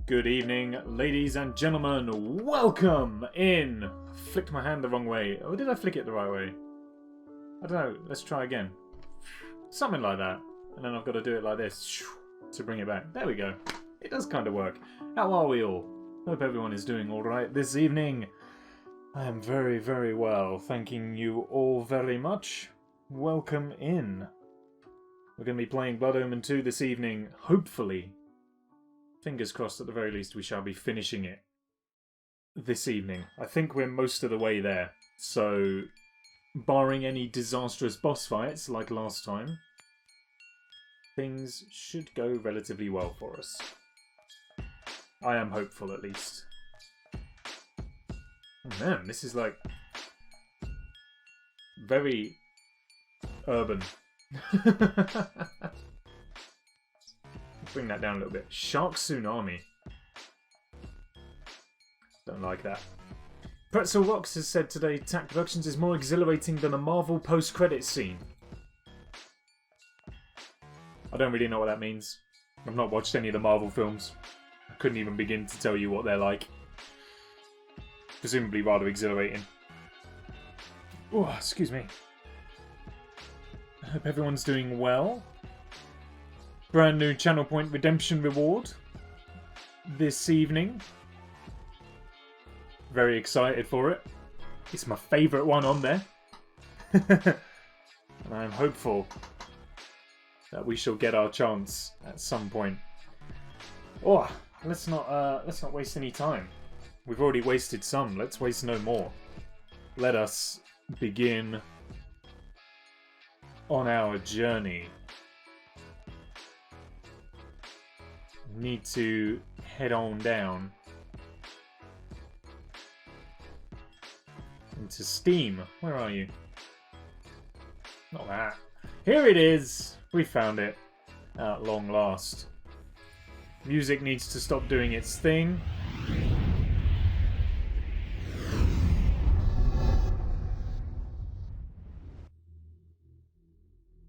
Good evening, ladies and gentlemen. Welcome in. Flicked my hand the wrong way. Or did I flick it the right way? I don't know. Let's try again. Something like that. And then I've got to do it like this to bring it back. There we go. It does kind of work. How are we all? Hope everyone is doing alright this evening. I am very, very well. Thanking you all very much. Welcome in. We're going to be playing Blood Omen 2 this evening, hopefully. Fingers crossed, at the very least, we shall be finishing it this evening. I think we're most of the way there. So, barring any disastrous boss fights like last time, things should go relatively well for us. I am hopeful, at least. Oh man, this is like very urban. Bring that down a little bit. Shark Tsunami. Don't like that. Pretzel Rocks has said today TAC Productions is more exhilarating than a Marvel post-credits scene. I don't really know what that means. I've not watched any of the Marvel films. I couldn't even begin to tell you what they're like. Presumably rather exhilarating. Oh, excuse me. I hope everyone's doing well. Brand new Channel Point Redemption reward this evening. Very excited for it. It's my favourite one on there. And I'm hopeful that we shall get our chance at some point. Oh, let's not waste any time. We've already wasted some. Let's waste no more. Let us begin on our journey. Need to head on down into Steam. Where are you? Not that. Here it is! We found it at long last. Music needs to stop doing its thing.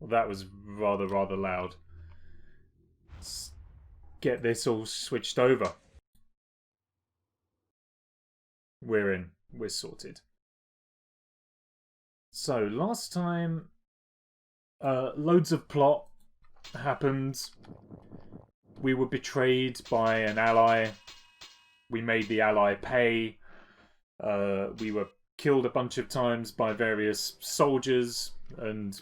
Well, that was rather loud. Let's get this all switched over. We're in. We're sorted. So, last time, loads of plot happened. We were betrayed by an ally. We made the ally pay. We were killed a bunch of times by various soldiers and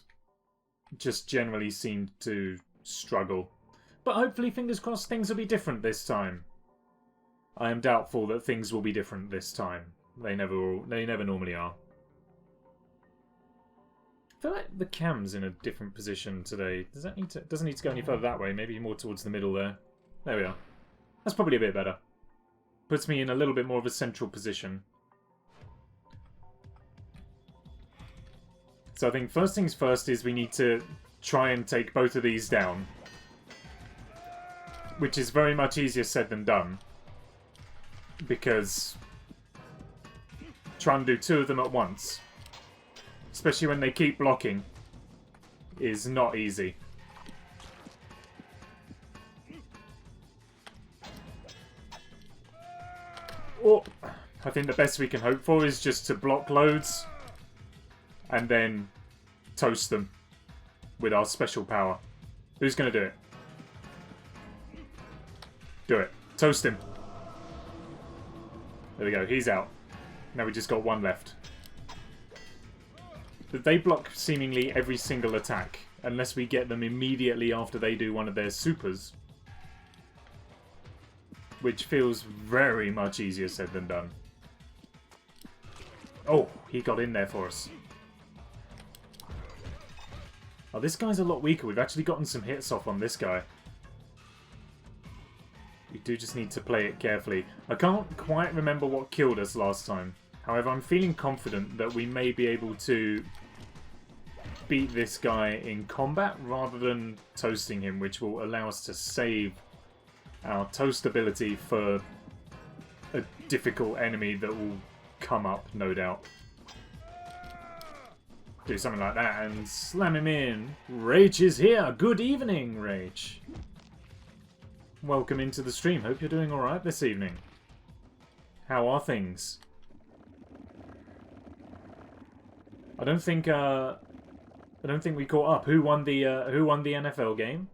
just generally seemed to struggle. But hopefully, fingers crossed, things will be different this time. I am doubtful that things will be different this time. They never normally are. I feel like the cam's in a different position today. Doesn't need to go any further that way. Maybe more towards the middle there. There we are. That's probably a bit better. Puts me in a little bit more of a central position. So I think first things first is we need to try and take both of these down. Which is very much easier said than done. Because trying to do two of them at once, especially when they keep blocking, is not easy. Oh, I think the best we can hope for is just to block loads and then toast them with our special power. Who's going to do it? Do it. Toast him. There we go. He's out. Now we just got one left. But they block seemingly every single attack. Unless we get them immediately after they do one of their supers. Which feels very much easier said than done. Oh, he got in there for us. Oh, this guy's a lot weaker. We've actually gotten some hits off on this guy. We do just need to play it carefully. I can't quite remember what killed us last time. However, I'm feeling confident that we may be able to beat this guy in combat rather than toasting him, which will allow us to save our toast ability for a difficult enemy that will come up, no doubt. Do something like that and slam him in. Rach is here. Good evening, Rach. welcome into the stream. Hope you're doing alright this evening. How are things? I don't think we caught up. Who won the NFL game?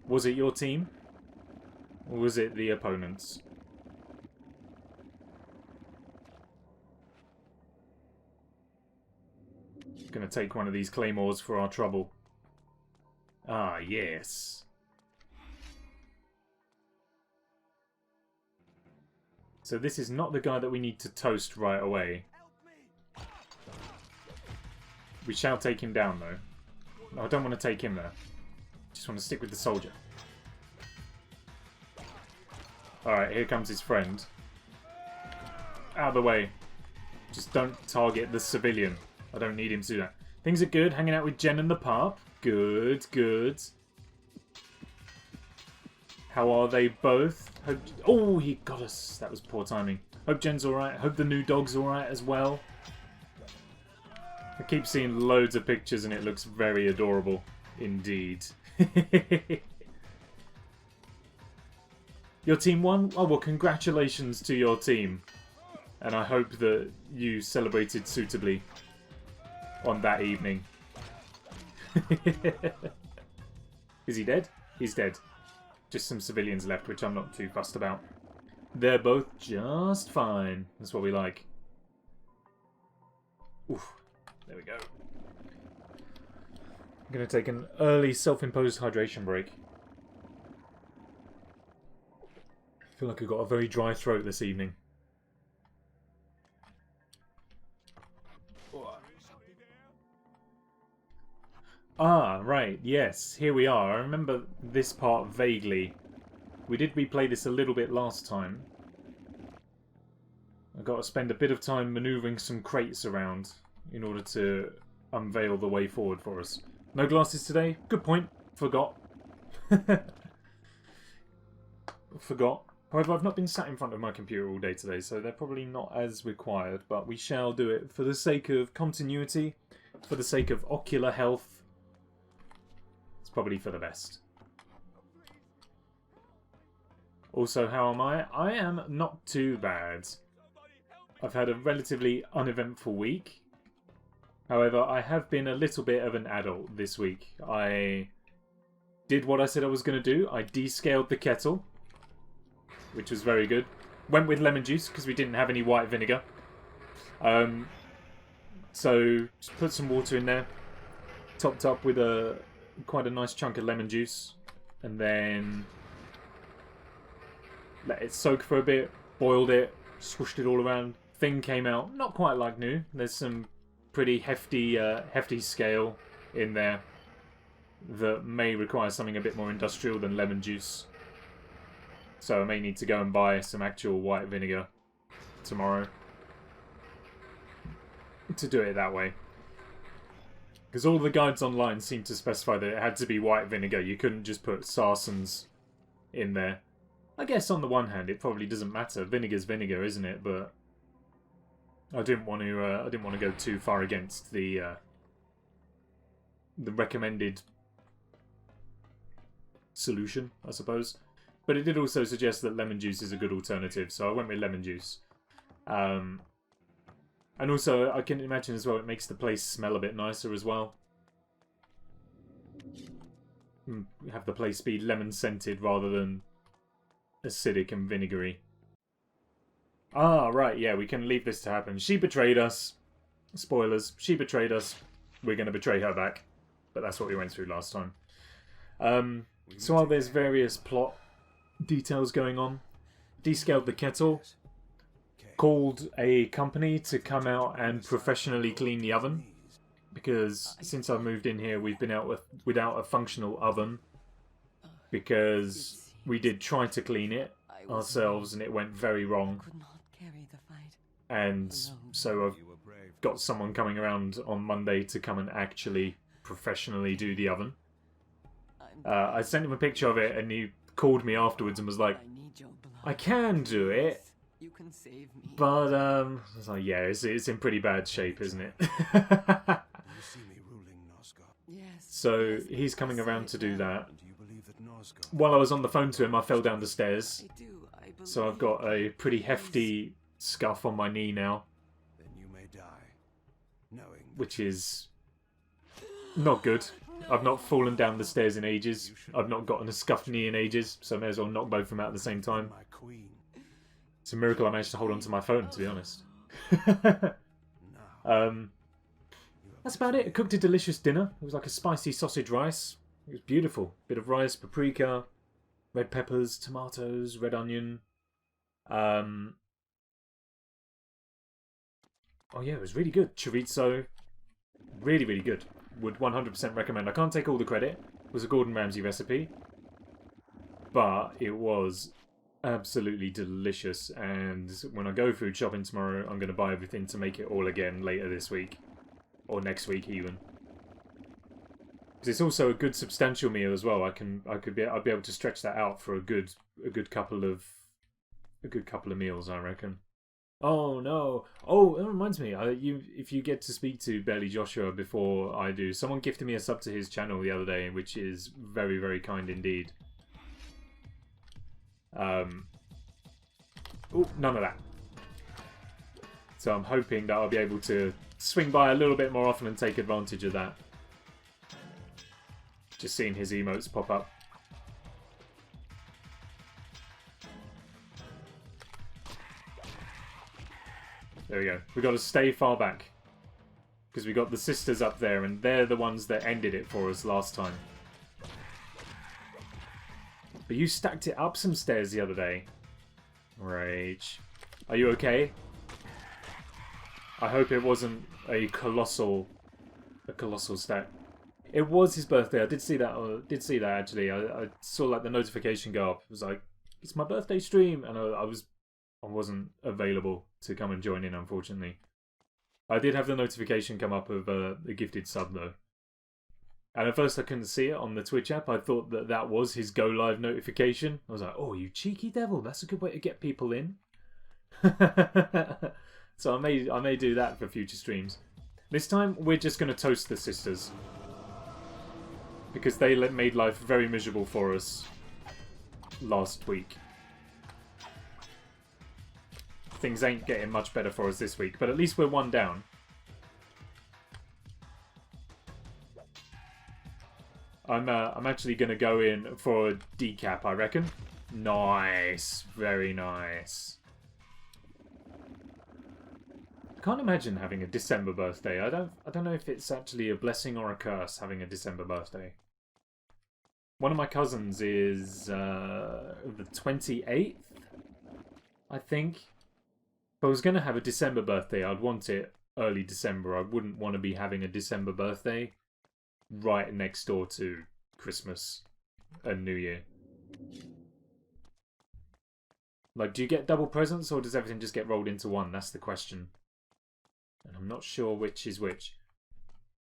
Was it your team? Or was it the opponents? Gonna take one of these claymores for our trouble. Ah, yes. So this is not the guy that we need to toast right away. We shall take him down, though. No, I don't want to take him there. Just want to stick with the soldier. Alright, here comes his friend. Out of the way. Just don't target the civilian. I don't need him to do that. Things are good. Hanging out with Jen and the pup. Good, good. How are they both? Hope... Oh, he got us. That was poor timing. Hope Jen's alright. Hope the new dog's alright as well. I keep seeing loads of pictures and it looks very adorable. Indeed. Your team won? Oh, well, congratulations to your team. And I hope that you celebrated suitably on that evening. Is he dead? He's dead. Just some civilians left, which I'm not too fussed about. They're both just fine. That's what we like. Oof. There we go. I'm going to take an early self-imposed hydration break. I feel like I've got a very dry throat this evening. Ah, right, yes, here we are. I remember this part vaguely. We did replay this a little bit last time. I've got to spend a bit of time manoeuvring some crates around in order to unveil the way forward for us. No glasses today? Good point. Forgot. Forgot. However, I've not been sat in front of my computer all day today, so they're probably not as required, but we shall do it for the sake of continuity, for the sake of ocular health. It's probably for the best. Also, how am I? I am not too bad. I've had a relatively uneventful week. However, I have been a little bit of an adult this week. I did what I said I was going to do. I descaled the kettle, which was very good. Went with lemon juice because we didn't have any white vinegar. So just put some water in there, topped up with quite a nice chunk of lemon juice, and then let it soak for a bit, boiled it, swished it all around. Thing came out not quite like new. There's some pretty hefty scale in there that may require something a bit more industrial than lemon juice. So I may need to go and buy some actual white vinegar tomorrow to do it that way. Because all the guides online seem to specify that it had to be white vinegar. You couldn't just put Sarson's in there. I guess on the one hand, it probably doesn't matter. Vinegar's vinegar, isn't it? But I didn't want to go too far against the recommended solution, I suppose. But it did also suggest that lemon juice is a good alternative, so I went with lemon juice. And also, I can imagine as well, it makes the place smell a bit nicer as well. Have the place be lemon-scented rather than acidic and vinegary. Ah, right, yeah, we can leave this to happen. She betrayed us. Spoilers. She betrayed us. We're going to betray her back. But that's what we went through last time. So while there's various plot details going on, descaled the kettle, called a company to come out and professionally clean the oven, because since I've moved in here we've been out without a functional oven, because we did try to clean it ourselves and it went very wrong, and so I've got someone coming around on Monday to come and actually professionally do the oven. I sent him a picture of it and he called me afterwards and was like, I can do it, but I was like, yeah, it's in pretty bad shape, isn't it? So he's coming around to do that. while I was on the phone to him, I fell down the stairs. So I've got a pretty hefty scuff on my knee now. Which is not good. I've not fallen down the stairs in ages. I've not gotten a scuffed knee in ages, so I may as well knock both of them out at the same time. It's a miracle I managed to hold on to my phone, to be honest. That's about it. I cooked a delicious dinner. It was like a spicy sausage rice. It was beautiful. Bit of rice, paprika, red peppers, tomatoes, red onion. Oh yeah, it was really good. Chorizo. Really, really good. Would 100% recommend. I can't take all the credit. It was a Gordon Ramsay recipe. But it was absolutely delicious. And when I go food shopping tomorrow, I'm going to buy everything to make it all again later this week. Or next week even. Because it's also a good substantial meal as well. I'd be able to stretch that out for a good couple of meals, I reckon. Oh no! Oh, that reminds me. If you get to speak to Barely Joshua before I do, someone gifted me a sub to his channel the other day, which is very, very kind indeed. Oh, none of that. So I'm hoping that I'll be able to swing by a little bit more often and take advantage of that. Just seeing his emotes pop up. There we go. We've got to stay far back. Because we got the sisters up there, and they're the ones that ended it for us last time. But you stacked it up some stairs the other day. Rage. Are you okay? I hope it wasn't a colossal stack. It was his birthday. I did see that. Actually. I saw like the notification go up. It was like, it's my birthday stream, and I wasn't available to come and join in, unfortunately. I did have the notification come up of a gifted sub though. And at first I couldn't see it on the Twitch app. I thought that was his go live notification. I was like, oh, you cheeky devil, that's a good way to get people in. So I may do that for future streams. This time we're just going to toast the sisters. Because they made life very miserable for us last week. Things ain't getting much better for us this week, but at least we're one down. I'm actually going to go in for a decap, I reckon. Nice. Very nice. I can't imagine having a December birthday. I don't know if it's actually a blessing or a curse having a December birthday. One of my cousins is the 28th, I think. If I was going to have a December birthday, I'd want it early December. I wouldn't want to be having a December birthday right next door to Christmas and New Year. Like, do you get double presents or does everything just get rolled into one? That's the question. And I'm not sure which is which.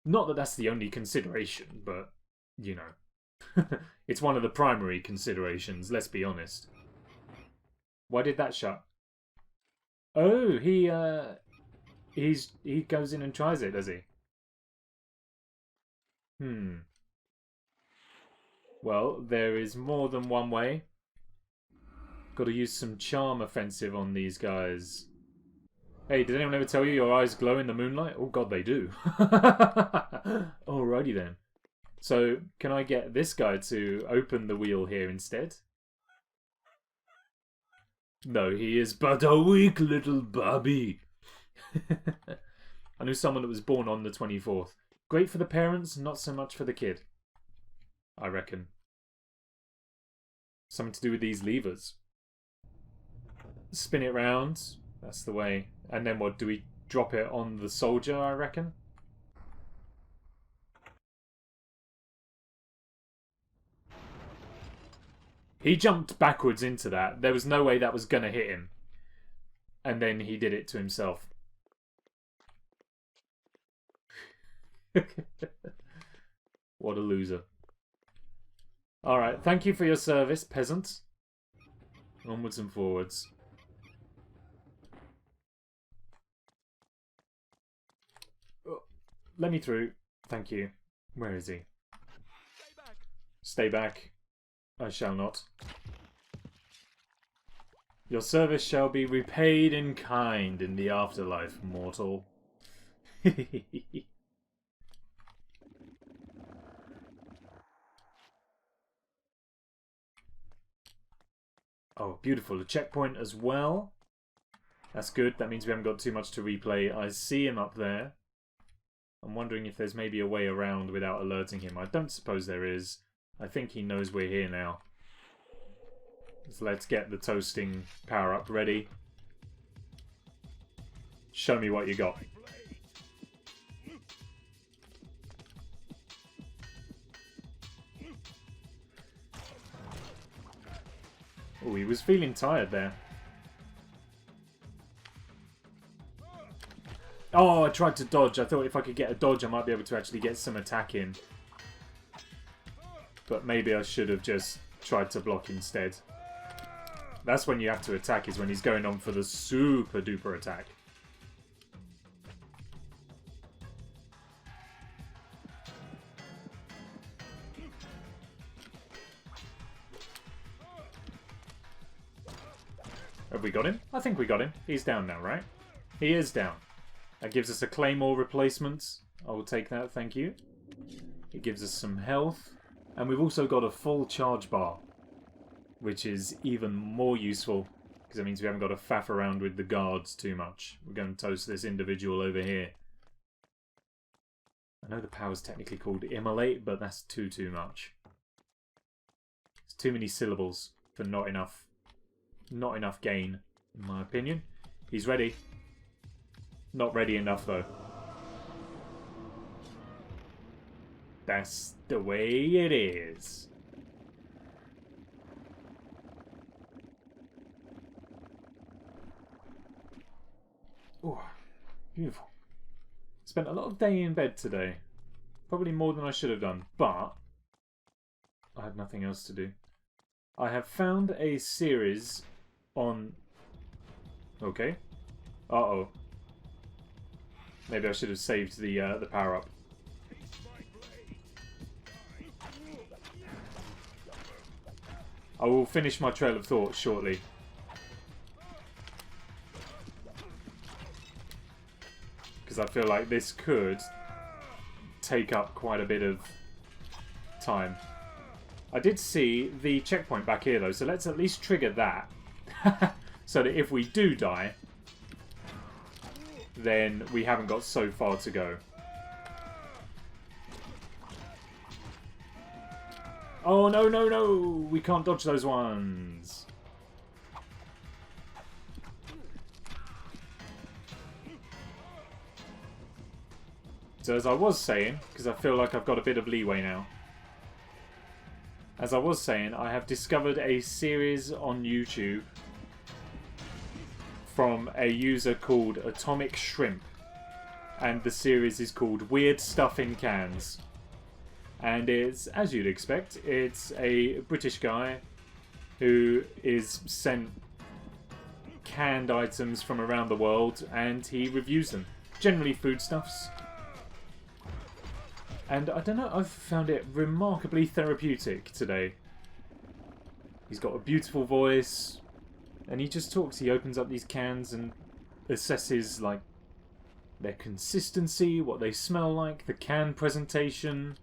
Not that that's the only consideration, but, you know. It's one of the primary considerations, let's be honest. Why did that shut? Oh, he goes in and tries it, does he? Well, there is more than one way. Got to use some charm offensive on these guys. Hey, did anyone ever tell you your eyes glow in the moonlight? Oh god, they do. Alrighty then. So, can I get this guy to open the wheel here instead? No, he is but a weak little babby. I knew someone that was born on the 24th. Great for the parents, not so much for the kid. I reckon. Something to do with these levers. Spin it round. That's the way. And then what? Do we drop it on the soldier, I reckon? He jumped backwards into that. There was no way that was going to hit him. And then he did it to himself. What a loser. Alright, thank you for your service, peasant. Onwards and forwards. Oh, let me through. Thank you. Where is he? Stay back. I shall not. Your service shall be repaid in kind in the afterlife, mortal. Oh, beautiful. A checkpoint as well. That's good. That means we haven't got too much to replay. I see him up there. I'm wondering if there's maybe a way around without alerting him. I don't suppose there is. I think he knows we're here now. So let's get the toasting power-up ready. Show me what you got. Oh, he was feeling tired there. Oh, I tried to dodge. I thought if I could get a dodge, I might be able to actually get some attack in. But maybe I should have just tried to block instead. That's when you have to attack, is when he's going on for the super duper attack. Have we got him? I think we got him. He's down now, right? He is down. That gives us a claymore replacement. I will take that, thank you. It gives us some health. And we've also got a full charge bar, which is even more useful, because that means we haven't got to faff around with the guards too much. We're going to toast this individual over here. I know the power's technically called immolate, but that's too much. It's too many syllables for not enough gain, in my opinion. He's ready. Not ready enough, though. That's the way it is. Oh, beautiful. Spent a lot of day in bed today. Probably more than I should have done, but I had nothing else to do. I have found a series on... Okay. Uh-oh. Maybe I should have saved the power-up. I will finish my trail of thought shortly. Because I feel like this could take up quite a bit of time. I did see the checkpoint back here though, so let's at least trigger that. So that if we do die, then we haven't got so far to go. Oh, no, no, no! We can't dodge those ones. So as I was saying, because I feel like I've got a bit of leeway now. As I was saying, I have discovered a series on YouTube from a user called Atomic Shrimp. And the series is called Weird Stuff in Cans. And it's, as you'd expect, it's a British guy who is sent canned items from around the world and he reviews them. Generally foodstuffs. And I don't know, I've found it remarkably therapeutic today. He's got a beautiful voice and he just talks. He opens up these cans and assesses like their consistency, what they smell like, the can presentation.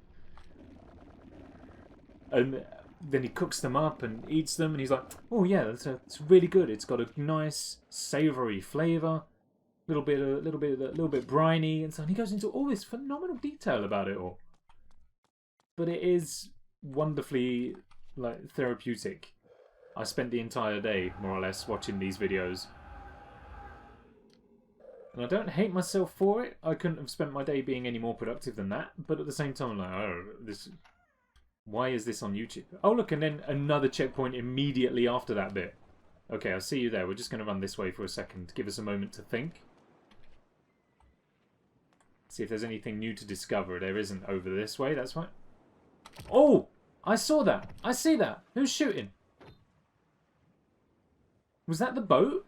And then he cooks them up and eats them, and he's like, "Oh yeah, it's really good. It's got a nice savoury flavour, a little bit briny," and so on. He goes into all this phenomenal detail about it all. But it is wonderfully like therapeutic. I spent the entire day, more or less, watching these videos, and I don't hate myself for it. I couldn't have spent my day being any more productive than that. But at the same time, I'm like, oh, this. Why is this on YouTube? Oh, look, and then another checkpoint immediately after that bit. Okay, I'll see you there. We're just going to run this way for a second. Give us a moment to think. See if there's anything new to discover. There isn't over this way, that's right. Oh! I saw that! I see that! Who's shooting? Was that the boat?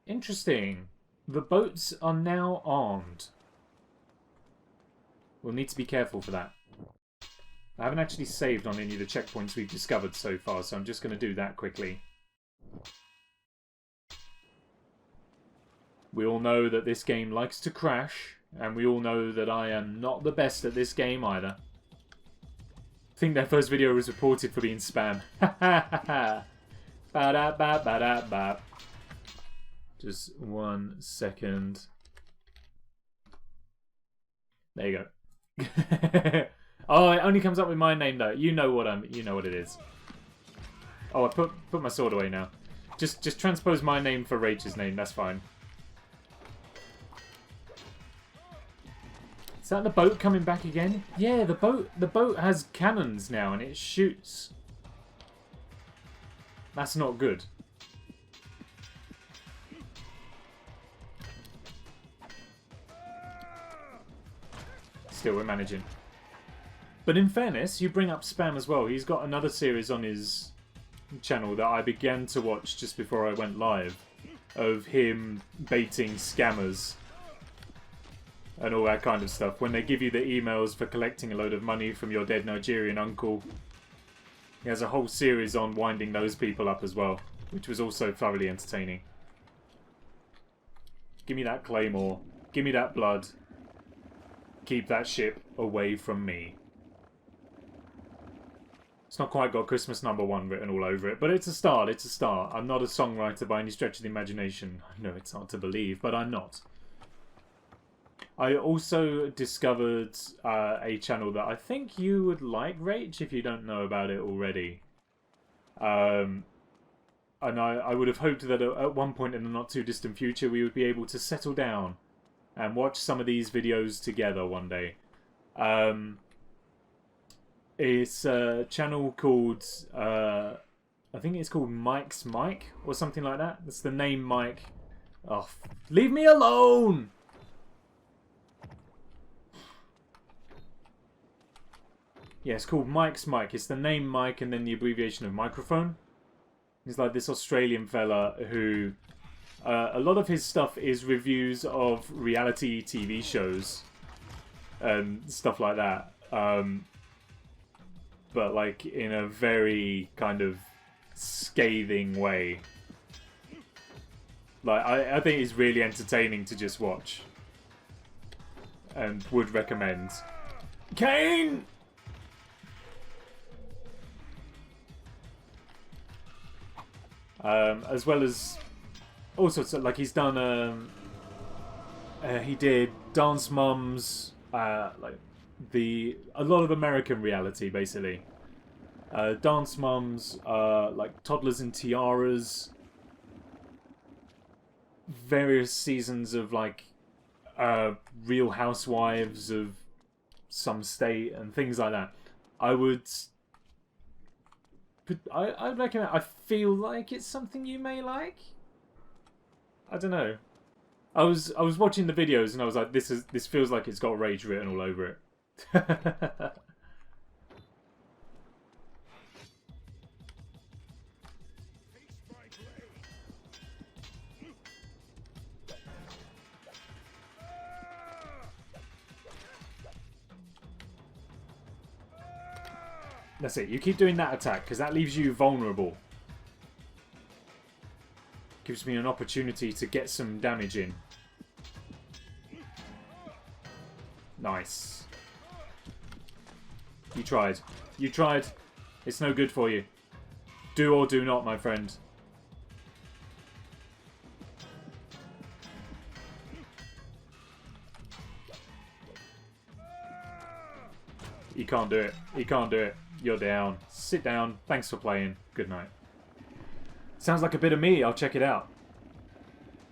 Interesting. The boats are now armed. We'll need to be careful for that. I haven't actually saved on any of the checkpoints we've discovered so far, so I'm just going to do that quickly. We all know that this game likes to crash, and we all know that I am not the best at this game either. I think their first video was reported for being spam. Ha ha ha ha. Ba-da-ba-ba-da-ba. Just 1 second. There you go. Oh, it only comes up with my name though. You know what it is. Oh, I put my sword away now. Just transpose my name for Rachel's name. That's fine. Is that the boat coming back again? Yeah, the boat has cannons now and it shoots. That's not good. Still, we're managing. But in fairness, you bring up Spam as well. He's got another series on his channel that I began to watch just before I went live, of him baiting scammers and all that kind of stuff. When they give you the emails for collecting a load of money from your dead Nigerian uncle. He has a whole series on winding those people up as well, which was also thoroughly entertaining. Give me that claymore. Give me that blood. Keep that ship away from me. It's not quite got Christmas #1 written all over it, but it's a start, it's a start. I'm not a songwriter by any stretch of the imagination. I know it's hard to believe, but I'm not. I also discovered a channel that I think you would like, Rach, if you don't know about it already. And I would have hoped that at one point in the not too distant future we would be able to settle down and watch some of these videos together one day. It's a channel called, I think it's called Mike's Mike, or something like that. That's the name Mike. Oh, leave me alone! Yeah, it's called Mike's Mike. It's the name Mike and then the abbreviation of microphone. He's like this Australian fella who... a lot of his stuff is reviews of reality TV shows and stuff like that. But like in a very kind of scathing way. Like I think it's really entertaining to just watch. And would recommend. Kane! As well as all sorts of, like he's done he did Dance Mums, like a lot of American reality basically. Dance Mums, like Toddlers and Tiaras, various seasons of like Real Housewives of some state and things like that. I recommend. I feel like it's something you may like. I don't know. I was watching the videos and I was like, this feels like it's got rage written all over it. That's it. You keep doing that attack because that leaves you vulnerable. Gives me an opportunity to get some damage in. Nice. You tried. You tried. It's no good for you. Do or do not, my friend. You can't do it. You can't do it. You're down. Sit down. Thanks for playing. Good night. Sounds like a bit of me. I'll check it out.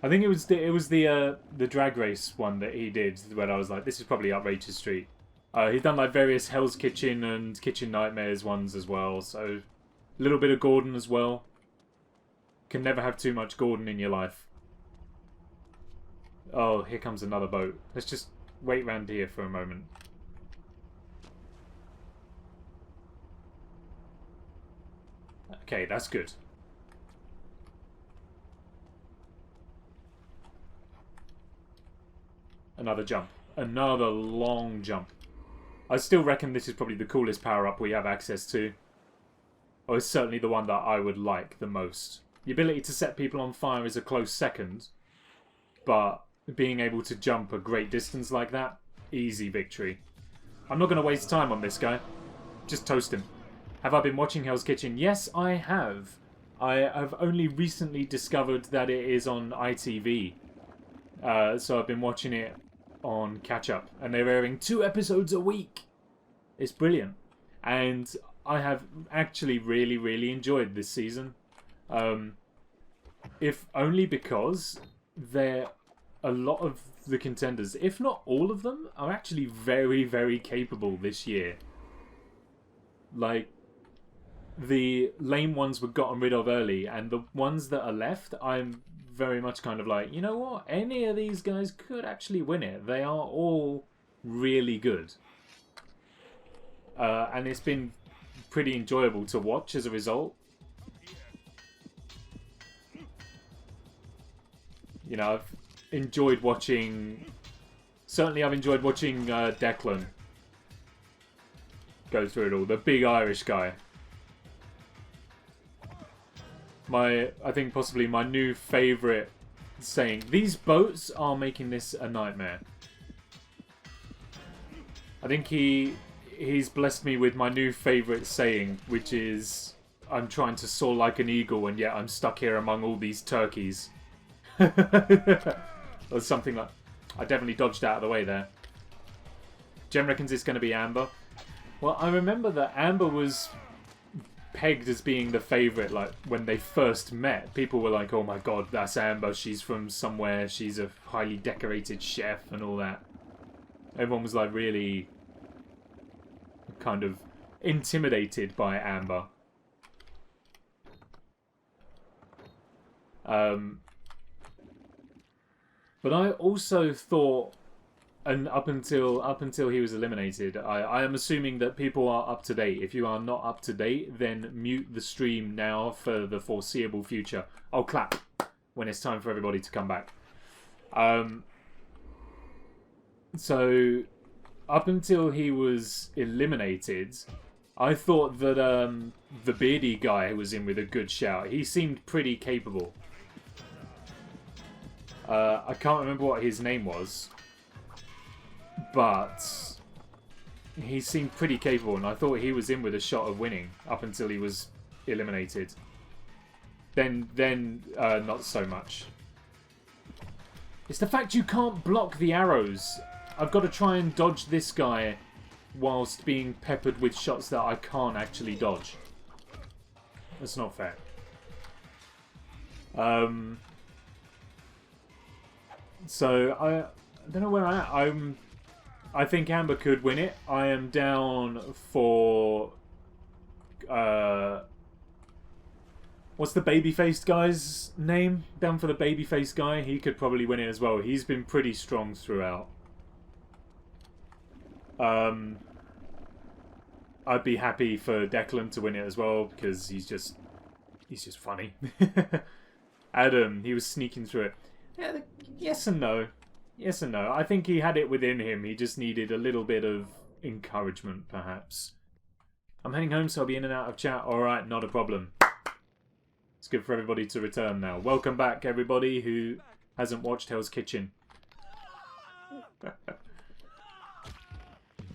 I think it was the drag race one that he did where I was like, this is probably up Rachel Street. He's done like various Hell's Kitchen and Kitchen Nightmares ones as well. So a little bit of Gordon as well. Can never have too much Gordon in your life. Oh, here comes another boat. Let's just wait round here for a moment. Okay, that's good. Another jump. Another long jump. I still reckon this is probably the coolest power-up we have access to. Or it's certainly the one that I would like the most. The ability to set people on fire is a close second, but being able to jump a great distance like that, easy victory. I'm not going to waste time on this guy. Just toast him. Have I been watching Hell's Kitchen? Yes, I have. I have only recently discovered that it is on ITV. So I've been watching it on catch-up. And they're airing 2 episodes a week. It's brilliant. And I have actually really, really enjoyed this season. If only because a lot of the contenders, if not all of them, are actually very, very capable this year. Like, the lame ones were gotten rid of early, and the ones that are left, I'm very much kind of like, you know what? Any of these guys could actually win it. They are all really good. And it's been pretty enjoyable to watch as a result. You know, I've enjoyed watching... Certainly I've enjoyed watching Declan go through it all. The big Irish guy. I think possibly my new favourite saying. These boats are making this a nightmare. I think he's blessed me with my new favourite saying, which is, I'm trying to soar like an eagle and yet I'm stuck here among all these turkeys. Or something like... I definitely dodged out of the way there. Jem reckons it's going to be Amber. Well, I remember that Amber was pegged as being the favourite, like, when they first met. People were like, oh my god, that's Amber, she's from somewhere, she's a highly decorated chef and all that. Everyone was, like, really kind of intimidated by Amber. But I also thought, and up until he was eliminated, I am assuming that people are up to date. If you are not up to date, then mute the stream now for the foreseeable future. I'll clap when it's time for everybody to come back. So, up until he was eliminated, I thought that the beardy guy was in with a good shout. He seemed pretty capable. I can't remember what his name was, but he seemed pretty capable, and I thought he was in with a shot of winning up until he was eliminated. Then not so much. It's the fact you can't block the arrows. I've got to try and dodge this guy whilst being peppered with shots that I can't actually dodge. That's not fair. So I don't know where I am. I think Amber could win it. I am down for what's the baby-faced guy's name? Down for the baby-faced guy. He could probably win it as well. He's been pretty strong throughout. I'd be happy for Declan to win it as well because he's just funny. Adam, he was sneaking through it. Yeah, yes and no. Yes and no. I think he had it within him. He just needed a little bit of encouragement, perhaps. I'm heading home, so I'll be in and out of chat. Alright, not a problem. It's good for everybody to return now. Welcome back, everybody who hasn't watched Hell's Kitchen.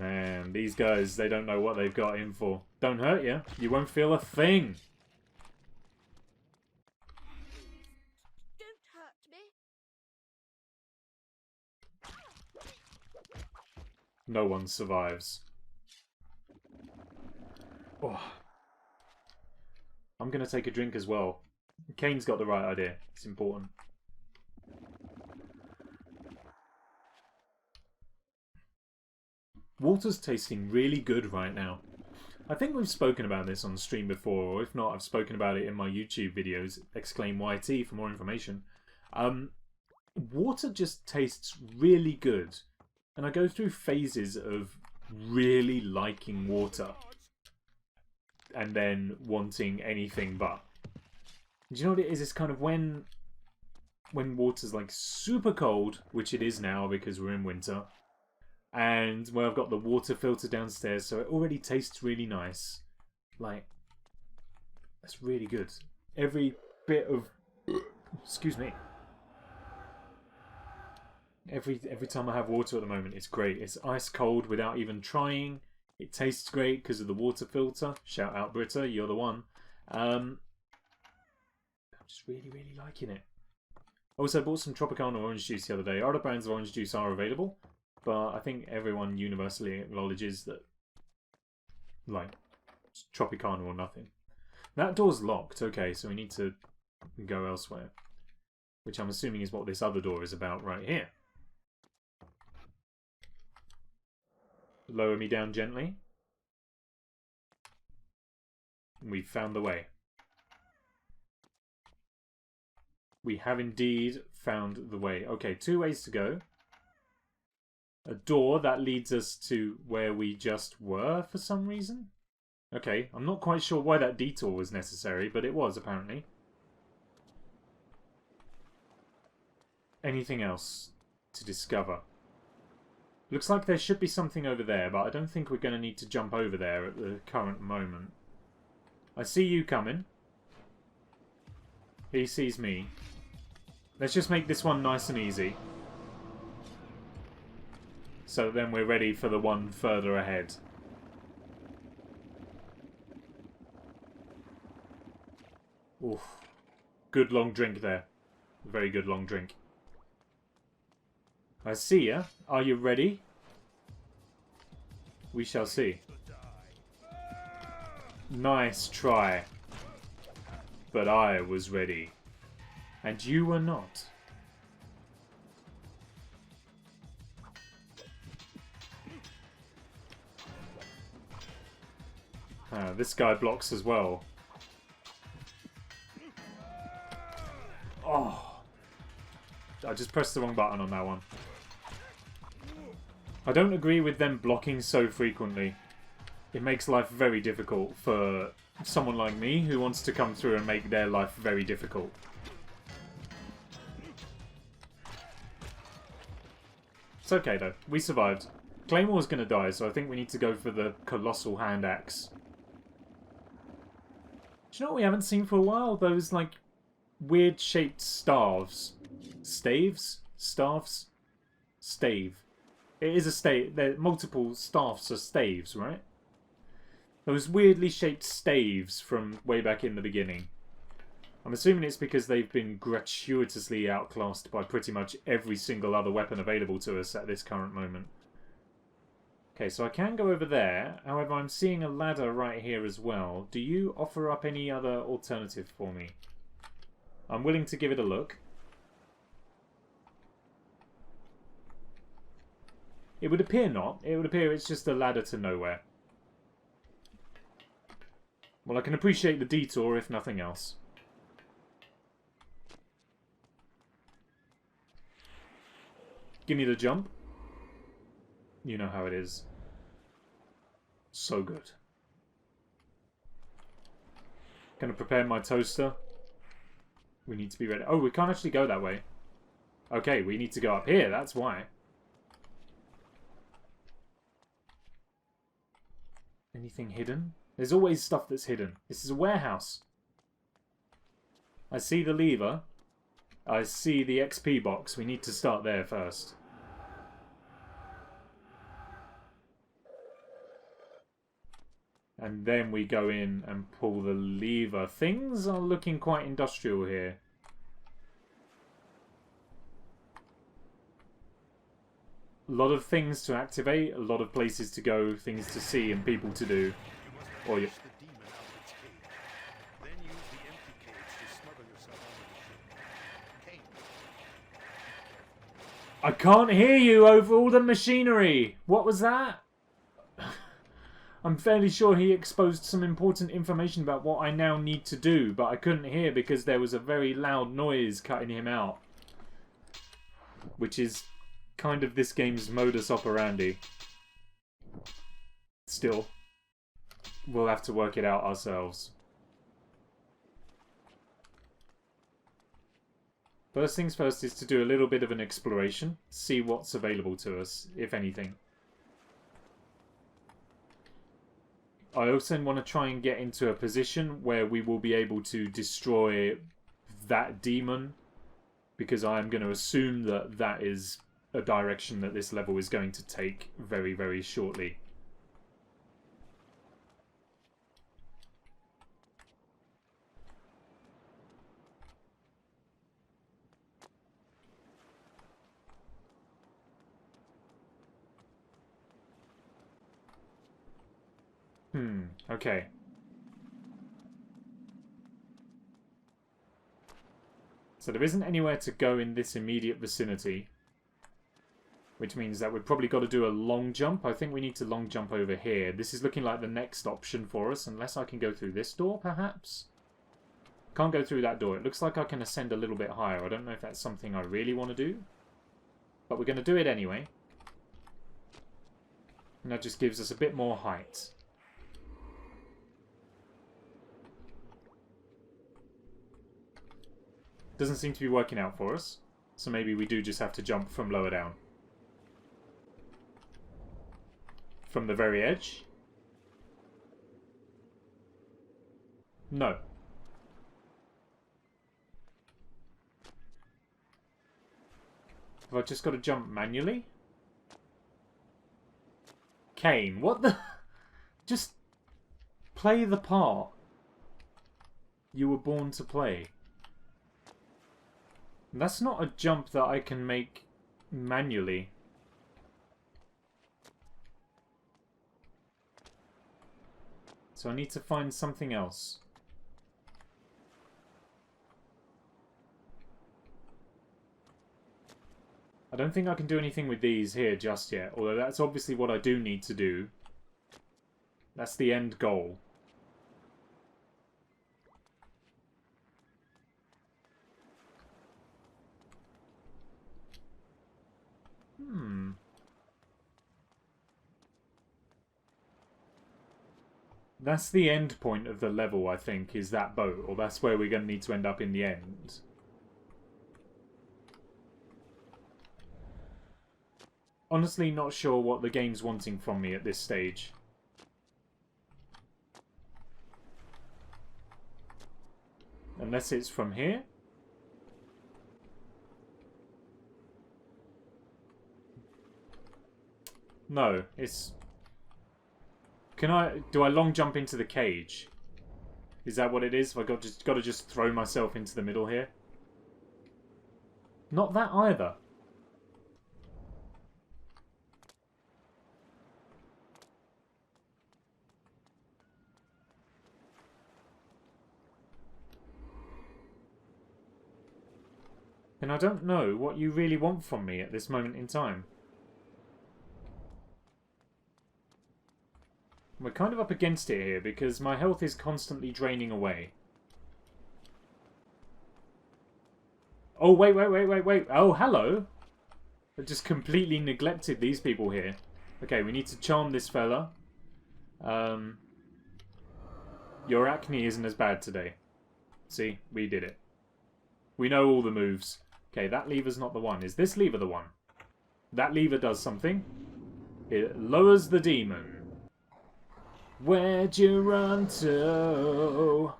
Man, these guys, they don't know what they've got in for. Don't hurt you. You won't feel a thing. No one survives. Oh. I'm going to take a drink as well. Kane's got the right idea. It's important. Water's tasting really good right now. I think we've spoken about this on stream before, or if not, I've spoken about it in my YouTube videos. Exclaim YT for more information. Water just tastes really good. And I go through phases of really liking water and then wanting anything but. Do you know what it is? It's kind of when water's like super cold, which it is now because we're in winter, And where I've got the water filter downstairs, so it already tastes really nice. Like, that's really good. Every bit of... Excuse me. Every time I have water at the moment, it's great. It's ice cold without even trying. It tastes great because of the water filter. Shout out Britta, you're the one. I'm just really, really liking it. Also, I bought some Tropicana orange juice the other day. Other brands of orange juice are available, but I think everyone universally acknowledges that, like, it's Tropicana or nothing. That door's locked. Okay, so we need to go elsewhere, which I'm assuming is what this other door is about right here. Lower me down gently. We've found the way. We have indeed found the way. Okay, 2 ways to go. A door that leads us to where we just were for some reason. Okay, I'm not quite sure why that detour was necessary, but it was apparently. Anything else to discover? Looks like there should be something over there, but I don't think we're going to need to jump over there at the current moment. I see you coming. He sees me. Let's just make this one nice and easy. So then we're ready for the one further ahead. Oof. Good long drink there. Very good long drink. I see ya. Are you ready? We shall see. Nice try. But I was ready. And you were not. This guy blocks as well. Oh. I just pressed the wrong button on that one. I don't agree with them blocking so frequently. It makes life very difficult for someone like me who wants to come through and make their life very difficult. It's okay though. We survived. Claymore's gonna die, so I think we need to go for the colossal hand axe. Do you know what we haven't seen for a while? Those, like, weird shaped staves. Staves? Staffs? Stave. It is a stave. There multiple staffs are staves, right? Those weirdly shaped staves from way back in the beginning. I'm assuming it's because they've been gratuitously outclassed by pretty much every single other weapon available to us at this current moment. Okay, so I can go over there. However, I'm seeing a ladder right here as well. Do you offer up any other alternative for me? I'm willing to give it a look. It would appear not. It would appear it's just a ladder to nowhere. Well, I can appreciate the detour, if nothing else. Give me the jump. You know how it is. So good. Gonna prepare my toaster. We need to be ready. Oh, we can't actually go that way. Okay, we need to go up here, that's why. Anything hidden? There's always stuff that's hidden. This is a warehouse. I see the lever. I see the XP box. We need to start there first. And then we go in and pull the lever. Things are looking quite industrial here. A lot of things to activate, a lot of places to go, things to see and people to do. Or you... I can't hear you over all the machinery! What was that? I'm fairly sure he exposed some important information about what I now need to do, but I couldn't hear because there was a very loud noise cutting him out. Which is kind of this game's modus operandi. Still, we'll have to work it out ourselves. First things first is to do a little bit of an exploration, see what's available to us, if anything. I also want to try and get into a position where we will be able to destroy that demon, because I am going to assume that that is a direction that this level is going to take very, very shortly. Okay. So there isn't anywhere to go in this immediate vicinity, which means that we've probably got to do a long jump. I think we need to long jump over here. This is looking like the next option for us, unless I can go through this door, perhaps? Can't go through that door. It looks like I can ascend a little bit higher. I don't know if that's something I really want to do, but we're going to do it anyway. And that just gives us a bit more height. Doesn't seem to be working out for us, so maybe we do just have to jump from lower down. From the very edge? No. Have I just got to jump manually? Kane, what the... Just play the part you were born to play. That's not a jump that I can make manually. So I need to find something else. I don't think I can do anything with these here just yet, although that's obviously what I do need to do. That's the end goal. That's the end point of the level, I think, is that boat. Or that's where we're going to need to end up in the end. Honestly, not sure what the game's wanting from me at this stage. Unless it's from here? No, it's... Do I long jump into the cage? Is that what it is? Have I got to just throw myself into the middle here? Not that either. And I don't know what you really want from me at this moment in time. We're kind of up against it here because my health is constantly draining away. Oh, wait. Oh, hello. I just completely neglected these people here. Okay, we need to charm this fella. Your acne isn't as bad today. See, we did it. We know all the moves. Okay, that lever's not the one. Is this lever the one? That lever does something. It lowers the demon. Where'd you run to?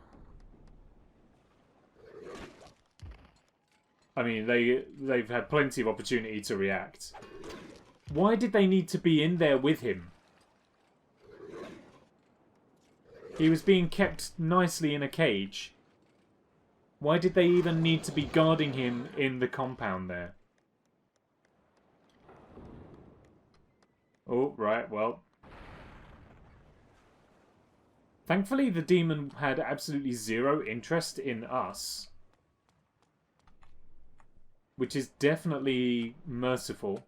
I mean, they've had plenty of opportunity to react. Why did they need to be in there with him? He was being kept nicely in a cage. Why did they even need to be guarding him in the compound there? Oh, right, well. Thankfully, the demon had absolutely zero interest in us. Which is definitely merciful.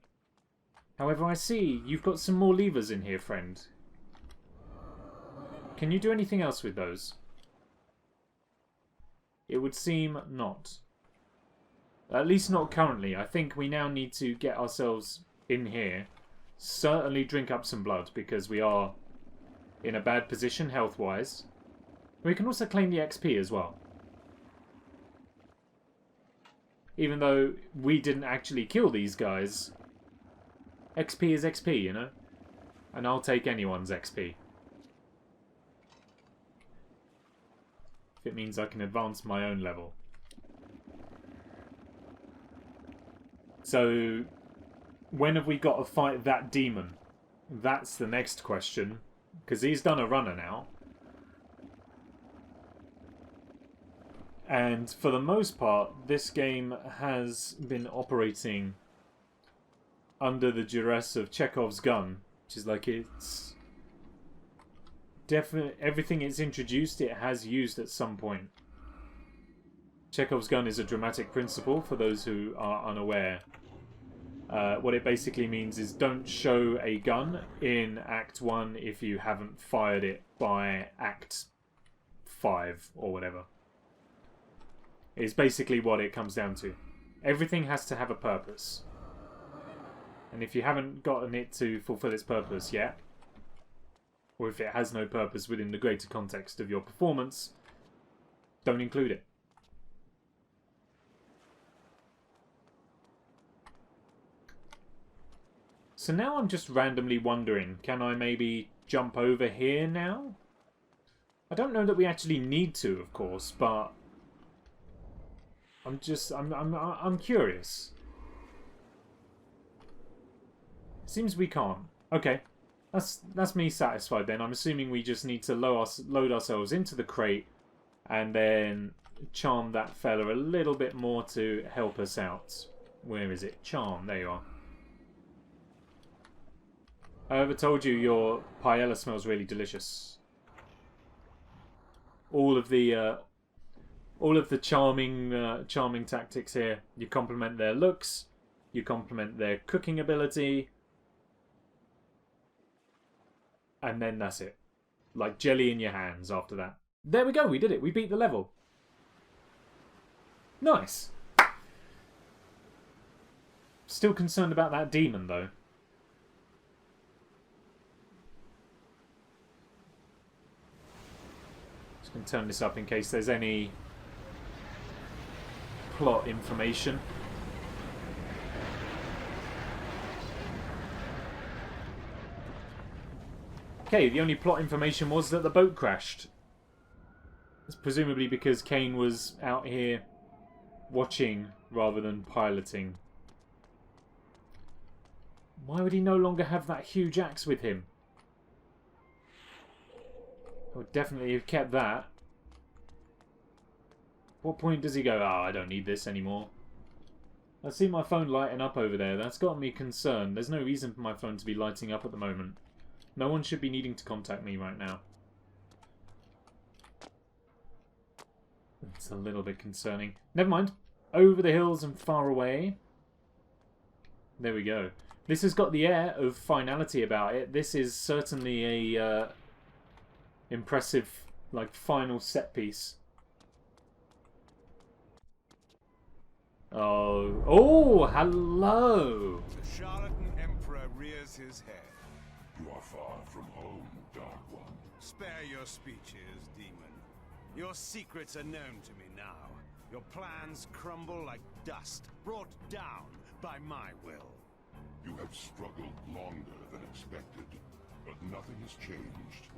However, I see you've got some more levers in here, friend. Can you do anything else with those? It would seem not. At least not currently. I think we now need to get ourselves in here. Certainly drink up some blood, because we are in a bad position health-wise. We can also claim the XP as well. Even though we didn't actually kill these guys, XP is XP, you know? And I'll take anyone's XP. if it means I can advance my own level. So, when have we got to fight that demon? That's the next question. Because he's done a runner now. And for the most part, this game has been operating under the duress of Chekhov's gun. Which is like it's... everything it's introduced, it has used at some point. Chekhov's gun is a dramatic principle for those who are unaware. What it basically means is don't show a gun in Act 1 if you haven't fired it by Act 5 or whatever. It's basically what it comes down to. Everything has to have a purpose. And if you haven't gotten it to fulfill its purpose yet, or if it has no purpose within the greater context of your performance, don't include it. So now I'm just randomly wondering, can I maybe jump over here now? I don't know that we actually need to, of course, but I'm curious. Seems we can't. Okay, that's me satisfied then. I'm assuming we just need to load ourselves into the crate and then charm that fella a little bit more to help us out. Where is it? Charm. There you are. I ever told you your paella smells really delicious. All of the charming tactics here. You compliment their looks. You compliment their cooking ability. And then that's it. Like jelly in your hands after that. There we go, we did it. We beat the level. Nice. Still concerned about that demon, though. Just going to turn this up in case there's any plot information. Okay, the only plot information was that the boat crashed. It's presumably because Kane was out here watching rather than piloting. Why would he no longer have that huge axe with him? I would definitely have kept that. What point does he go, oh, I don't need this anymore? I see my phone lighting up over there. That's got me concerned. There's no reason for my phone to be lighting up at the moment. No one should be needing to contact me right now. It's a little bit concerning. Never mind. Over the hills and far away. There we go. This has got the air of finality about it. This is certainly a impressive, like, final set piece. Oh, oh, hello. The charlatan emperor rears his head. You are far from home, Dark One. Spare your speeches, demon. Your secrets are known to me now. Your plans crumble like dust, brought down by my will. You have struggled longer than expected, but nothing has changed.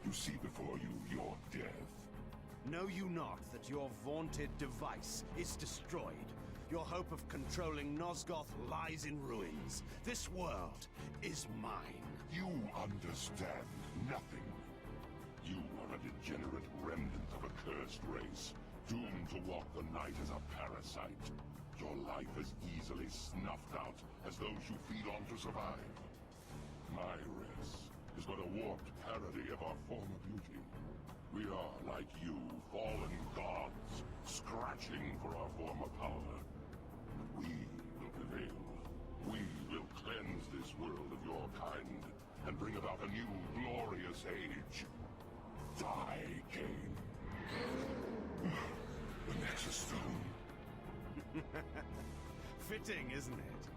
You see before you your death. Know you not that your vaunted device is destroyed? Your hope of controlling Nosgoth lies in ruins. This world is mine. You understand nothing. You are a degenerate remnant of a cursed race, doomed to walk the night as a parasite. Your life as easily snuffed out as those you feed on to survive. My race is but a warped parody of our former beauty. We are, like you, fallen gods, scratching for our former power. But we will prevail. We will cleanse this world of your kind and bring about a new, glorious age. Die, Kane. The Nexus Stone. Fitting, isn't it?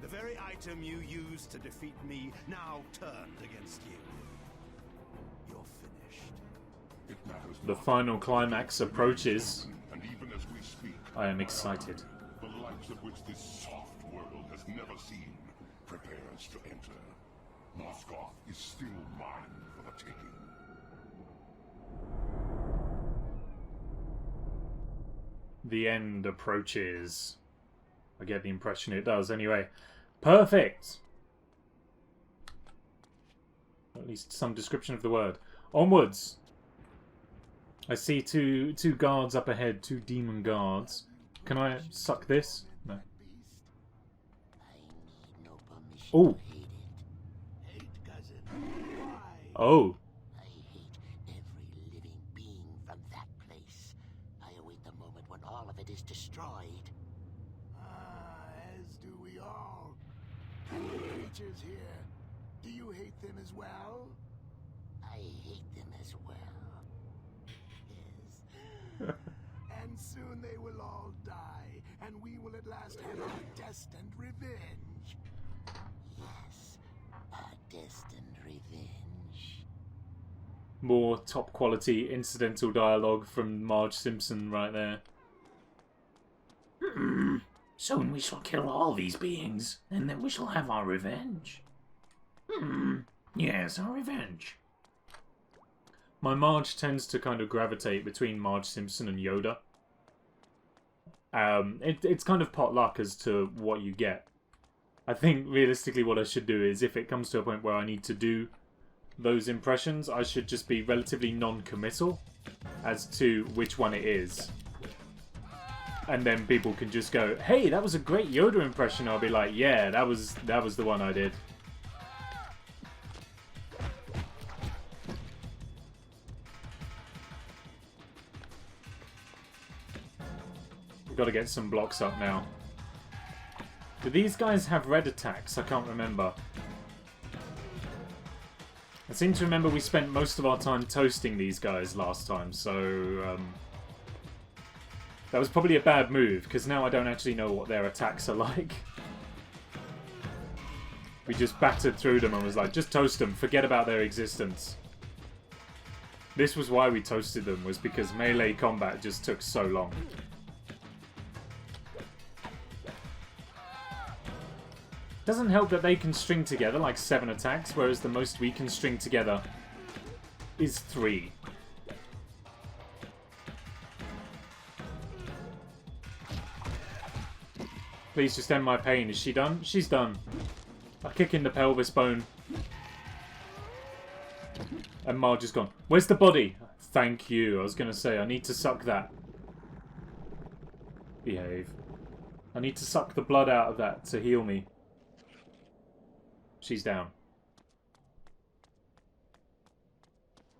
The very item you used to defeat me now turned against you. You're finished. It matters The not. final climax approaches. And even as we speak, I am excited. the likes of which this soft world has never seen prepares to enter. Nosgoth is still mine for the taking. the end approaches. I get the impression it does anyway. Perfect! At least some description of the word. Onwards! I see two guards up ahead, 2 demon guards. Can I suck this? No. Oh! Oh! I hate every living being from that place. I await the moment when all of it is destroyed. As do we all. And the creatures here. Do you hate them as well? I hate them as well. Yes. And soon they will all die, and we will at last have our destined revenge. Yes, our destined revenge. More top quality incidental dialogue from Marge Simpson right there. Soon we shall kill all these beings, and then we shall have our revenge. Yes, our revenge. My Marge tends to kind of gravitate between Marge Simpson and Yoda. It's kind of pot luck as to what you get. I think realistically what I should do is, if it comes to a point where I need to do those impressions, I should just be relatively non-committal as to which one it is. And then people can just go, hey, that was a great Yoda impression. I'll be like, yeah, that was the one I did. We've got to get some blocks up now. Do these guys have red attacks? I can't remember. I seem to remember we spent most of our time toasting these guys last time, so that was probably a bad move, because now I don't actually know what their attacks are like. We just battered through them and was like, just toast them, forget about their existence. This was why we toasted them, was because melee combat just took so long. Doesn't help that they can string together like 7 attacks, whereas the most we can string together is 3. Please just end my pain. Is she done? She's done. I kick in the pelvis bone. And Marge is gone. Where's the body? Thank you. I was going to say, I need to suck that. Behave. I need to suck the blood out of that to heal me. She's down.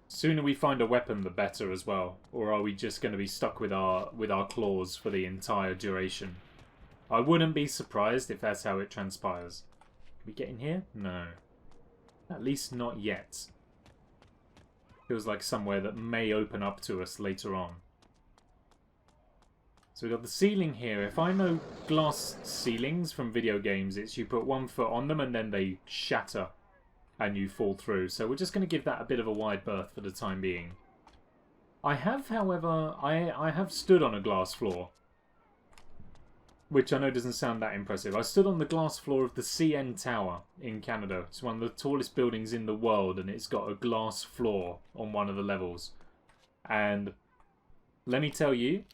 Sooner we find a weapon, the better as well. Or are we just going to be stuck with our claws for the entire duration? I wouldn't be surprised if that's how it transpires. Can we get in here? No. At least not yet. Feels like somewhere that may open up to us later on. So we've got the ceiling here. If I know glass ceilings from video games, it's you put 1 foot on them and then they shatter and you fall through. So we're just going to give that a bit of a wide berth for the time being. I have, however, I have stood on a glass floor, which I know doesn't sound that impressive. I stood on the glass floor of the CN Tower in Canada. It's one of the tallest buildings in the world, and it's got a glass floor on one of the levels. And let me tell you,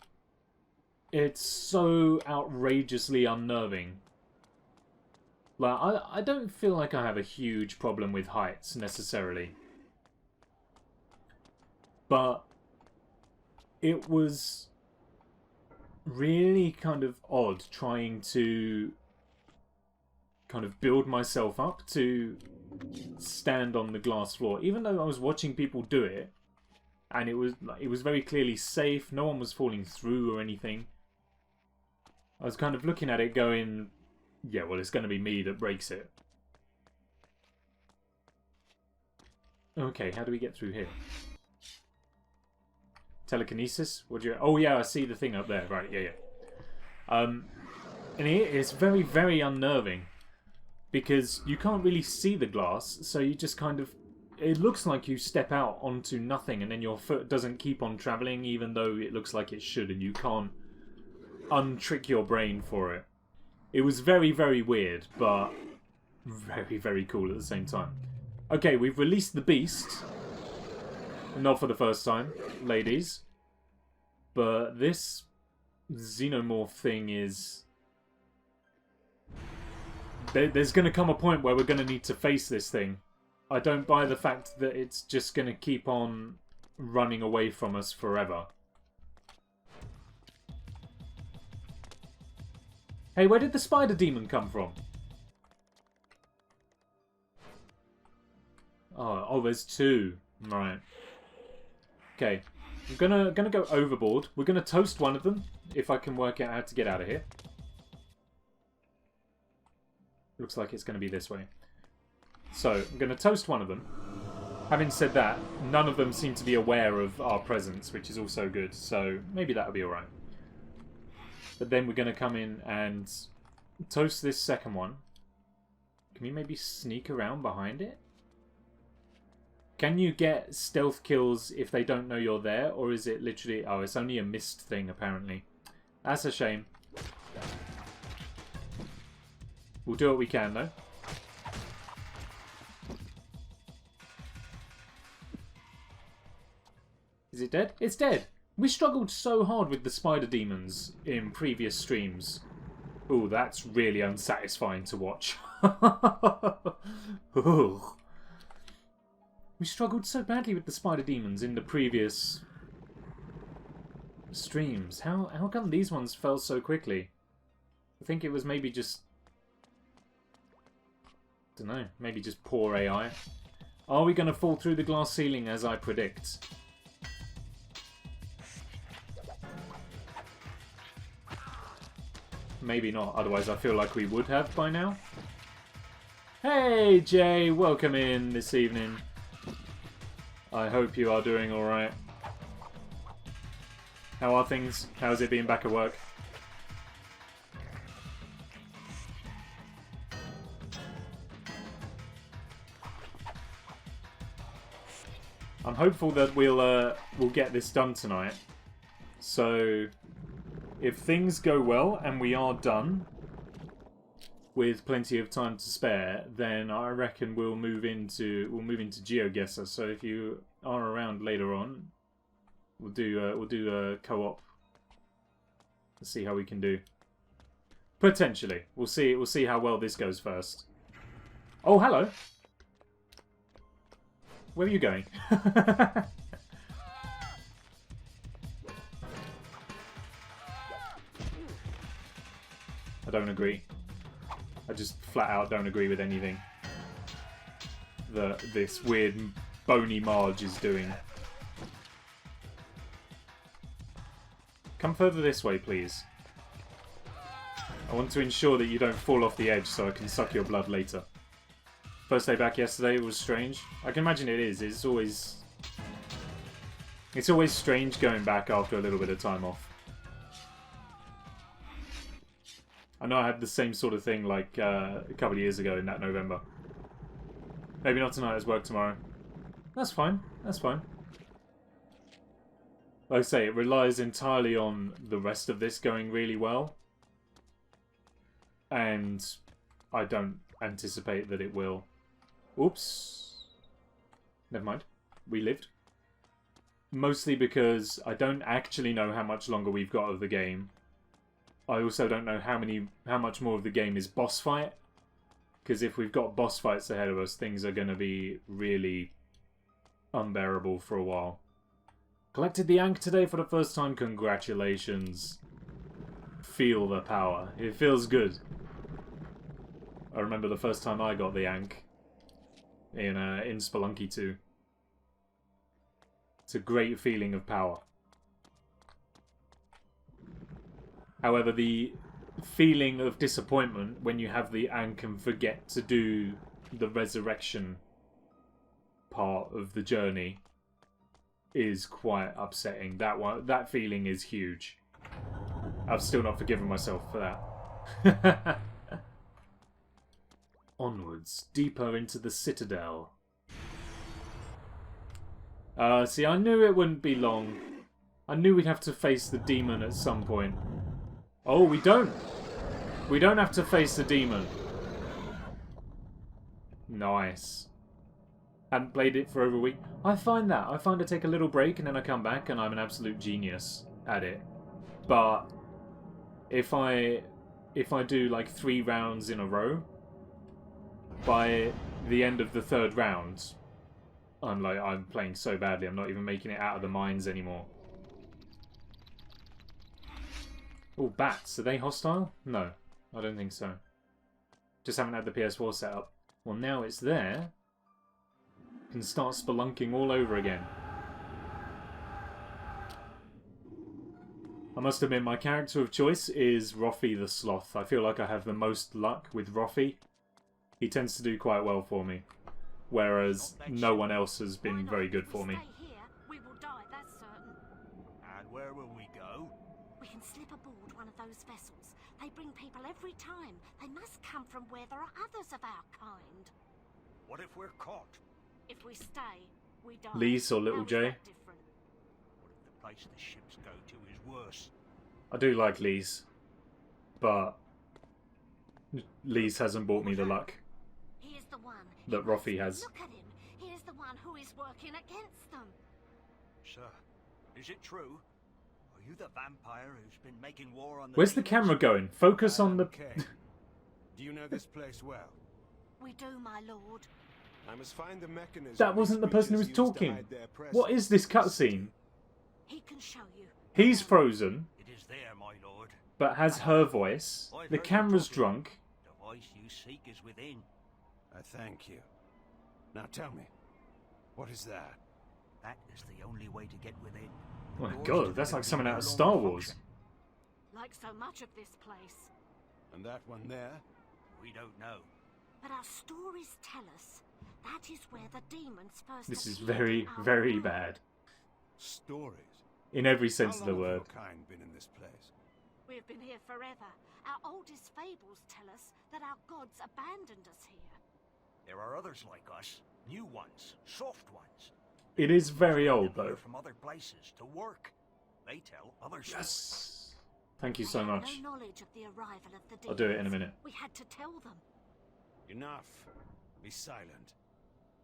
it's so outrageously unnerving. Like, I don't feel like I have a huge problem with heights, necessarily. But it was really kind of odd trying to kind of build myself up to stand on the glass floor. Even though I was watching people do it, and it was very clearly safe, no one was falling through or anything. I was kind of looking at it going, yeah, well, it's going to be me that breaks it. Okay, how do we get through here? Telekinesis? What do you... Oh, yeah, I see the thing up there. Right, yeah. And it's very, very unnerving. Because you can't really see the glass, so you just kind of... It looks like you step out onto nothing, and then your foot doesn't keep on travelling, even though it looks like it should, and you can't untrick your brain for it. It was very, very weird, but very, very cool at the same time. Okay, we've released the beast. Not for the first time, ladies. But this xenomorph thing is... There's going to come a point where we're going to need to face this thing. I don't buy the fact that it's just going to keep on running away from us forever. Hey, where did the spider demon come from? Oh, there's two. Right. Okay. I'm gonna go overboard. We're gonna toast one of them, if I can work out how to get out of here. Looks like it's gonna be this way. So, I'm gonna toast one of them. Having said that, none of them seem to be aware of our presence, which is also good, so maybe that'll be alright. But then we're gonna come in and toast this second one. Can we maybe sneak around behind it? Can you get stealth kills if they don't know you're there? Or is it literally... Oh, it's only a mist thing, apparently. That's a shame. We'll do what we can, though. Is it dead? It's dead! We struggled so hard with the spider demons in previous streams. Ooh, that's really unsatisfying to watch. Ooh. We struggled so badly with the spider demons in the previous streams. How come these ones fell so quickly? I think it was maybe just... I don't know, maybe just poor AI. Are we going to fall through the glass ceiling as I predict? Maybe not, otherwise I feel like we would have by now. Hey Jay, welcome in this evening. I hope you are doing alright. How are things? How's it being back at work? I'm hopeful that we'll get this done tonight. So, if things go well and we are done with plenty of time to spare, then I reckon we'll move into GeoGuessr. So if you are around later on, we'll do a co-op. Let's see how we can do. Potentially, we'll see how well this goes first. Oh, hello. Where are you going? I don't agree. I just flat out don't agree with anything that this weird bony Marge is doing. Come further this way, please. I want to ensure that you don't fall off the edge so I can suck your blood later. First day back yesterday was strange. I can imagine it is. It's always strange going back after a little bit of time off. I know I had the same sort of thing like a couple of years ago in that November. Maybe not tonight, as work tomorrow. That's fine. That's fine. Like I say, it relies entirely on the rest of this going really well. And I don't anticipate that it will. Oops. Never mind. We lived. Mostly because I don't actually know how much longer we've got of the game. I also don't know how much more of the game is boss fight. Because if we've got boss fights ahead of us, things are going to be really unbearable for a while. Collected the Ankh today for the first time. Congratulations. Feel the power. It feels good. I remember the first time I got the Ankh in Spelunky 2. It's a great feeling of power. However, the feeling of disappointment when you have the Ankh and forget to do the resurrection part of the journey is quite upsetting. That feeling is huge. I've still not forgiven myself for that. Onwards, deeper into the citadel. See, I knew it wouldn't be long. I knew we'd have to face the demon at some point. Oh, we don't. We don't have to face the demon. Nice. Hadn't played it for over a week. I find I take a little break and then I come back and I'm an absolute genius at it. But if I do like 3 rounds in a row, by the end of the 3rd round, I'm playing so badly, I'm not even making it out of the mines anymore. Oh, bats. Are they hostile? No, I don't think so. Just haven't had the PS4 set up. Well, now it's there. Can start spelunking all over again. I must admit, my character of choice is Roffy the Sloth. I feel like I have the most luck with Roffy. He tends to do quite well for me. Whereas no one else has been very good for me. We will die, that's certain. And where will we go? We can slip aboard one of those vessels. They bring people every time. They must come from where there are others of our kind. What if we're caught? If we stay, we die. Lise or Little How is J? that different? What if the place the ships go to is worse? I do like Lise. But Lise hasn't brought me the luck He is the one. that Roffy has. Look at him. He is the one who is working against them. Sir, is it true? Are you the vampire who's been making war on the Where's the demons? camera going? Focus on the... Do you know this place well? We do, my lord. I must find the mechanism. That wasn't the person who was talking. What is this cutscene? He can show you. He's frozen, It is there, my lord. but has her voice. The camera's drunk. The voice you seek is within. I thank you. Now tell me, what is that? That is the only way to get within. Oh my god, that's like something out of Star Wars. Like so much of this place. And that one there? We don't know. But our stories tell us that is where the demons first This is appeared very, in our very world. bad. Stories. In every sense of How the long word. have your kind been in this place? We have been here forever. Our oldest fables tell us that our gods abandoned us here. There are others like us. New ones. Soft ones. It is very old, They're though. from other places to work. They tell other stories. Yes! Thank you They so had much. no knowledge of the arrival of the demons. I'll do it in a minute. We had to tell them. Enough. Be silent.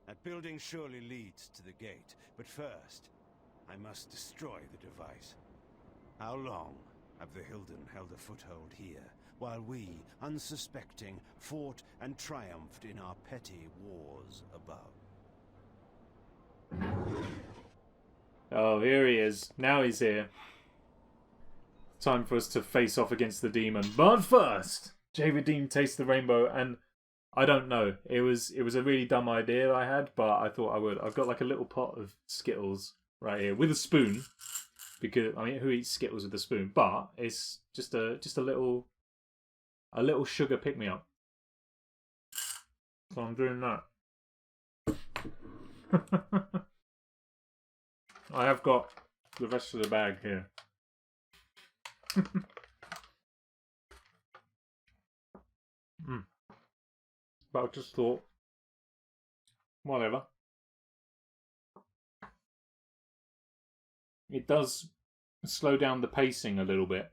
That building surely leads to the gate, but first, I must destroy the device. How long have the Hilden held a foothold here, while we, unsuspecting, fought and triumphed in our petty wars above? Oh, here he is. Now he's here. Time for us to face off against the demon. But first, Jay Redeem Taste the Rainbow, and I don't know. It was a really dumb idea I had, but I thought I would. I've got like a little pot of Skittles right here with a spoon, because I mean, who eats Skittles with a spoon? But it's just a little sugar pick me up. So I'm doing that. I have got the rest of the bag here. But I just thought, whatever. It does slow down the pacing a little bit.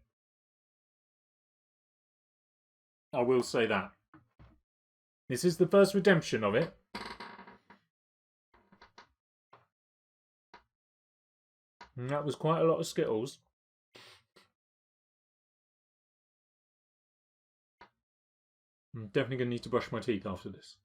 I will say that. This is the first redemption of it. And that was quite a lot of Skittles. I'm definitely going to need to brush my teeth after this.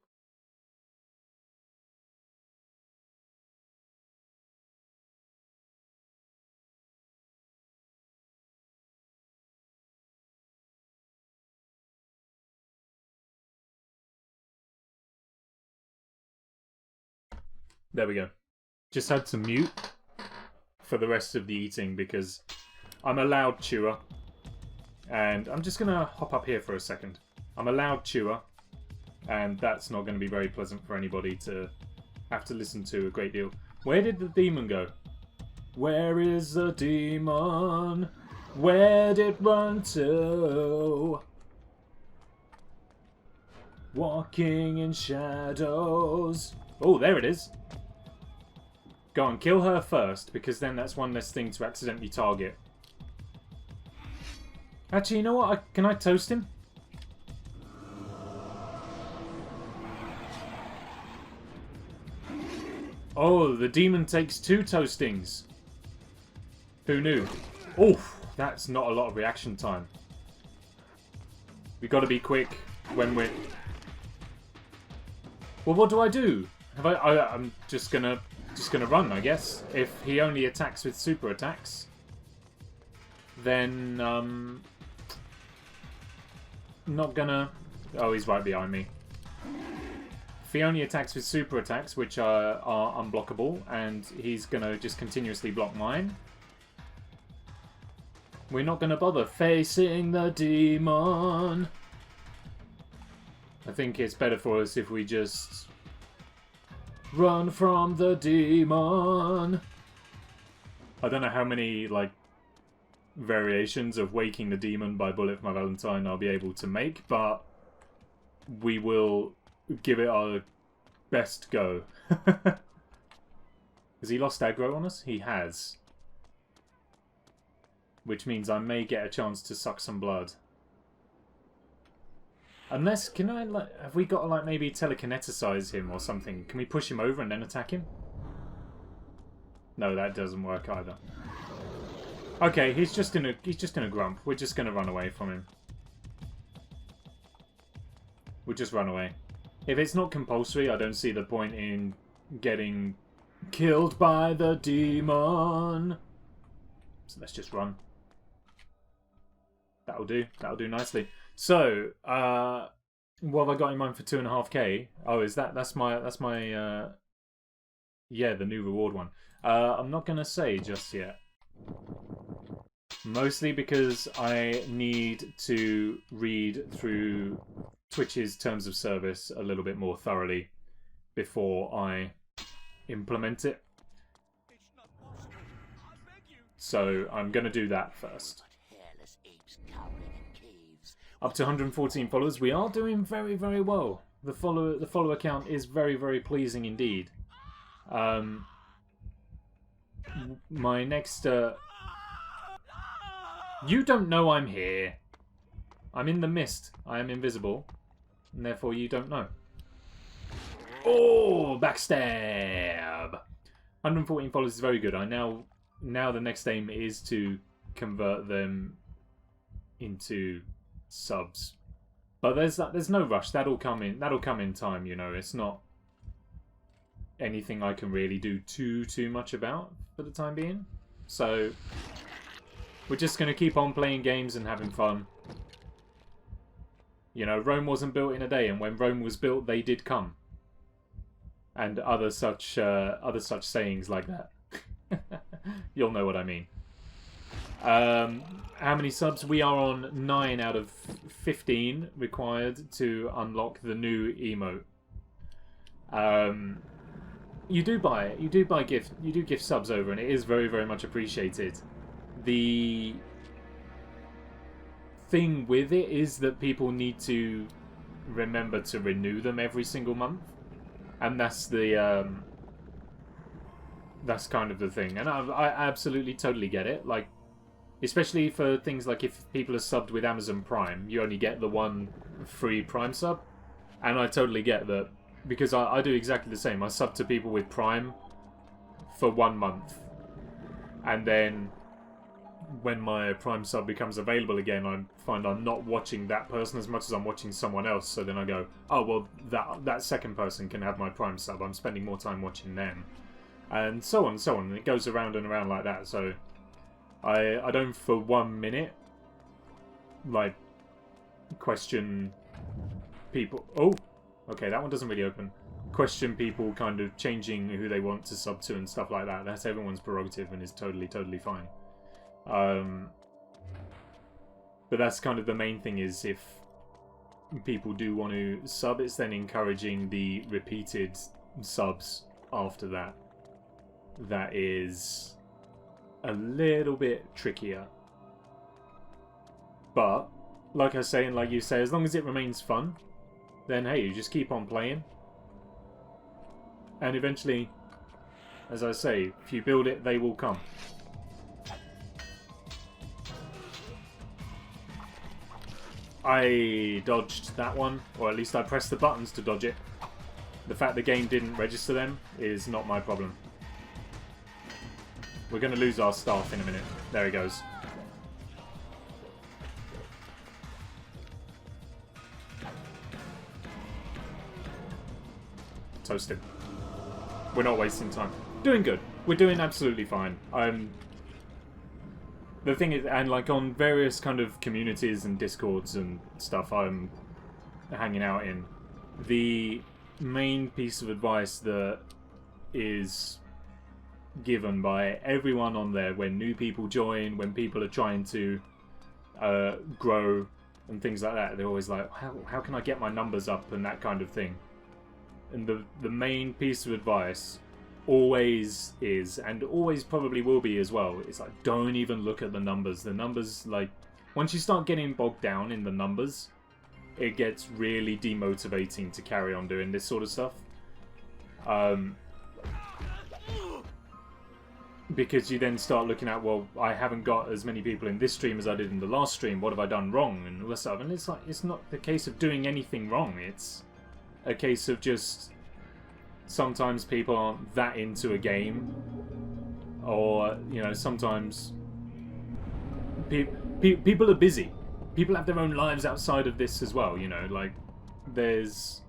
There we go. Just had to mute for the rest of the eating because I'm a loud chewer. And I'm just going to hop up here for a second. I'm a loud chewer, and that's not going to be very pleasant for anybody to have to listen to a great deal. Where did the demon go? Where is the demon? Where did it run to? Walking in shadows. Oh, there it is. Go on, kill her first, because then that's one less thing to accidentally target. Actually, you know what? Can I toast him? Oh, the demon takes 2 toastings. Who knew? Oof, that's not a lot of reaction time. We got to be quick when we're... Well, what do I do? I'm just gonna run, I guess. If he only attacks with super attacks, then not gonna... Oh, he's right behind me. If he only attacks with super attacks, which are unblockable, and he's gonna just continuously block mine, we're not gonna bother facing the demon. I think it's better for us if we just run from the demon. I don't know how many, like, variations of Waking the Demon by Bullet for My Valentine I'll be able to make, but we will give it our best go. Has he lost aggro on us? He has. Which means I may get a chance to suck some blood. Unless, can I, like, have we got to, like, maybe telekineticize him or something? Can we push him over and then attack him? No, that doesn't work either. Okay, he's just in a grump. We're just gonna run away from him. We'll just run away. If it's not compulsory, I don't see the point in getting killed by the demon. So let's just run. That'll do. That'll do nicely. So, what have I got in mind for 2.5k? Oh, is that's my yeah, the new reward one. I'm not gonna say just yet. Mostly because I need to read through Twitch's terms of service a little bit more thoroughly before I implement it. So I'm gonna do that first. Up to 114 followers. We are doing very, very well. The follower count is very, very pleasing indeed. My next... You don't know I'm here. I'm in the mist. I am invisible. And therefore you don't know. Oh, backstab! 114 followers is very good. Now the next aim is to convert them into subs, but there's no rush. That'll come in time, you know. It's not anything I can really do too much about for the time being, so we're just gonna keep on playing games and having fun. You know, Rome wasn't built in a day, and when Rome was built, they did come, and other such sayings like that. You'll know what I mean. How many subs? We are on 9 out of 15 required to unlock the new emote. You do buy it. You do gift subs over, and it is very, very much appreciated. The thing with it is that people need to remember to renew them every single month, and that's the that's kind of the thing. And I absolutely totally get it. Like, especially for things like if people are subbed with Amazon Prime, you only get the one free Prime sub. And I totally get that, because I do exactly the same. I sub to people with Prime for 1 month. And then when my Prime sub becomes available again, I find I'm not watching that person as much as I'm watching someone else. So then I go, oh, well, that second person can have my Prime sub. I'm spending more time watching them. And so on and so on. And it goes around and around like that. So I don't for 1 minute, like, question people. Oh, okay, that one doesn't really open. Question people kind of changing who they want to sub to and stuff like that. That's everyone's prerogative and is totally fine. But that's kind of the main thing, is if people do want to sub, it's then encouraging the repeated subs after that. That is a little bit trickier. But, like I say, and like you say, as long as it remains fun, then hey, you just keep on playing. And eventually, as I say, if you build it, they will come. I dodged that one, or at least I pressed the buttons to dodge it. The fact the game didn't register them is not my problem. We're going to lose our staff in a minute. There he goes. toasted. We're not wasting time. Doing good. We're doing absolutely fine. The thing is, and like on various kind of communities and discords and stuff I'm hanging out in, the main piece of advice that is given by everyone on there when new people join, when people are trying to grow and things like that, they're always like, how can I get my numbers up and that kind of thing. And the main piece of advice always is, and always probably will be as well, it's like, don't even look at the numbers. The numbers, like, once you start getting bogged down in the numbers, it gets really demotivating to carry on doing this sort of stuff. Because you then start looking at, well, I haven't got as many people in this stream as I did in the last stream, what have I done wrong, and all that stuff. And it's like, it's not the case of doing anything wrong, it's a case of just sometimes people aren't that into a game, or, you know, sometimes people are busy. People have their own lives outside of this as well, you know, like, there's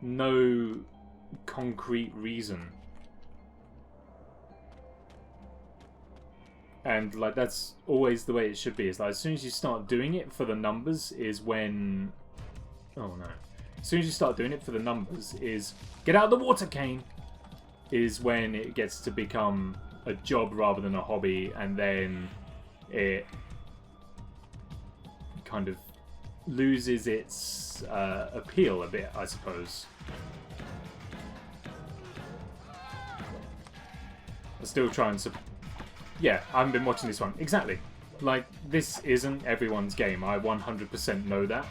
no concrete reason. And, like, that's always the way it should be. It's like, as soon as you start doing it for the numbers is when... Oh, no. As soon as you start doing it for the numbers is... Get out of the water, Kane! Is when it gets to become a job rather than a hobby, and then it kind of loses its appeal a bit, I suppose. I'll still try and... Yeah, I haven't been watching this one. Exactly. Like, this isn't everyone's game. I 100% know that.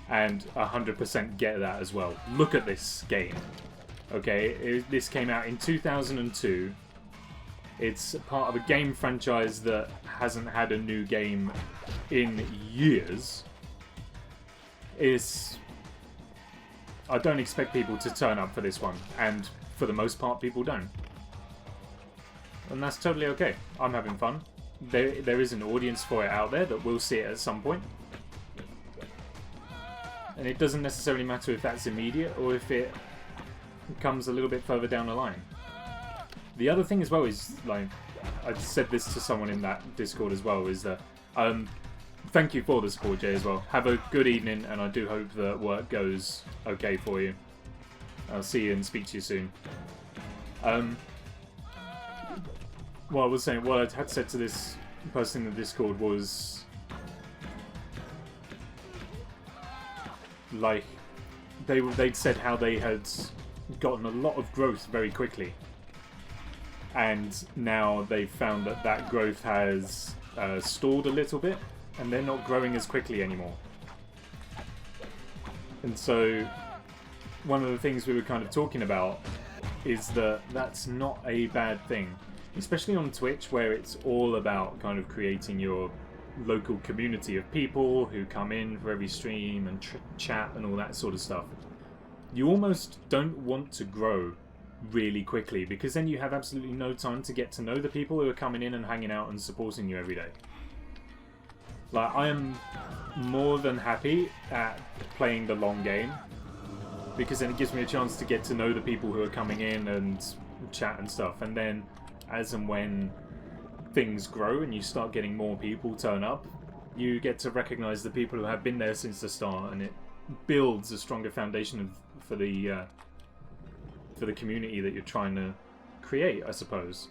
And 100% get that as well. Look at this game. Okay, this came out in 2002. It's part of a game franchise that hasn't had a new game in years. I don't expect people to turn up for this one. And for the most part, people don't. And that's totally okay. I'm having fun. There is an audience for it out there that will see it at some point. And it doesn't necessarily matter if that's immediate or if it comes a little bit further down the line. The other thing as well is, like, I said this to someone in that Discord as well, is that thank you for the support, Jay, as well. Have a good evening, and I do hope that work goes okay for you. I'll see you and speak to you soon. What I was saying, what I had said to this person in the Discord was, like, they'd said how they had gotten a lot of growth very quickly, and now they've found that that growth has stalled a little bit, and they're not growing as quickly anymore. And so, one of the things we were kind of talking about is that that's not a bad thing. Especially on Twitch, where it's all about kind of creating your local community of people who come in for every stream and chat and all that sort of stuff. You almost don't want to grow really quickly, because then you have absolutely no time to get to know the people who are coming in and hanging out and supporting you every day. Like, I am more than happy at playing the long game, because then it gives me a chance to get to know the people who are coming in and chat and stuff, and then as and when things grow and you start getting more people turn up, you get to recognise the people who have been there since the start, and it builds a stronger foundation for the community that you're trying to create, I suppose.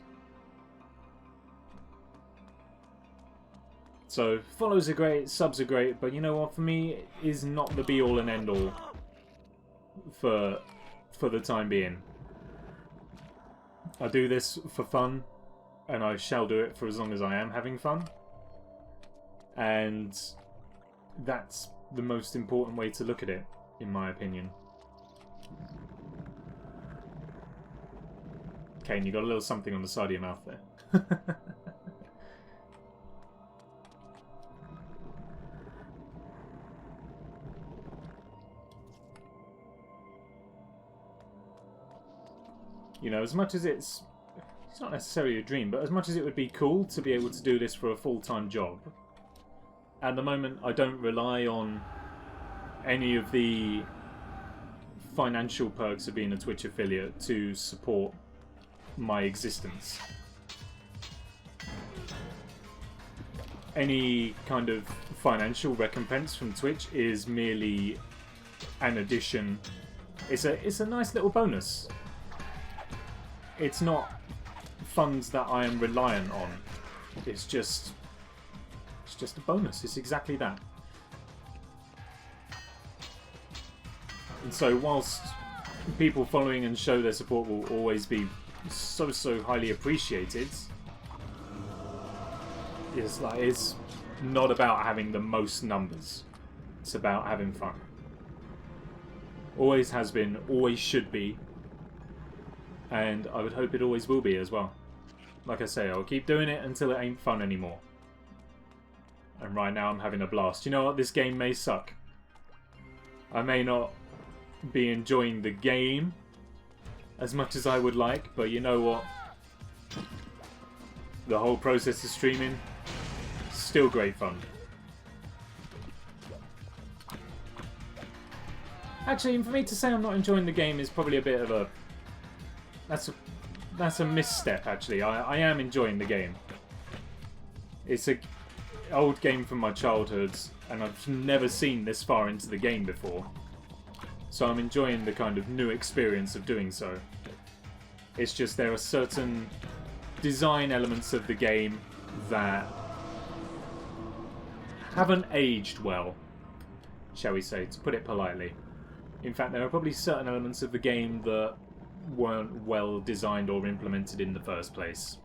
So, follows are great, subs are great, but you know what, for me, it is not the be-all and end-all for the time being. I do this for fun, and I shall do it for as long as I am having fun. And that's the most important way to look at it, in my opinion. Kane, you got a little something on the side of your mouth there. You know, as much as it's not necessarily a dream, but as much as it would be cool to be able to do this for a full-time job, at the moment I don't rely on any of the financial perks of being a Twitch affiliate to support my existence. Any kind of financial recompense from Twitch is merely an addition. It's a nice little bonus. It's not funds that I am reliant on. It's just a bonus. It's exactly that. And so whilst people following and show their support will always be so highly appreciated, it's not about having the most numbers. It's about having fun. Always has been, always should be, and I would hope it always will be as well. Like I say, I'll keep doing it until it ain't fun anymore. And right now I'm having a blast. You know what? This game may suck. I may not be enjoying the game as much as I would like, but you know what? The whole process of streaming, still great fun. Actually, for me to say I'm not enjoying the game is probably a bit of a... That's a misstep, actually. I am enjoying the game. It's an old game from my childhood, and I've never seen this far into the game before. So I'm enjoying the kind of new experience of doing so. It's just there are certain design elements of the game that haven't aged well, shall we say, to put it politely. In fact, there are probably certain elements of the game that weren't well designed or implemented in the first place.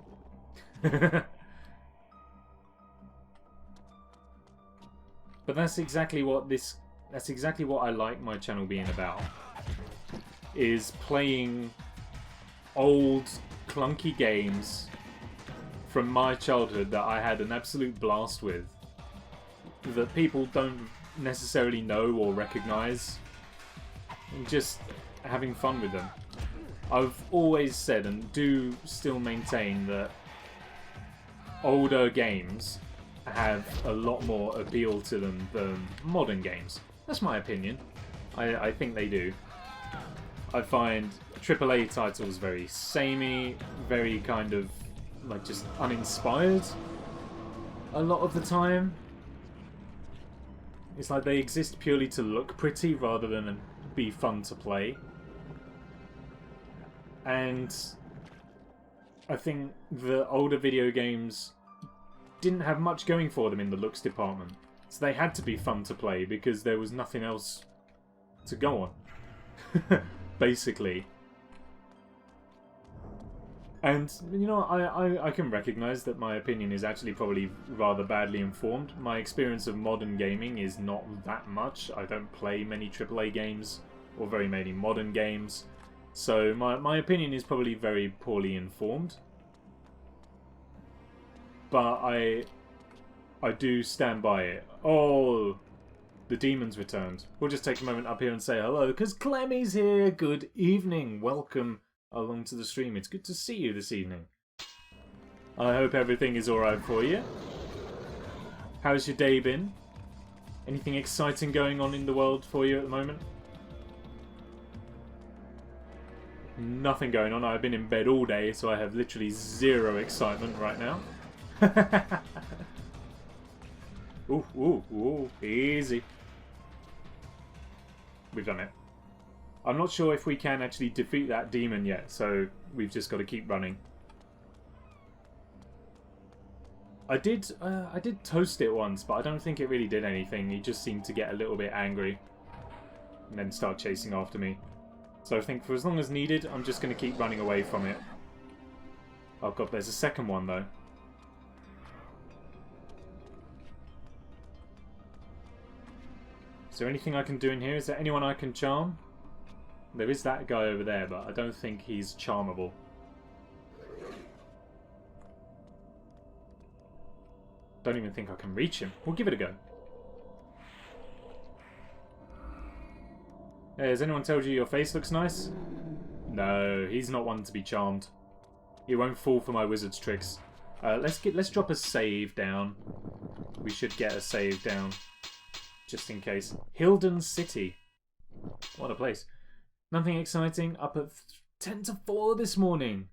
But that's exactly what I like my channel being about. Is playing old, clunky games from my childhood that I had an absolute blast with, that people don't necessarily know or recognise, and just having fun with them. I've always said, and do still maintain, that older games have a lot more appeal to them than modern games. That's my opinion. I think they do. I find AAA titles very samey, very kind of like just uninspired a lot of the time. It's like they exist purely to look pretty rather than be fun to play. And I think the older video games didn't have much going for them in the looks department. So they had to be fun to play because there was nothing else to go on. Basically. And, you know, I can recognise that my opinion is actually probably rather badly informed. My experience of modern gaming is not that much. I don't play many AAA games or very many modern games. So my opinion is probably very poorly informed. But I do stand by it. Oh, the demon's returned. We'll just take a moment up here and say hello, because Clemmy's here. Good evening. Welcome along to the stream. It's good to see you this evening. I hope everything is alright for you. How's your day been? Anything exciting going on in the world for you at the moment? Nothing going on. I've been in bed all day, so I have literally zero excitement right now. Ooh, ooh, ooh, easy. We've done it. I'm not sure if we can actually defeat that demon yet, so we've just got to keep running. I did toast it once, but I don't think it really did anything. He just seemed to get a little bit angry and then start chasing after me. So I think for as long as needed, I'm just going to keep running away from it. Oh god, there's a second one though. Is there anything I can do in here? Is there anyone I can charm? There is that guy over there, but I don't think he's charmable. Don't even think I can reach him. We'll give it a go. Hey, has anyone told you your face looks nice? No, he's not one to be charmed. He won't fall for my wizard's tricks. Let's drop a save down. We should get a save down, just in case. Hilden City. What a place. Nothing exciting. Up at 10 to 4 this morning.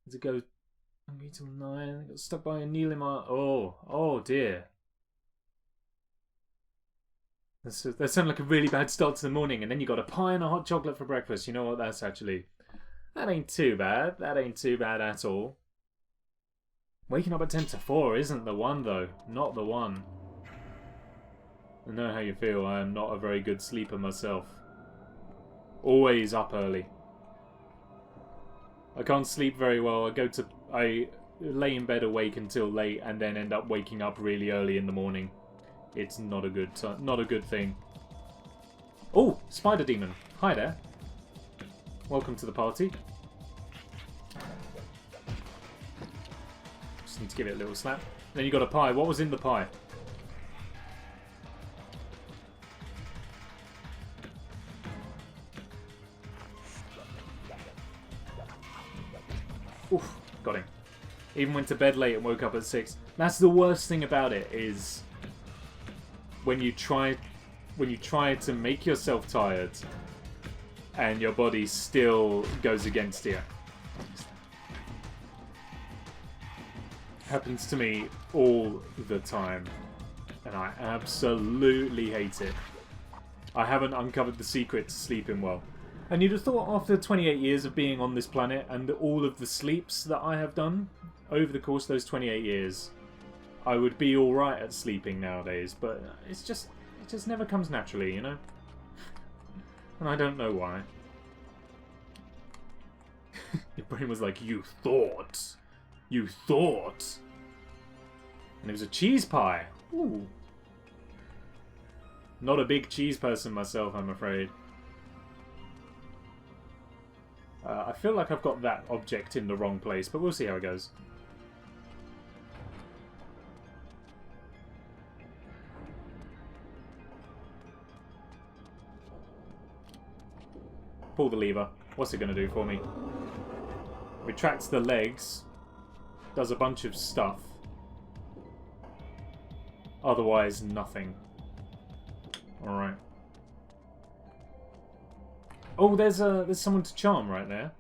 Does it go hungry till 9? I got stuck by a needle in my... Oh dear. That sounded like a really bad start to the morning, and then you got a pie and a hot chocolate for breakfast. You know what? That's actually... That ain't too bad. That ain't too bad at all. Waking up at 10 to 4 isn't the one, though. Not the one. I know how you feel. I am not a very good sleeper myself. Always up early. I can't sleep very well. I lay in bed awake until late and then end up waking up really early in the morning. It's not a good thing. Oh, spider demon. Hi there. Welcome to the party. Just need to give it a little slap. Then you got a pie. What was in the pie? Oof, got him. Even went to bed late and woke up at 6. That's the worst thing about it, is when you try to make yourself tired and your body still goes against you. Happens to me all the time, and I absolutely hate it. I haven't uncovered the secret to sleeping well. And you'd have thought after 28 years of being on this planet and all of the sleeps that I have done over the course of those 28 years, I would be alright at sleeping nowadays, but it just never comes naturally, you know? And I don't know why. Your brain was like, you thought. You thought. And it was a cheese pie. Ooh. Not a big cheese person myself, I'm afraid. I feel like I've got that object in the wrong place, but we'll see how it goes. Pull the lever. What's it going to do for me? Retracts the legs. Does a bunch of stuff. Otherwise, nothing. Alright. Oh, there's someone to charm right there.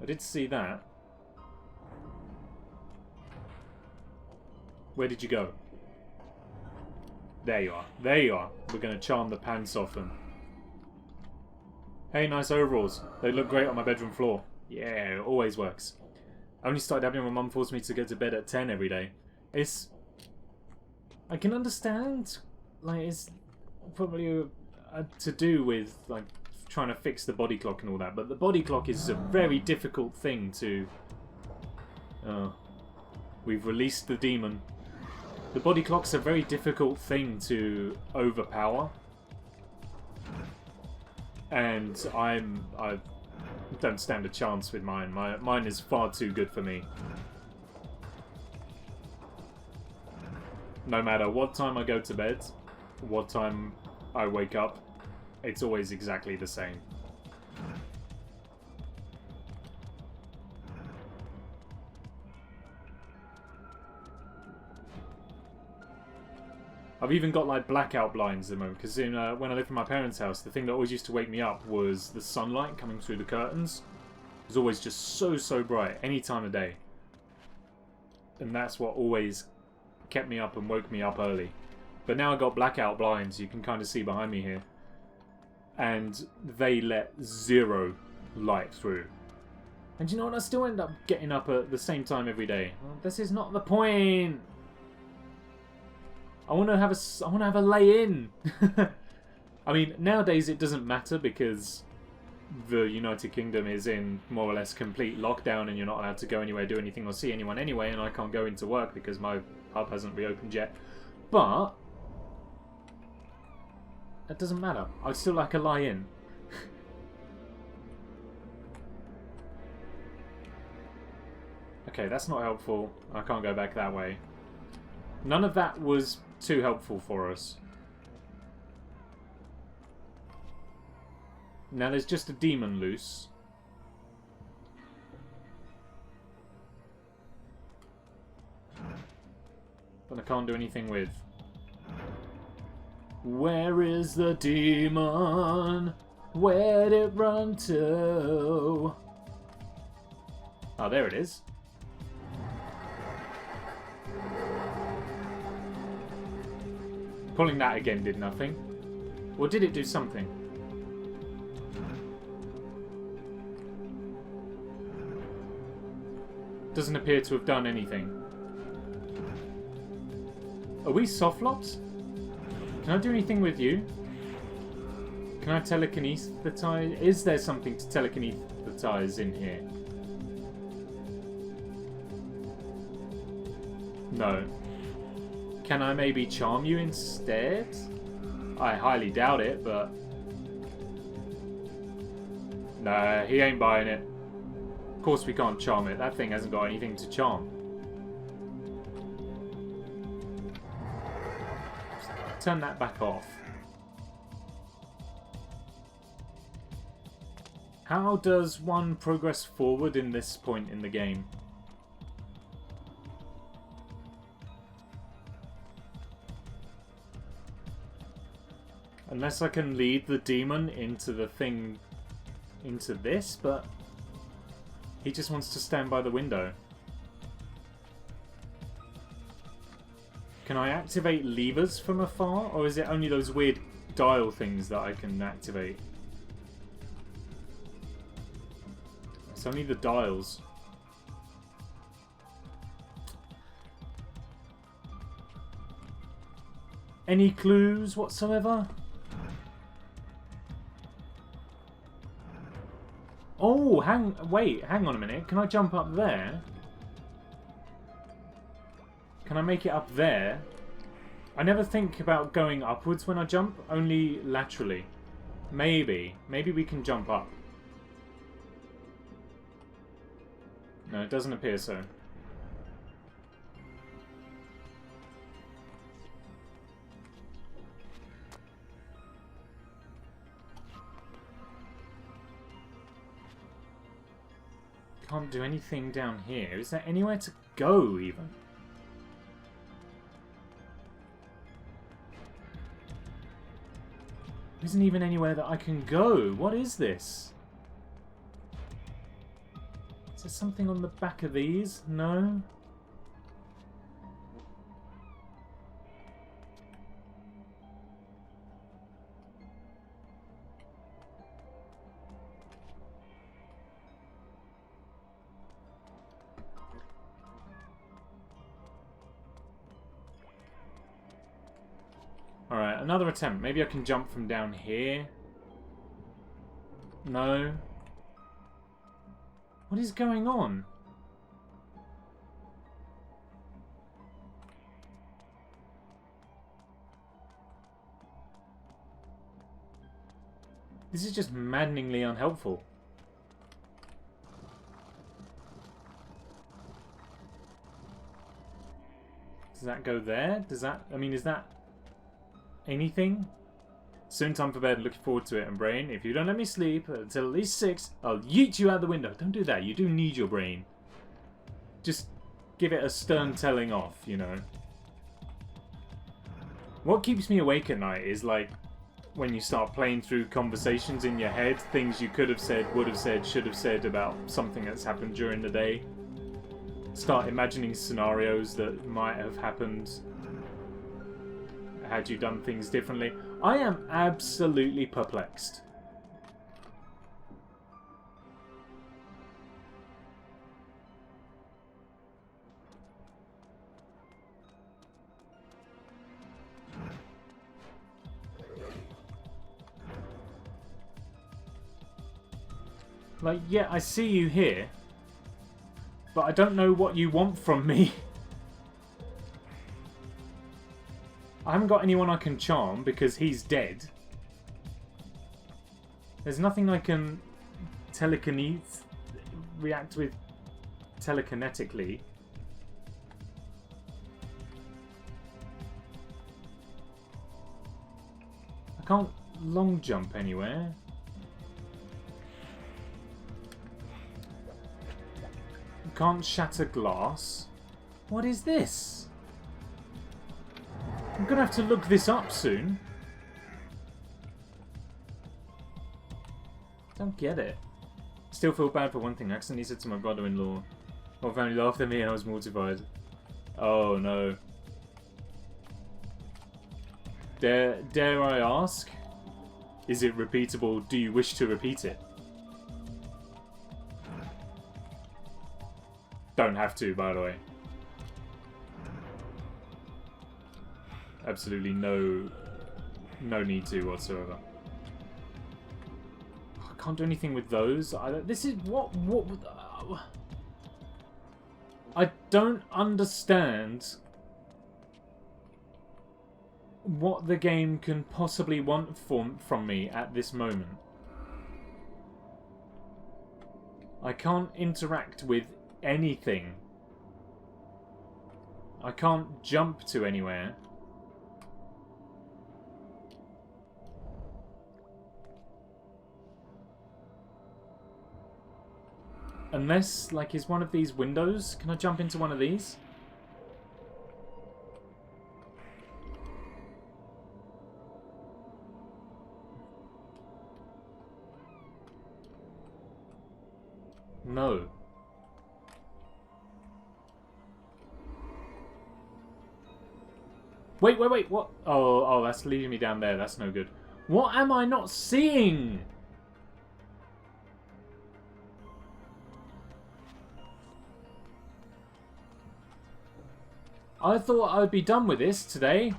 I did see that. Where did you go? There you are. There you are. We're going to charm the pants off them. Hey, nice overalls. They look great on my bedroom floor. Yeah, it always works. I only started having my mum force me to go to bed at 10 every day. I can understand, like, it's probably to do with, like, trying to fix the body clock and all that, but the body clock is a very difficult thing to... we've released the demon. The body clock's a very difficult thing to overpower. And I don't stand a chance with mine. Mine is far too good for me. No matter what time I go to bed, what time I wake up, it's always exactly the same. I've even got like blackout blinds at the moment, because when I lived in my parents' house, the thing that always used to wake me up was the sunlight coming through the curtains. It was always just so bright, any time of day. And that's what always kept me up and woke me up early. But now I've got blackout blinds, you can kind of see behind me here. And they let zero light through. And you know what? I still end up getting up at the same time every day. Well, this is not the point. I want to have a lay-in. I mean, nowadays it doesn't matter because the United Kingdom is in more or less complete lockdown and you're not allowed to go anywhere, do anything or see anyone anyway, and I can't go into work because my pub hasn't reopened yet. But that doesn't matter. I'd still like a lie-in. Okay, that's not helpful. I can't go back that way. None of that was too helpful for us. Now there's just a demon loose. But I can't do anything with. Where is the demon? Where'd it run to? Oh, there it is. Pulling that again did nothing. Or did it do something? Doesn't appear to have done anything. Are we soft-locked? Can I do anything with you? Can I telekinesthetize? Is there something to telekinesthetize in here? No. Can I maybe charm you instead? I highly doubt it, but... Nah, he ain't buying it. Of course we can't charm it. That thing hasn't got anything to charm. Turn that back off. How does one progress forward in this point in the game? Unless I can lead the demon into the thing... into this, but... he just wants to stand by the window. Can I activate levers from afar? Or is it only those weird dial things that I can activate? It's only the dials. Any clues whatsoever? Oh, wait, hang on a minute. Can I jump up there? Can I make it up there? I never think about going upwards when I jump, only laterally. Maybe we can jump up. No, it doesn't appear so. Can't do anything down here. Is there anywhere to go, even? There isn't even anywhere that I can go. What is this? Is there something on the back of these? No? Alright, another attempt. Maybe I can jump from down here. No. What is going on? This is just maddeningly unhelpful. Does that go there? Does that... I mean, is that... anything? Soon time for bed, looking forward to it. And brain, if you don't let me sleep until at least 6, I'll yeet you out the window. Don't do that, you do need your brain. Just give it a stern telling off, you know. What keeps me awake at night is like when you start playing through conversations in your head, things you could have said, would have said, should have said about something that's happened during the day. Start imagining scenarios that might have happened had you done things differently. I am absolutely perplexed. Like, yeah, I see you here, but I don't know what you want from me. I haven't got anyone I can charm because he's dead. There's nothing I can react with telekinetically. I can't long jump anywhere. I can't shatter glass. What is this? I'm gonna have to look this up soon. Don't get it. Still feel bad for one thing. I accidentally said to my brother-in-law. My family laughed at me and I was mortified. Oh no. Dare I ask? Is it repeatable? Do you wish to repeat it? Don't have to, by the way. Absolutely no need to whatsoever. I can't do anything with those. This is what I don't understand what the game can possibly want from me at this moment. I can't interact with anything. I can't jump to anywhere. Unless, like, is one of these windows? Can I jump into one of these? No. Wait, what? Oh, that's leading me down there. That's no good. What am I not seeing? I thought I'd be done with this today.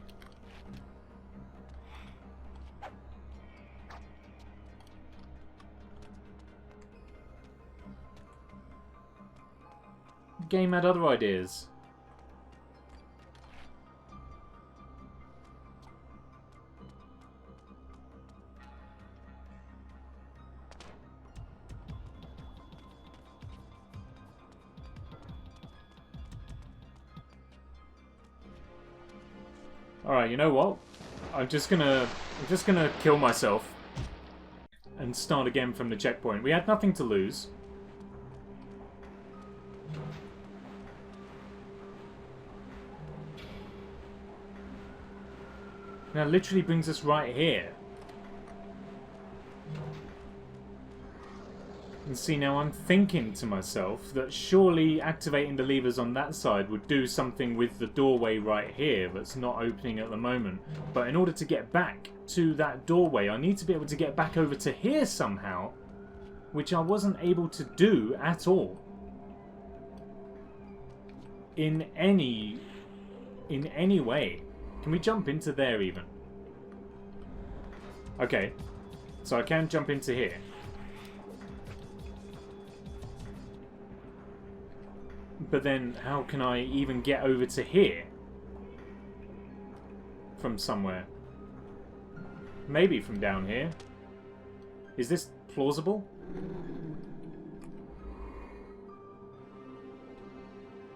Game had other ideas. Alright, you know what? I'm just gonna kill myself and start again from the checkpoint. We had nothing to lose. Now, it literally brings us right here. And see, now I'm thinking to myself that surely activating the levers on that side would do something with the doorway right here that's not opening at the moment. But in order to get back to that doorway, I need to be able to get back over to here somehow, which I wasn't able to do at all. In any way. Can we jump into there even? Okay, so I can jump into here. But then, how can I even get over to here? From somewhere. Maybe from down here. Is this plausible?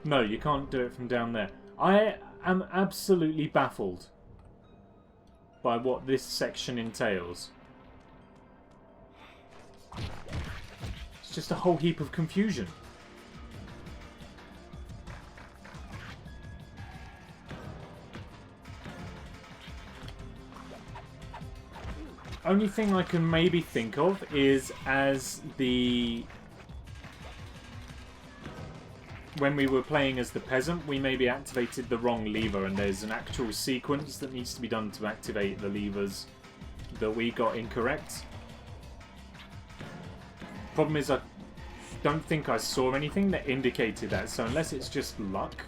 No, you can't do it from down there. I am absolutely baffled by what this section entails. It's just a whole heap of confusion. Only thing I can maybe think of is as when we were playing as the peasant, we maybe activated the wrong lever, and there's an actual sequence that needs to be done to activate the levers that we got incorrect. Problem is, I don't think I saw anything that indicated that, so unless it's just luck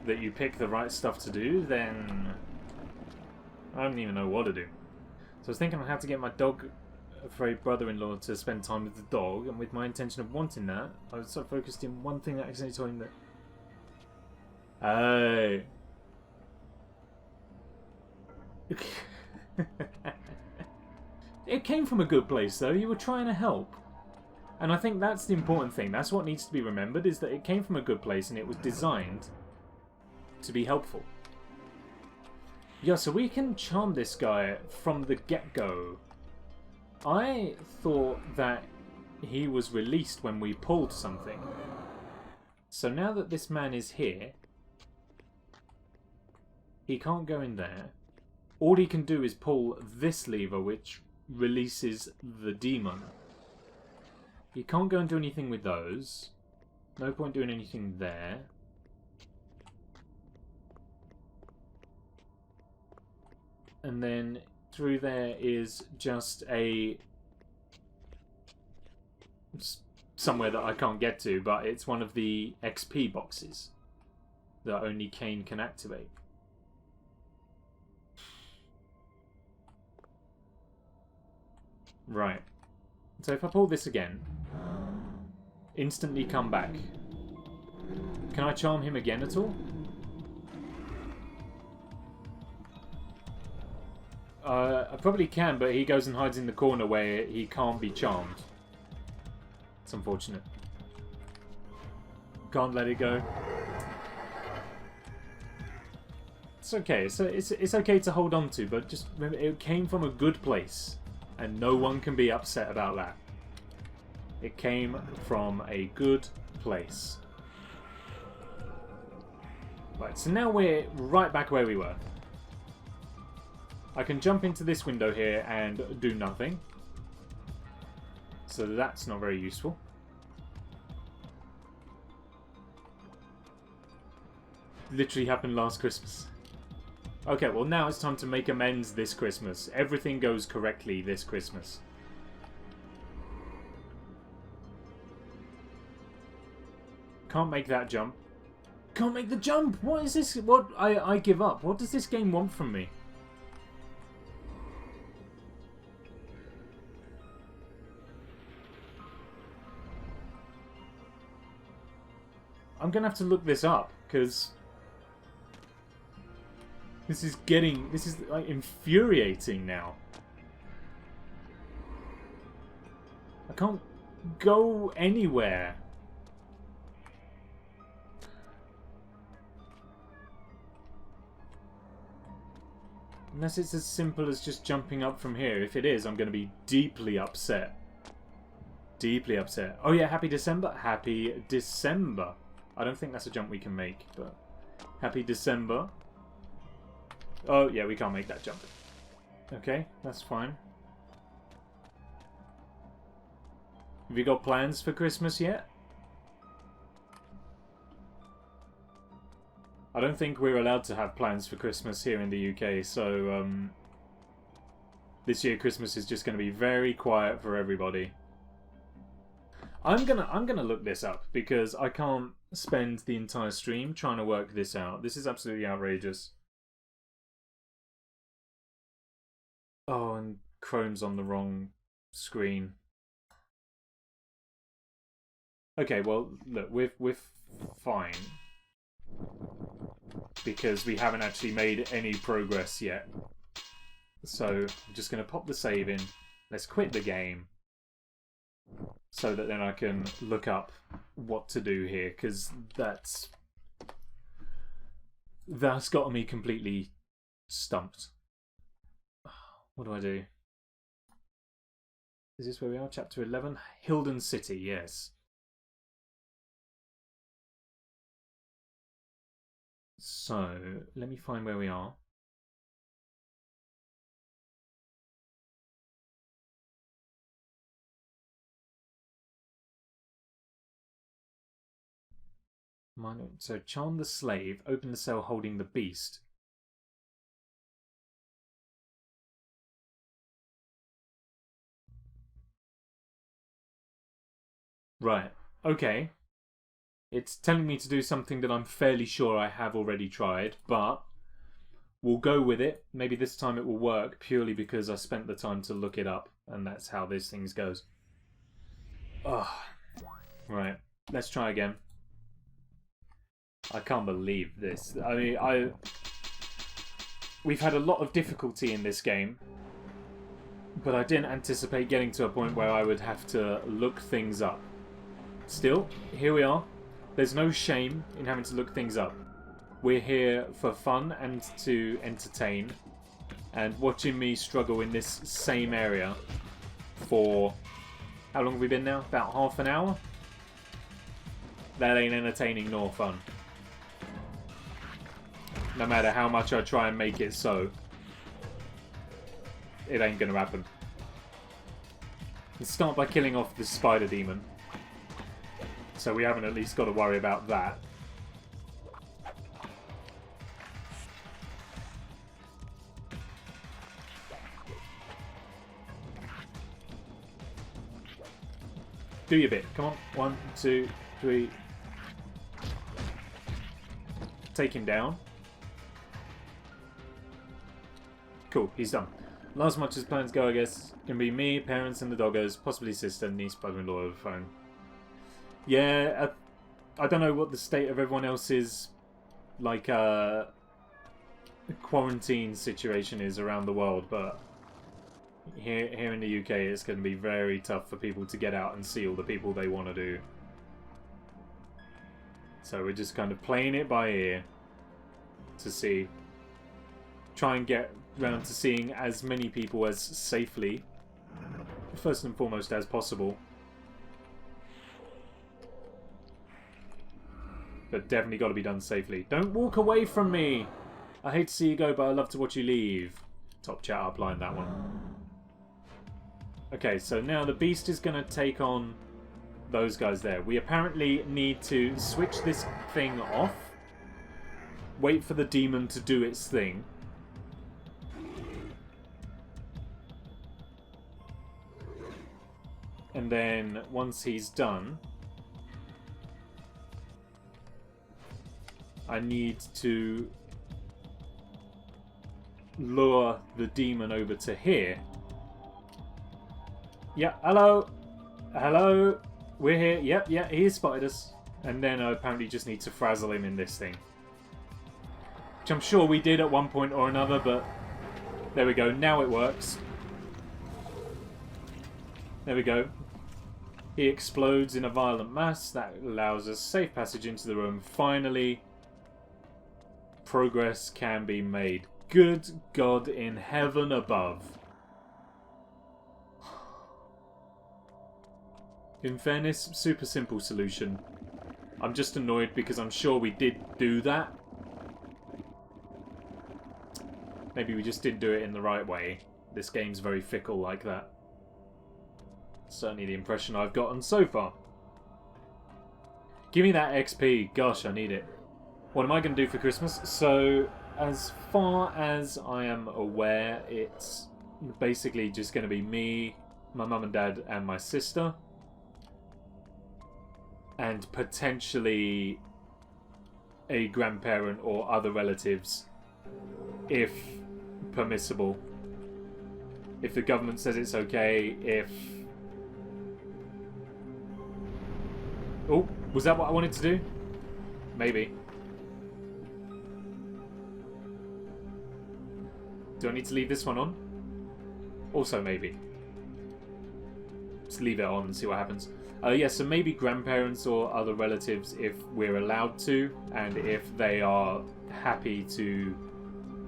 that you pick the right stuff to do, then I don't even know what to do. So I was thinking I had to get my dog-afraid brother-in-law to spend time with the dog, and with my intention of wanting that, I was so focused in one thing that I accidentally told him that... Oh. It came from a good place, though. You were trying to help. And I think that's the important thing. That's what needs to be remembered, is that it came from a good place and it was designed to be helpful. Yeah, so we can charm this guy from the get-go. I thought that he was released when we pulled something. So now that this man is here, he can't go in there. All he can do is pull this lever, which releases the demon. You can't go and do anything with those. No point doing anything there. And then through there is just a... somewhere that I can't get to, but it's one of the XP boxes that only Kane can activate. Right. So if I pull this again, instantly come back. Can I charm him again at all? I probably can, but he goes and hides in the corner where he can't be charmed. It's unfortunate. Can't let it go. It's okay. It's okay to hold on to, but just remember, it came from a good place. And no one can be upset about that. It came from a good place. Right, so now we're right back where we were. I can jump into this window here and do nothing. So that's not very useful. Literally happened last Christmas. Okay, well now it's time to make amends this Christmas. Everything goes correctly this Christmas. Can't make that jump. Can't make the jump! What is this? What? I give up. What does this game want from me? I'm gonna have to look this up, because... This is like infuriating now. I can't go anywhere. Unless it's as simple as just jumping up from here. If it is, I'm going to be deeply upset. Deeply upset. Oh yeah, Happy December. Happy December. I don't think that's a jump we can make, but... Happy December. Oh, yeah, we can't make that jump. Okay, that's fine. Have you got plans for Christmas yet? I don't think we're allowed to have plans for Christmas here in the UK, so this year Christmas is just going to be very quiet for everybody. I'm gonna look this up because I can't spend the entire stream trying to work this out. This is absolutely outrageous. Oh, and Chrome's on the wrong screen. Okay, well, look, we're fine. Because we haven't actually made any progress yet. So, I'm just going to pop the save in. Let's quit the game. So that then I can look up what to do here. Because that's got me completely stumped. What do I do? Is this where we are? Chapter 11? Hilden City, yes. So, let me find where we are. So, charm the slave, open the cell holding the beast. Right, okay. It's telling me to do something that I'm fairly sure I have already tried, but we'll go with it. Maybe this time it will work purely because I spent the time to look it up, and that's how these things goes. Ugh. Right, let's try again. I can't believe this. I mean, we've had a lot of difficulty in this game, but I didn't anticipate getting to a point where I would have to look things up. Still, here we are. There's no shame in having to look things up. We're here for fun and to entertain. And watching me struggle in this same area for... How long have we been now? About half an hour? That ain't entertaining nor fun. No matter how much I try and make it so, it ain't gonna happen. Let's start by killing off the spider demon. So we haven't at least got to worry about that. Do your bit. Come on. 1, 2, 3. Take him down. Cool, he's done. Last much as plans go, I guess. Can be me, parents, and the doggos, possibly sister, niece, brother-in-law over the phone. Yeah, I don't know what the state of everyone else's like quarantine situation is around the world, but here in the UK, it's going to be very tough for people to get out and see all the people they want to do. So we're just kind of playing it by ear to see. Try and get round to seeing as many people as safely, first and foremost, as possible. But definitely got to be done safely. Don't walk away from me! I hate to see you go, but I love to watch you leave. Top chat upline, that one. Okay, so now the beast is going to take on those guys there. We apparently need to switch this thing off. Wait for the demon to do its thing. And then, once he's done, I need to lure the demon over to here. Yeah, hello! Hello! We're here. Yep, yeah, he has spotted us. And then I apparently just need to frazzle him in this thing. Which I'm sure we did at one point or another, but there we go. Now it works. There we go. He explodes in a violent mass. That allows us safe passage into the room. Finally, progress can be made. Good God in heaven above. In fairness, super simple solution. I'm just annoyed because I'm sure we did do that. Maybe we just didn't do it in the right way. This game's very fickle like that. Certainly the impression I've gotten so far. Give me that XP. Gosh, I need it. What am I going to do for Christmas? So, as far as I am aware, it's basically just going to be me, my mum and dad, and my sister. And potentially a grandparent or other relatives, if permissible. If the government says it's okay, if... Oh, was that what I wanted to do? Maybe. Do I need to leave this one on? Also maybe. Just leave it on and see what happens. Yeah, so maybe grandparents or other relatives if we're allowed to, and if they are happy to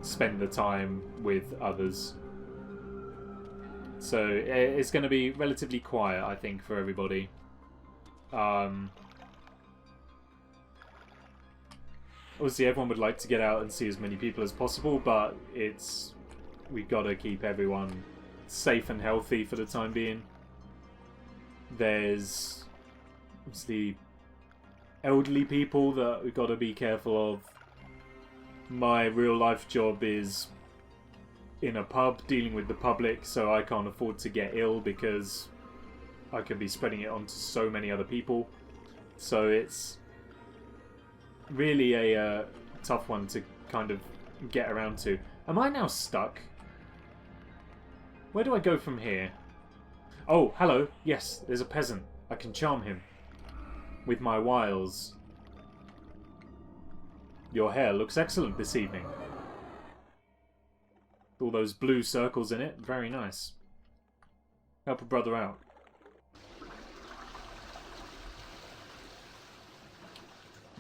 spend the time with others. So it's going to be relatively quiet, I think, for everybody. Obviously, everyone would like to get out and see as many people as possible, but we've got to keep everyone safe and healthy for the time being. There's obviously elderly people that we've got to be careful of. My real life job is in a pub dealing with the public, so I can't afford to get ill because I could be spreading it onto so many other people. So it's really a tough one to kind of get around to. Am I now stuck? Where do I go from here? Oh, hello. Yes, there's a peasant. I can charm him with my wiles. Your hair looks excellent this evening. All those blue circles in it. Very nice. Help a brother out.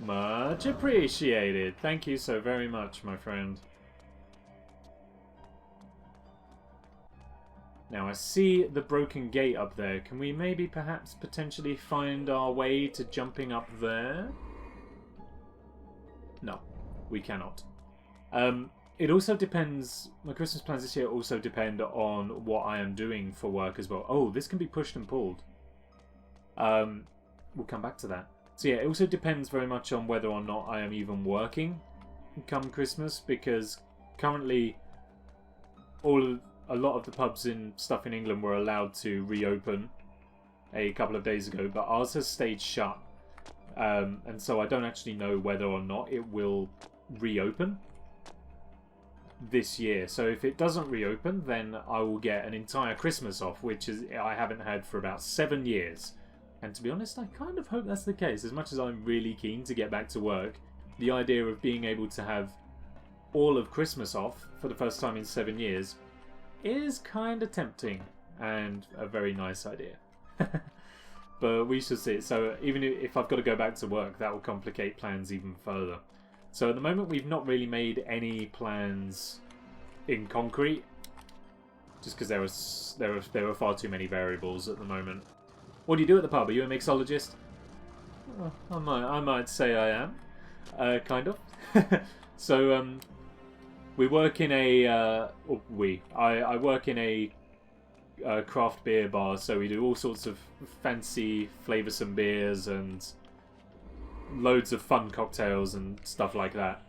Much appreciated. Thank you so very much, my friend. Now, I see the broken gate up there. Can we maybe perhaps potentially find our way to jumping up there? No, we cannot. it also depends. My Christmas plans this year also depend on what I am doing for work as well. Oh, this can be pushed and pulled. We'll come back to that. So yeah, it also depends very much on whether or not I am even working come Christmas, because currently a lot of the pubs and stuff in England were allowed to reopen a couple of days ago, but ours has stayed shut. And so I don't actually know whether or not it will reopen this year. So if it doesn't reopen, then I will get an entire Christmas off, which is I haven't had for about 7 years. And to be honest, I kind of hope that's the case. As much as I'm really keen to get back to work, the idea of being able to have all of Christmas off for the first time in 7 years is kind of tempting and a very nice idea. But we shall see. So even if I've got to go back to work, that will complicate plans even further. So at the moment, we've not really made any plans in concrete, just because there are far too many variables at the moment. What do you do at the pub? Are you a mixologist? I might say I am, kind of. So we work in a I work in a craft beer bar, so we do all sorts of fancy, flavoursome beers and loads of fun cocktails and stuff like that.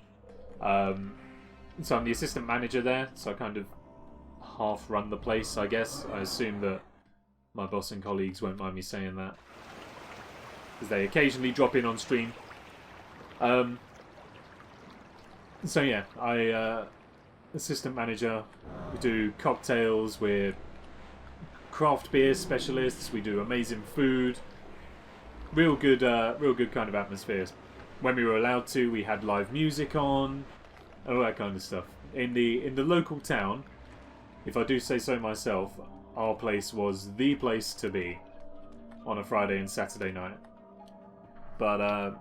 So I'm the assistant manager there, so I kind of half run the place, I guess. I assume that my boss and colleagues won't mind me saying that, because they occasionally drop in on stream. So yeah, I assistant manager. We do cocktails. We're craft beer specialists. We do amazing food. Real good kind of atmosphere. When we were allowed to, we had live music on, all that kind of stuff. In the local town, if I do say so myself, our place was the place to be on a Friday and Saturday night. But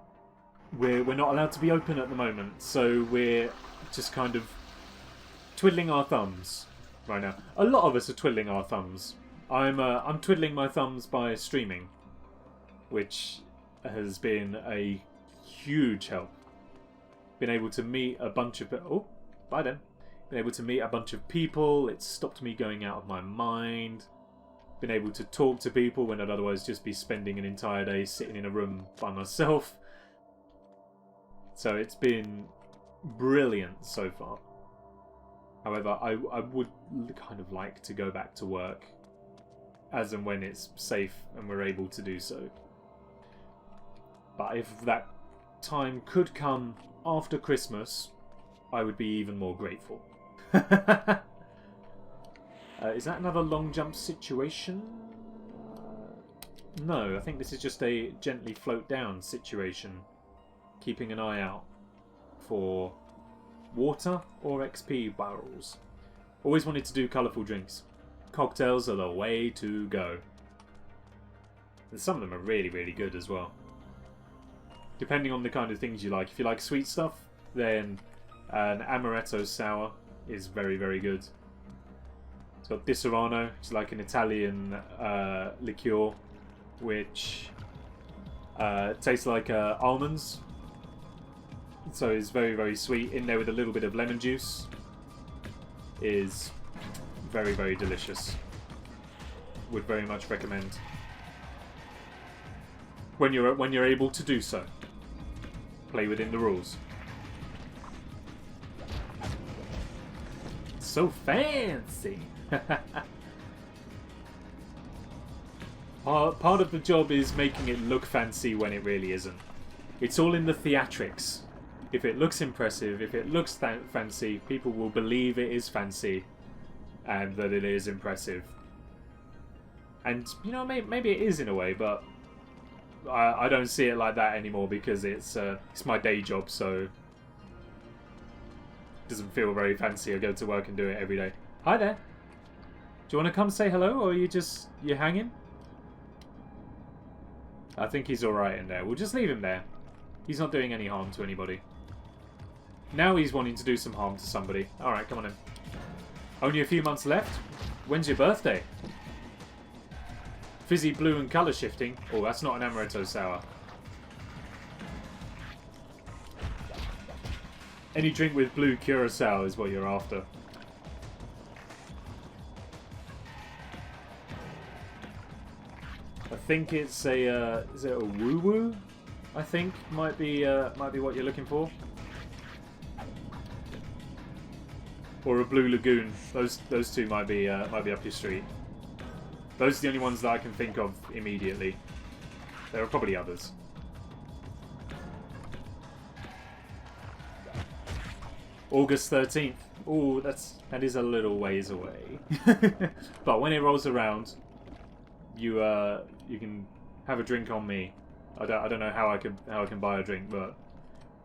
we're not allowed to be open at the moment, so we're just kind of twiddling our thumbs right now. A lot of us are twiddling our thumbs. I'm twiddling my thumbs by streaming, which has been a huge help. Been able to meet a bunch of been able to meet a bunch of people. It's stopped me going out of my mind. Been able to talk to people when I'd otherwise just be spending an entire day sitting in a room by myself. So it's been brilliant so far. However, I would kind of like to go back to work as and when it's safe and we're able to do so. But if that time could come after Christmas, I would be even more grateful. Is that another long jump situation? No, I think this is just a gently float down situation. Keeping an eye out for water or XP barrels. Always wanted to do colourful drinks. Cocktails are the way to go. And some of them are really, really good as well. Depending on the kind of things you like. If you like sweet stuff, then an amaretto sour is very, very good. It's got Disaronno, which is like an Italian liqueur, which tastes like almonds. So it's very, very sweet. In there with a little bit of lemon juice. Is very, very delicious. Would very much recommend. When you're able to do so. Play within the rules. So fancy! Part of the job is making it look fancy when it really isn't. It's all in the theatrics. If it looks impressive, if it looks fancy, people will believe it is fancy and that it is impressive. And, you know, maybe it is in a way, but I don't see it like that anymore because it's my day job, so it doesn't feel very fancy. I go to work and do it every day. Hi there. Do you want to come say hello, or are you hanging? I think he's alright in there. We'll just leave him there. He's not doing any harm to anybody. Now he's wanting to do some harm to somebody. Alright, come on in. Only a few months left? When's your birthday? Fizzy blue and colour shifting. Oh, that's not an amaretto sour. Any drink with blue curacao is what you're after. I think it's a is it a woo woo? I think might be what you're looking for, or a blue lagoon. Those two might be up your street. Those are the only ones that I can think of immediately. There are probably others. August 13th. Oh, that is a little ways away. But when it rolls around, you can have a drink on me. I don't know how I can buy a drink, but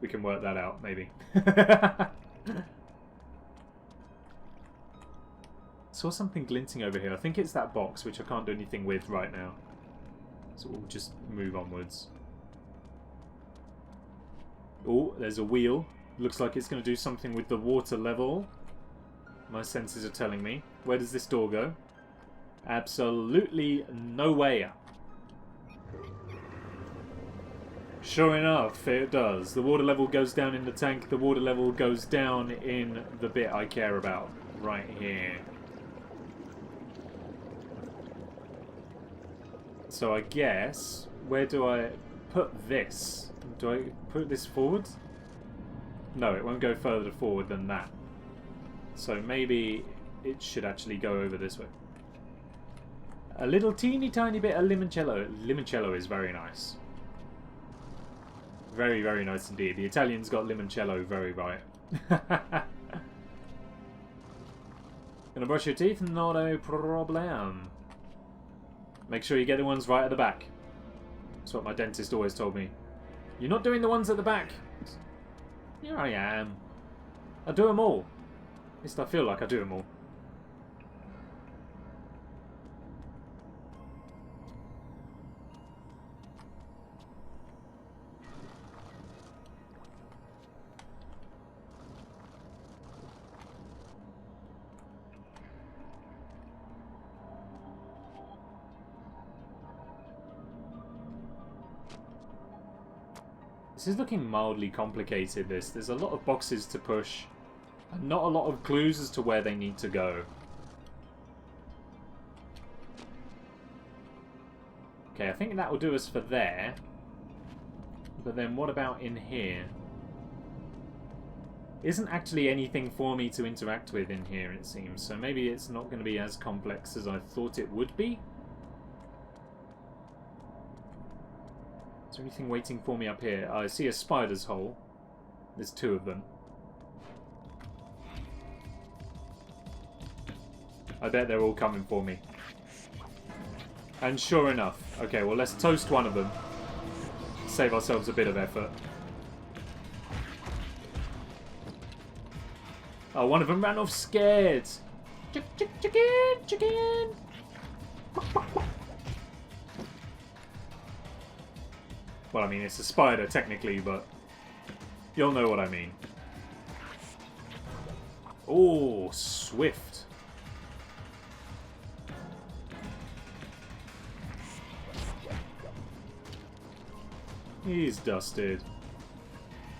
we can work that out maybe. Saw something glinting over here. I think it's that box, which I can't do anything with right now. So we'll just move onwards. Oh, there's a wheel. Looks like it's going to do something with the water level. My senses are telling me. Where does this door go? Absolutely nowhere. Sure enough, it does. The water level goes down in the tank. The water level goes down in the bit I care about. Right here. So I guess, where do I put this? Do I put this forward? No, it won't go further forward than that. So maybe it should actually go over this way. A little teeny tiny bit of limoncello. Limoncello is very nice. Very, very nice indeed. The Italians got limoncello very right. Gonna brush your teeth? Not a problem. Make sure you get the ones right at the back. That's what my dentist always told me. You're not doing the ones at the back. Here I am. I do them all. At least I feel like I do them all. This is looking mildly complicated, this. There's a lot of boxes to push, and not a lot of clues as to where they need to go. Okay, I think that will do us for there. But then what about in here? Isn't actually anything for me to interact with in here, it seems. So maybe it's not going to be as complex as I thought it would be. Is there anything waiting for me up here? I see a spider's hole. There's two of them. I bet they're all coming for me. And sure enough. Okay, well let's toast one of them. Save ourselves a bit of effort. Oh, one of them ran off scared. Chicken! Well, I mean, it's a spider, technically, but you'll know what I mean. Oh, swift. He's dusted.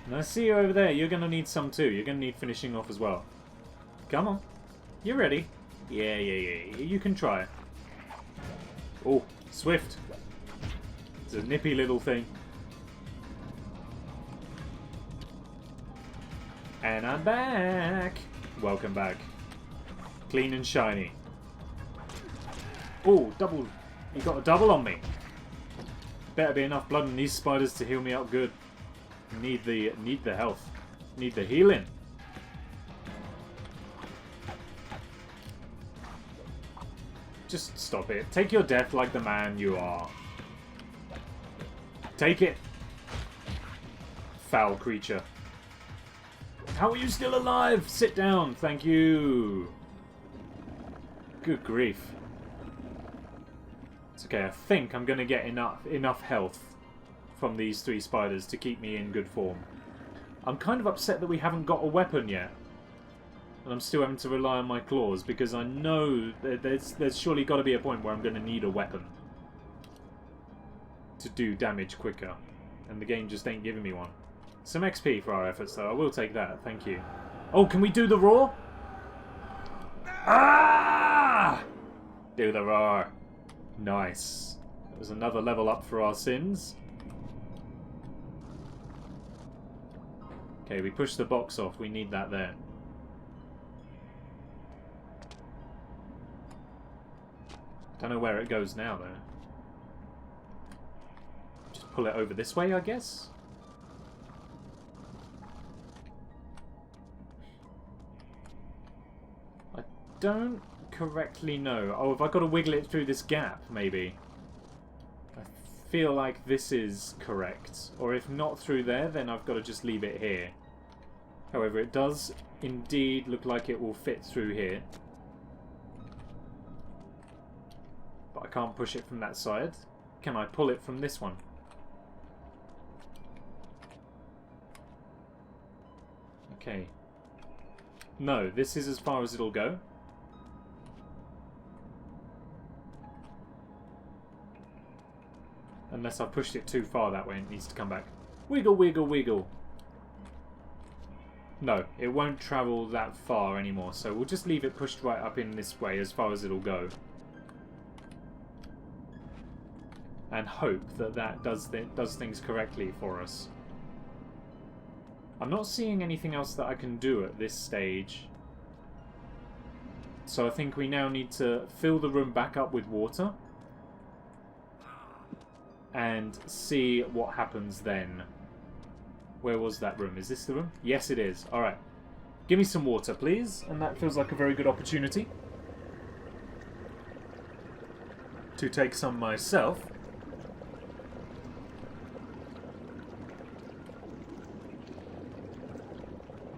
And I see you over there. You're going to need some too. You're going to need finishing off as well. Come on. You're ready. Yeah. You can try. Oh, swift. It's a nippy little thing. And I'm back. Welcome back. Clean and shiny. Oh, double. You got a double on me. Better be enough blood in these spiders to heal me up good. Need the health. Need the healing. Just stop it. Take your death like the man you are. Take it. Foul creature. How are you still alive? Sit down. Thank you. Good grief. It's okay. I think I'm going to get enough health from these three spiders to keep me in good form. I'm kind of upset that we haven't got a weapon yet. And I'm still having to rely on my claws because I know that there's surely got to be a point where I'm going to need a weapon to do damage quicker. And the game just ain't giving me one. Some XP for our efforts, though. I will take that. Thank you. Oh, can we do the roar? Ah! Do the roar. Nice. That was another level up for our sins. Okay, we push the box off. We need that there. Don't know where it goes now, though. Just pull it over this way, I guess? I don't correctly know. Oh, have I got to wiggle it through this gap, maybe? I feel like this is correct. Or if not through there, then I've got to just leave it here. However, it does indeed look like it will fit through here. But I can't push it from that side. Can I pull it from this one? Okay. No, this is as far as it'll go. Unless I pushed it too far that way and it needs to come back. Wiggle, wiggle, wiggle. No, it won't travel that far anymore, so we'll just leave it pushed right up in this way as far as it'll go. And hope that that does things correctly for us. I'm not seeing anything else that I can do at this stage. So I think we now need to fill the room back up with water. And see what happens then. Where was that room? Is this the room? Yes, it is. Alright. Give me some water, please. And that feels like a very good opportunity to take some myself.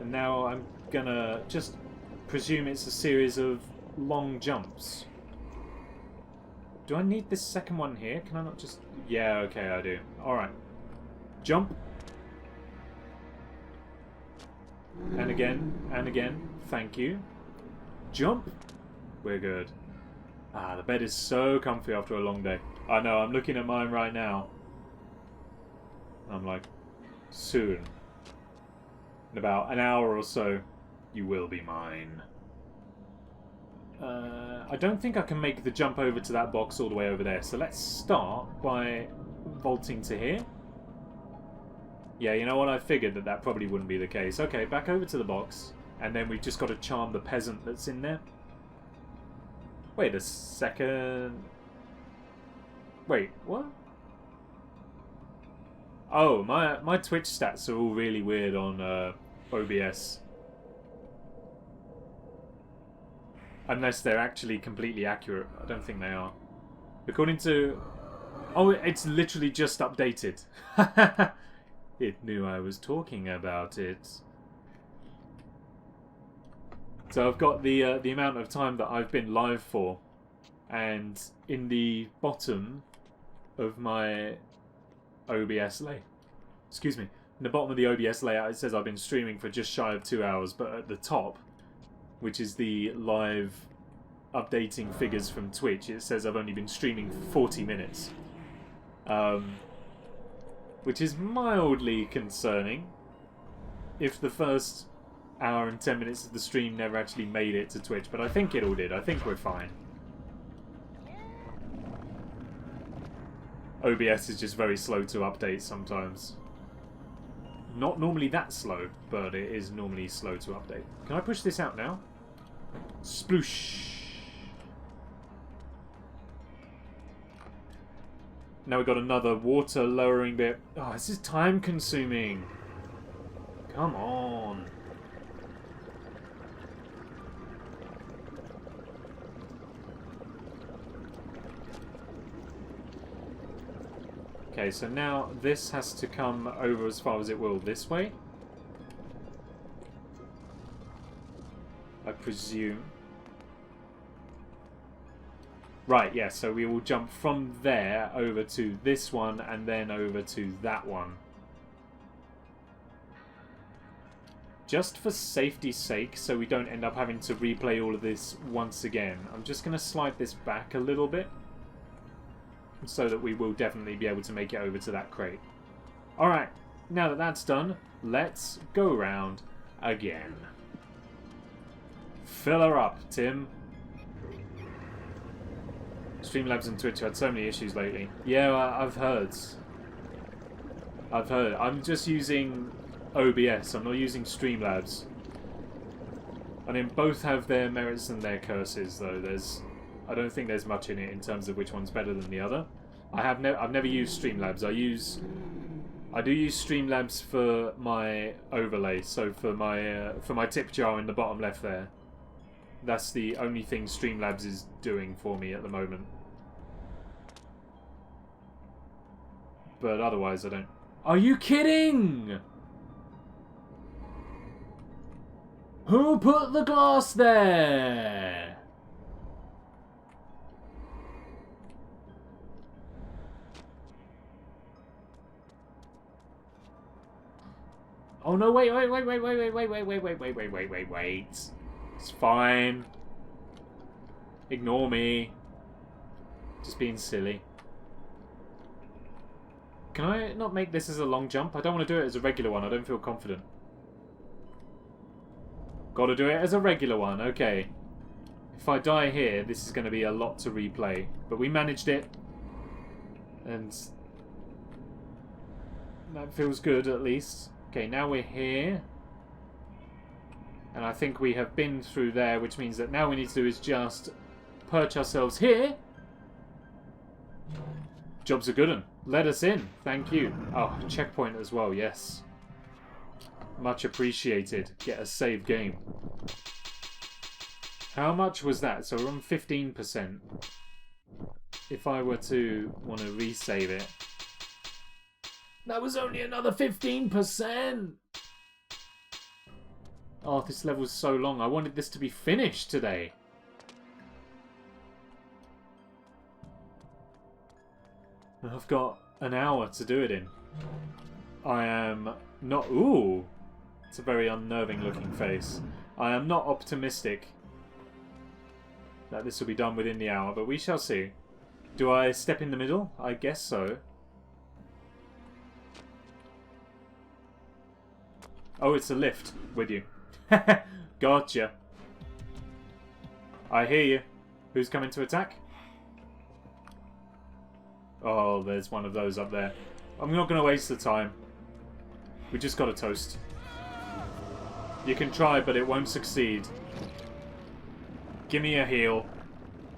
And now I'm gonna just presume it's a series of long jumps. Do I need this second one here? Can I not just... Yeah, okay, I do. Alright. Jump. And again, and again. Thank you. Jump. We're good. Ah, the bed is so comfy after a long day. I know, I'm looking at mine right now. I'm like, soon. In about an hour or so, you will be mine. I don't think I can make the jump over to that box all the way over there. So let's start by vaulting to here. Yeah, you know what? I figured that that probably wouldn't be the case. Okay, back over to the box. And then we've just got to charm the peasant that's in there. Wait a second. Wait, what? Oh, my Twitch stats are all really weird on OBS. Unless they're actually completely accurate. I don't think they are. According to... Oh, it's literally just updated. It knew I was talking about it. So I've got the amount of time that I've been live for. And in the bottom of my OBS layout... Excuse me. In the bottom of the OBS layout it says I've been streaming for just shy of 2 hours. But at the top, which is the live updating figures from Twitch, it says I've only been streaming for 40 minutes. Which is mildly concerning. If the first hour and 10 minutes of the stream never actually made it to Twitch. But I think it all did. I think we're fine. OBS is just very slow to update sometimes. Not normally that slow, but it is normally slow to update. Can I push this out now? Sploosh. Now we've got another water lowering bit. Oh, this is time consuming. Come on. Okay, so now this has to come over as far as it will this way. I presume. Right, yeah, so we will jump from there over to this one and then over to that one. Just for safety's sake, so we don't end up having to replay all of this once again, I'm just going to slide this back a little bit so that we will definitely be able to make it over to that crate. Alright, now that that's done, let's go round again. Fill her up, Tim. Streamlabs and Twitch had so many issues lately. Yeah, I've heard. I'm just using OBS. I'm not using Streamlabs. I mean, both have their merits and their curses, though. I don't think there's much in it in terms of which one's better than the other. I've never used Streamlabs. I do use Streamlabs for my overlay, so for my tip jar in the bottom left there. That's the only thing Streamlabs is doing for me at the moment. But otherwise, I don't. Are you kidding? Who put the glass there? Oh no, wait. It's fine. Ignore me. Just being silly. Can I not make this as a long jump? I don't want to do it as a regular one. I don't feel confident. Gotta do it as a regular one. Okay. If I die here, this is going to be a lot to replay. But we managed it. And that feels good, at least. Okay, now we're here. And I think we have been through there, which means that now we need to do is just perch ourselves here. Job's a good one. Let us in. Thank you. Oh, checkpoint as well, yes. Much appreciated. Get a save game. How much was that? So we're on 15%. If I were to want to resave it. That was only another 15%! Oh, this level's so long. I wanted this to be finished today. I've got an hour to do it in. I am not... Ooh! It's a very unnerving looking face. I am not optimistic that this will be done within the hour, but we shall see. Do I step in the middle? I guess so. Oh, it's a lift with you. Gotcha. I hear you. Who's coming to attack? Oh, there's one of those up there. I'm not going to waste the time. We just got a toast. You can try, but it won't succeed. Give me a heal,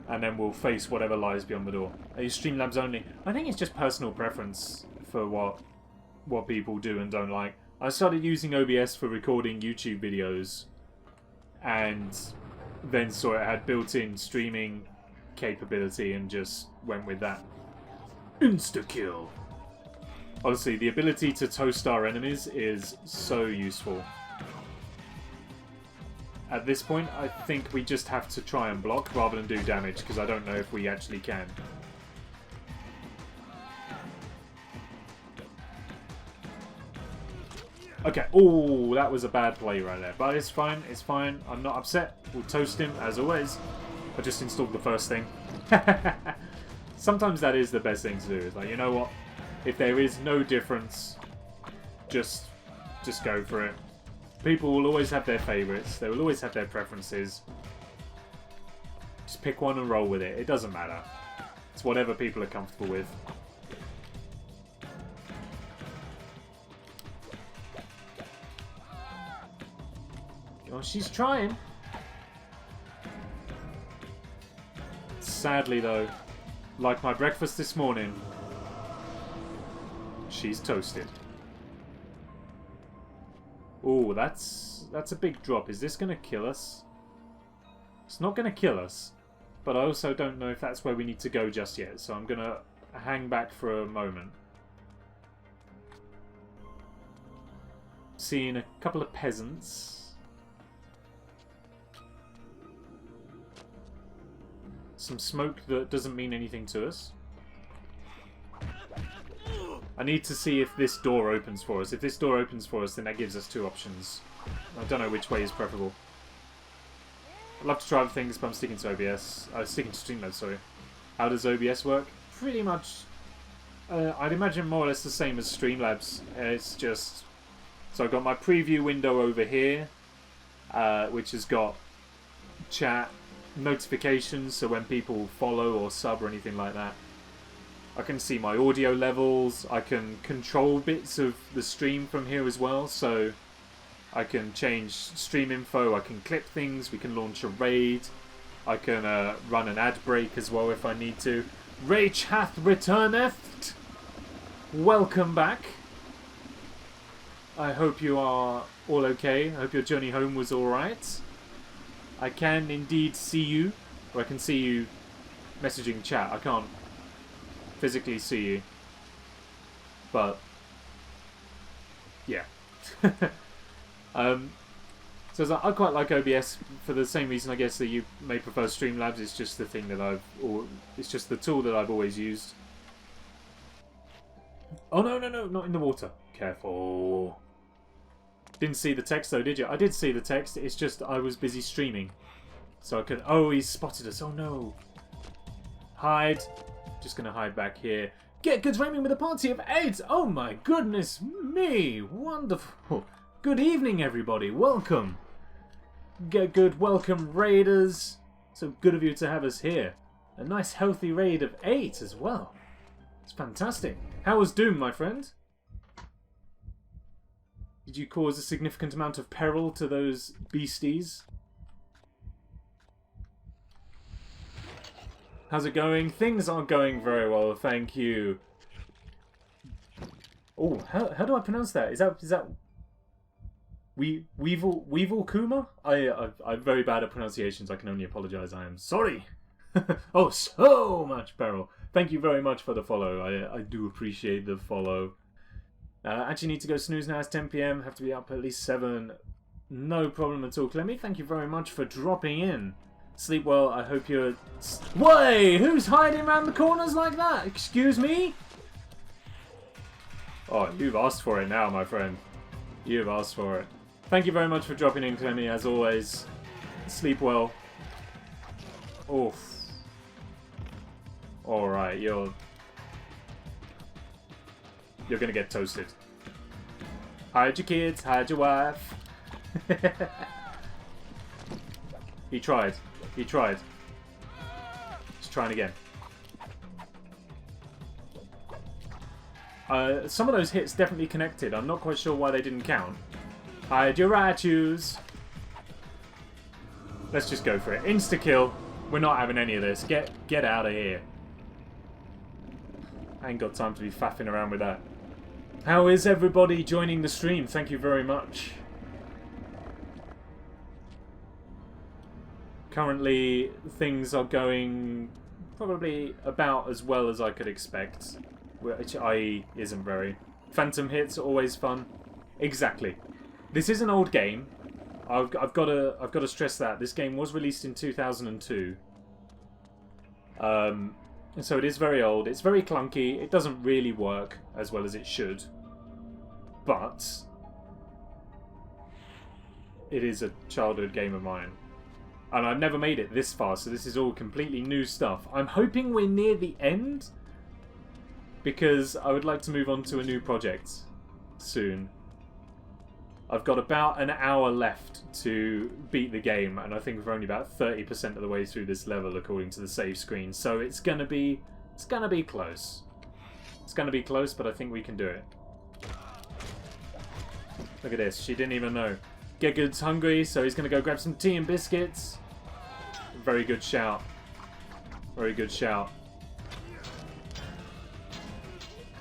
and then we'll face whatever lies beyond the door. Are you Streamlabs only? I think it's just personal preference for what people do and don't like. I started using OBS for recording YouTube videos, and then saw it had built-in streaming capability and just went with that. Insta-kill! Honestly, the ability to toast our enemies is so useful. At this point, I think we just have to try and block rather than do damage, because I don't know if we actually can. Okay, oh, that was a bad play right there. But it's fine, it's fine. I'm not upset. We'll toast him, as always. I just installed the first thing. Sometimes that is the best thing to do. It's like, you know what? If there is no difference, just go for it. People will always have their favourites. They will always have their preferences. Just pick one and roll with it. It doesn't matter. It's whatever people are comfortable with. Oh, she's trying. Sadly, though, like my breakfast this morning, she's toasted. Oh, that's a big drop. Is this going to kill us? It's not going to kill us, but I also don't know if that's where we need to go just yet, so I'm going to hang back for a moment. Seeing a couple of peasants. Some smoke that doesn't mean anything to us. I need to see if this door opens for us. If this door opens for us, then that gives us two options. I don't know which way is preferable. I'd love to try other things, but I'm sticking to OBS. Sticking to Streamlabs, sorry. How does OBS work? Pretty much I'd imagine more or less the same as Streamlabs. It's just... So I've got my preview window over here, which has got chat notifications, so when people follow or sub or anything like that. I can see my audio levels. I can control bits of the stream from here as well, so I can change stream info, I can clip things, we can launch a raid, I can run an ad break as well if I need to. Rage hath returneth! Welcome back. I hope you are all okay. I hope your journey home was alright. I can indeed see you, or I can see you messaging chat. I can't physically see you, but yeah. So I quite like OBS for the same reason, I guess, that you may prefer Streamlabs. It's just the thing that it's just the tool that I've always used. Oh no, not in the water. Careful. Didn't see the text though, did you? I did see the text. It's just I was busy streaming, so I could. Oh, he's spotted us. Oh no. Hide. Just gonna hide back here. Get good aiming with a party of 8! Oh my goodness me! Wonderful! Good evening, everybody. Welcome. Get good, welcome, raiders. So good of you to have us here. A nice, healthy raid of 8 as well. It's fantastic. How was Doom, my friend? Did you cause a significant amount of peril to those beasties? How's it going? Things are going very well, thank you. Oh, how do I pronounce that? Is that Weevil Kuma? I'm very bad at pronunciations. I can only apologise. I am sorry. Oh, so much peril. Thank you very much for the follow. I do appreciate the follow. Actually need to go snooze now. It's 10 PM. Have to be up at least 7. No problem at all. Clemmy, thank you very much for dropping in. Sleep well. I hope you're... Wait! Who's hiding around the corners like that? Excuse me? Oh, you've asked for it now, my friend. You've asked for it. Thank you very much for dropping in, Clemmy, as always. Sleep well. Oof. Alright, you're gonna get toasted. Hide your kids, hide your wife. He tried. He tried. He's trying again. Some of those hits definitely connected. I'm not quite sure why they didn't count. Hide your attitudes. Let's just go for it. Insta-kill. We're not having any of this. Get out of here. I ain't got time to be faffing around with that. How is everybody joining the stream? Thank you very much. Currently, things are going probably about as well as I could expect, which i.e. isn't very. Phantom hits are always fun. Exactly. This is an old game. I've got to stress that this game was released in 2002. So it is very old. It's very clunky. It doesn't really work as well as it should, but it is a childhood game of mine. And I've never made it this far, so this is all completely new stuff. I'm hoping we're near the end, because I would like to move on to a new project soon. I've got about an hour left to beat the game, and I think we're only about 30% of the way through this level according to the save screen. So it's gonna be close. It's gonna be close, but I think we can do it. Look at this. She didn't even know. Get Good's hungry, so he's gonna go grab some tea and biscuits. Very good shout. Very good shout.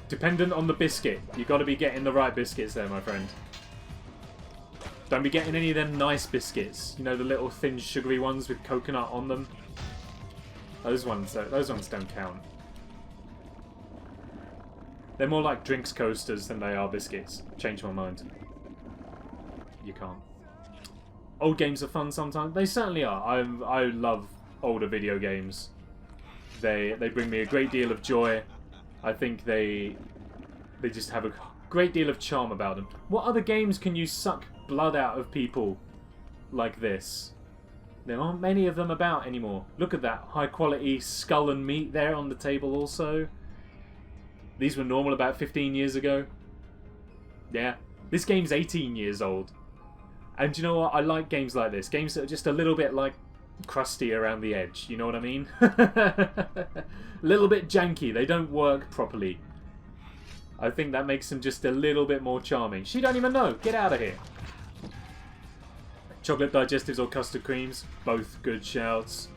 Dependent on the biscuit. You got to be getting the right biscuits there, my friend. Don't be getting any of them nice biscuits. You know, the little thin sugary ones with coconut on them. Those ones don't count. They're more like drinks coasters than they are biscuits. Change my mind. You can't. Old games are fun sometimes. They certainly are. I love older video games. They bring me a great deal of joy. I think they just have a great deal of charm about them. What other games can you suck blood out of people like this? There aren't many of them about anymore. Look at that high quality skull and meat there on the table also. These were normal about 15 years ago. Yeah. This game's 18 years old. And you know what? I like games like this. Games that are just a little bit, like, crusty around the edge. You know what I mean? A little bit janky. They don't work properly. I think that makes them just a little bit more charming. She don't even know. Get out of here. Chocolate digestives or custard creams. Both good shouts.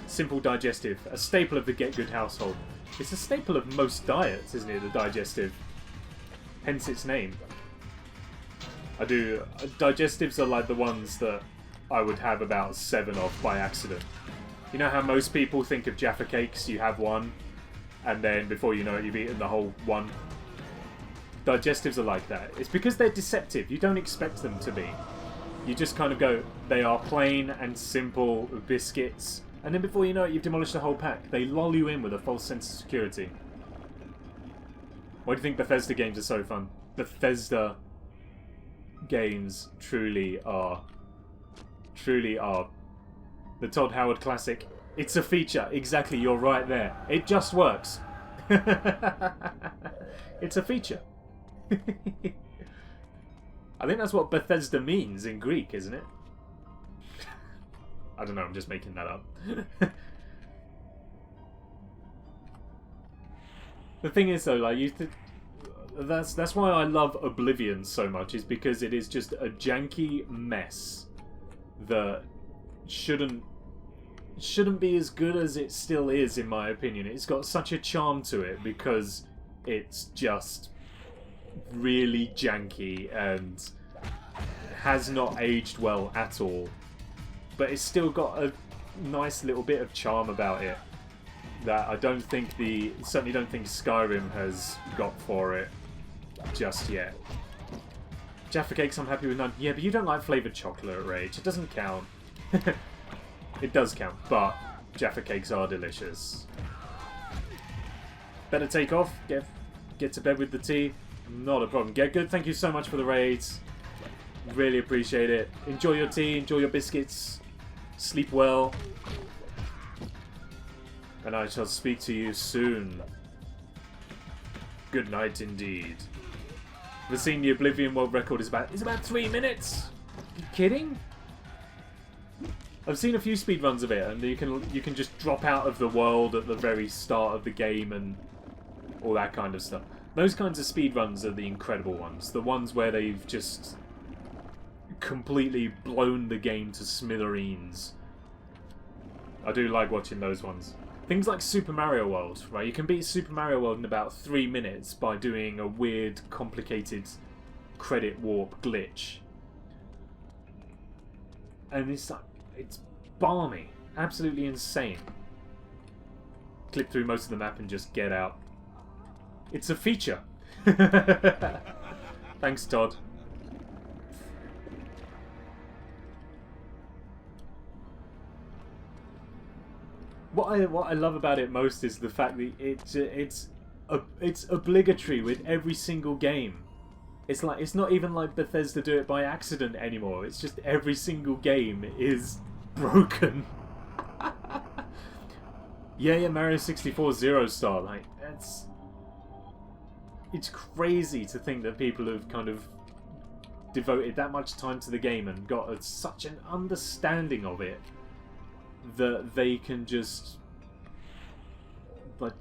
Simple digestive. A staple of the Get Good household. It's a staple of most diets, isn't it? The digestive. Hence its name. Digestives are like the ones that I would have about 7 of by accident. You know how most people think of Jaffa cakes? You have one, and then before you know it, you've eaten the whole one. Digestives are like that. It's because they're deceptive. You don't expect them to be. You just kind of go, they are plain and simple biscuits, and then before you know it, you've demolished the whole pack. They lull you in with a false sense of security. Why do you think Bethesda games are so fun? Bethesda games truly are. The Todd Howard classic. It's a feature. Exactly, you're right there. It just works. It's a feature. I think that's what Bethesda means in Greek, isn't it? I don't know, I'm just making that up. The thing is though, like that's why I love Oblivion so much, is because it is just a janky mess that shouldn't be as good as it still is, in my opinion. It's got such a charm to it because it's just really janky and has not aged well at all, but it's still got a nice little bit of charm about it that I certainly don't think Skyrim has got for it just yet. Jaffa cakes, I'm happy with none. Yeah, but you don't like flavoured chocolate, Rage. It doesn't count. It does count, but Jaffa cakes are delicious. Better take off. Get to bed with the tea. Not a problem. Get good. Thank you so much for the raids. Really appreciate it. Enjoy your tea. Enjoy your biscuits. Sleep well. And I shall speak to you soon. Good night indeed. The scene, the Oblivion world record is about 3 minutes. Are you kidding? I've seen a few speedruns of it, and you can just drop out of the world at the very start of the game and all that kind of stuff. Those kinds of speedruns are the incredible ones. The ones where they've just completely blown the game to smithereens. I do like watching those ones. Things like Super Mario World, right? You can beat Super Mario World in about 3 minutes by doing a weird, complicated credit warp glitch. And it's balmy. Absolutely insane. Click through most of the map and just get out. It's a feature. Thanks, Todd. What I love about it most is the fact that it's obligatory with every single game. It's not even like Bethesda do it by accident anymore. It's just every single game is broken. Yeah, Mario 64 Zero Star, like it's crazy to think that people have kind of devoted that much time to the game and got such an understanding of it that they can just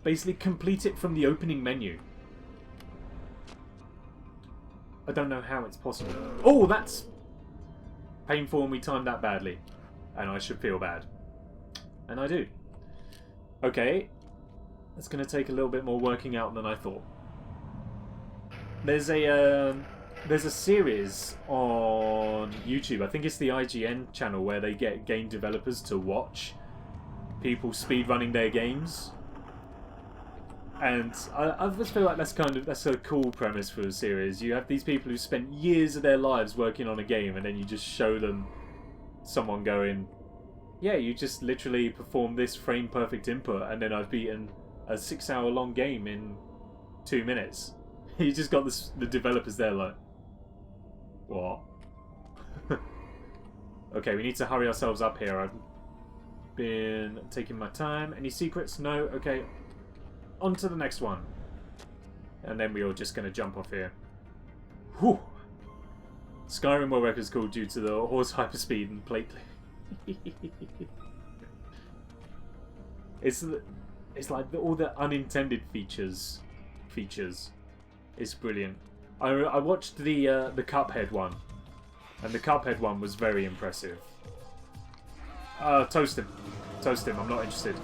basically complete it from the opening menu. I don't know how it's possible. Oh, that's painful, and we timed that badly. And I should feel bad. And I do. Okay. That's going to take a little bit more working out than I thought. There's a series on YouTube, I think it's the IGN channel, where they get game developers to watch people speedrunning their games. And I just feel like that's a cool premise for a series. You have these people who spent years of their lives working on a game, and then you just show them someone going, yeah, you just literally performed this frame perfect input, and then I've beaten a 6-hour long game in 2 minutes. You just got the developers there like, what? Okay, we need to hurry ourselves up here. I've been taking my time. Any secrets? No? Okay. On to the next one. And then we are just going to jump off here. Whew! Skyrim World Record is called due to the horse hyperspeed and plate. It's like all the unintended features. It's brilliant. I watched the Cuphead one, and the Cuphead one was very impressive. Toast him. I'm not interested.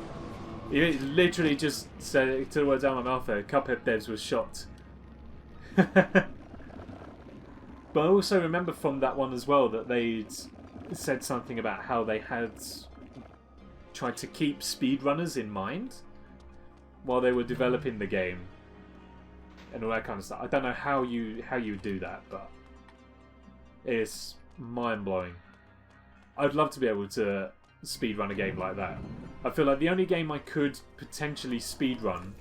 He literally just said it to the words out of my mouth there. Cuphead devs was shocked. But I also remember from that one as well that they'd said something about how they had tried to keep speedrunners in mind while they were developing the game and all that kind of stuff. I don't know how you do that, but it's mind-blowing. I'd love to be able to speedrun a game like that. I feel like the only game I could potentially speedrun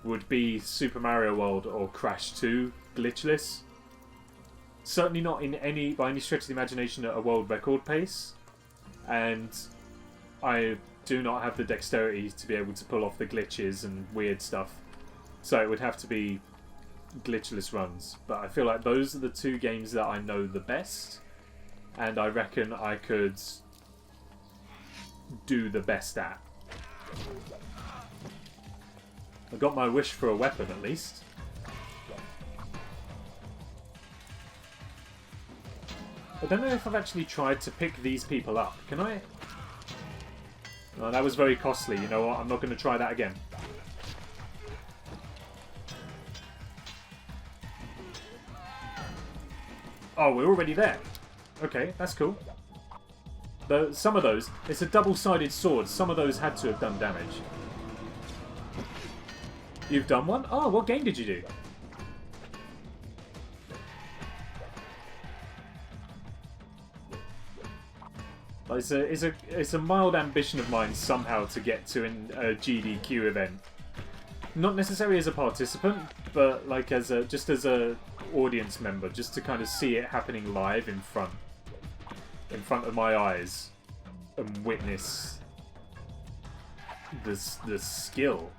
would be Super Mario World or Crash 2 glitchless. Certainly not by any stretch of the imagination at a world record pace. And I do not have the dexterity to be able to pull off the glitches and weird stuff. So it would have to be glitchless runs. But I feel like those are the two games that I know the best. And I reckon I could do the best at. I got my wish for a weapon at least. I don't know if I've actually tried to pick these people up. Can I? Oh, that was very costly. You know what? I'm not going to try that again. Oh, we're already there. Okay, that's cool. Some of those, it's a double-sided sword. Some of those had to have done damage. You've done one? Oh, what game did you do? It's a mild ambition of mine somehow to get to a GDQ event. Not necessarily as a participant, but like just as a audience member, just to kind of see it happening live in front of my eyes and witness the skill.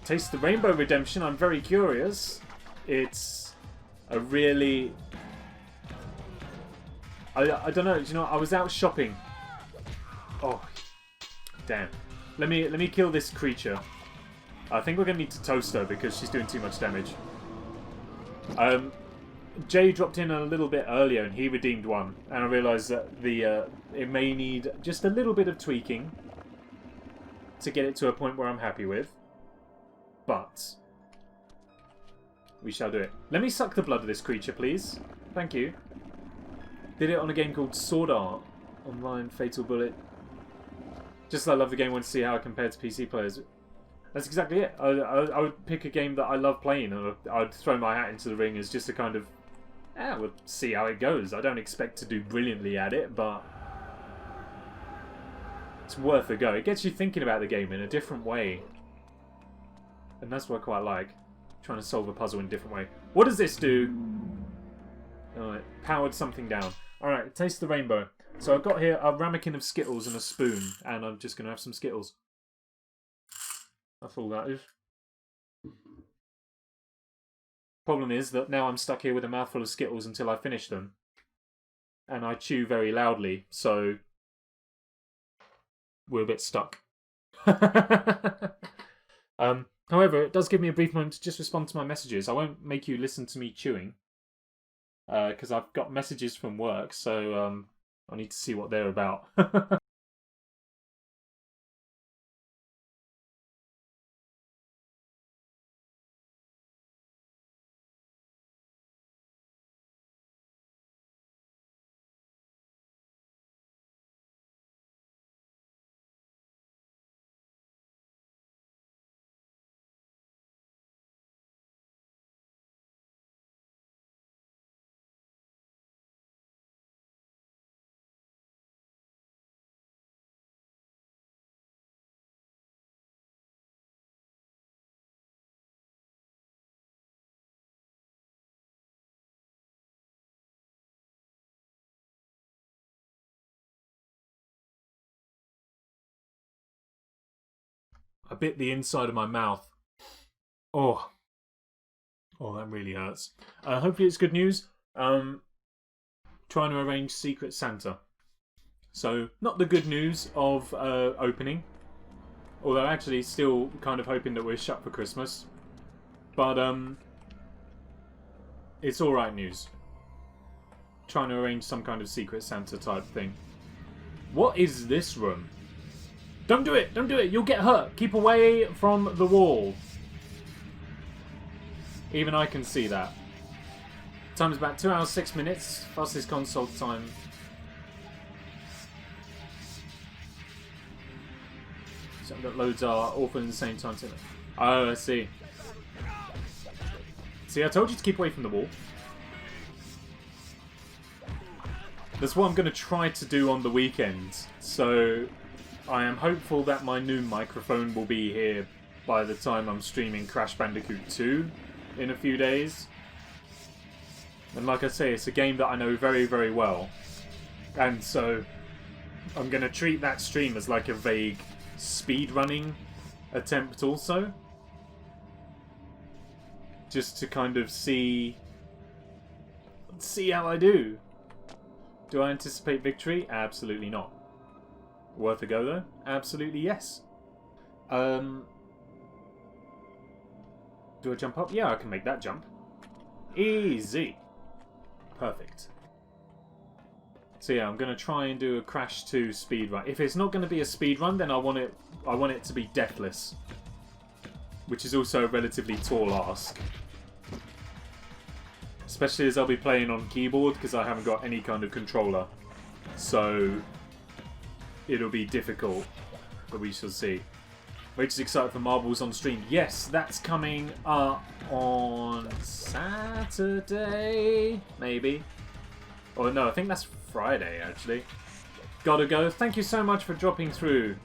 Taste the Rainbow Redemption. I'm very curious. It's a really... I don't know. Do you know? I was out shopping. Oh, damn! Let me kill this creature. I think we're gonna need to toast her because she's doing too much damage. Jay dropped in a little bit earlier and he redeemed one, and I realised that it may need just a little bit of tweaking to get it to a point where I'm happy with. But we shall do it. Let me suck the blood of this creature, please. Thank you. Did it on a game called Sword Art Online Fatal Bullet. Just as I love the game, I want to see how it compared to PC players. That's exactly it. I would pick a game that I love playing, and I'd throw my hat into the ring as just a kind of, we'll see how it goes. I don't expect to do brilliantly at it, but it's worth a go. It gets you thinking about the game in a different way, and that's what I quite like. Trying to solve a puzzle in a different way. What does this do? Oh, it powered something down. Alright, taste the rainbow. So I've got here a ramekin of Skittles and a spoon, and I'm just going to have some Skittles. That's all that is. Problem is that now I'm stuck here with a mouthful of Skittles until I finish them. And I chew very loudly, so we're a bit stuck. However, it does give me a brief moment to just respond to my messages. I won't make you listen to me chewing. Because I've got messages from work, so I need to see what they're about. I bit the inside of my mouth Oh. Oh, that really hurts. Hopefully it's good news. Trying to arrange Secret Santa. So, not the good news of opening. Although actually still kind of hoping that we're shut for Christmas. But, it's alright news. Trying to arrange some kind of Secret Santa type thing. What is this room? Don't do it! Don't do it! You'll get hurt! Keep away from the wall. Even I can see that. Time is about 2 hours 6 minutes. Fastest console time. Something that loads are awful in the same time. Oh, I see. See, I told you to keep away from the wall. That's what I'm going to try to do on the weekend. So, I am hopeful that my new microphone will be here by the time I'm streaming Crash Bandicoot 2 in a few days. And like I say, it's a game that I know very, very well. And so, I'm going to treat that stream as like a vague speedrunning attempt also. Just to kind of see how I do. Do I anticipate victory? Absolutely not. Worth a go though? Absolutely yes. Do I jump up? Yeah, I can make that jump. Easy. Perfect. So yeah, I'm gonna try and do a Crash 2 speedrun. If it's not gonna be a speedrun, then I want it to be deathless. Which is also a relatively tall ask. Especially as I'll be playing on keyboard, because I haven't got any kind of controller. So, it'll be difficult, but we shall see. Rachel's excited for Marbles on stream. Yes, that's coming up on Saturday, maybe. Or no, I think that's Friday, actually. Gotta go. Thank you so much for dropping through.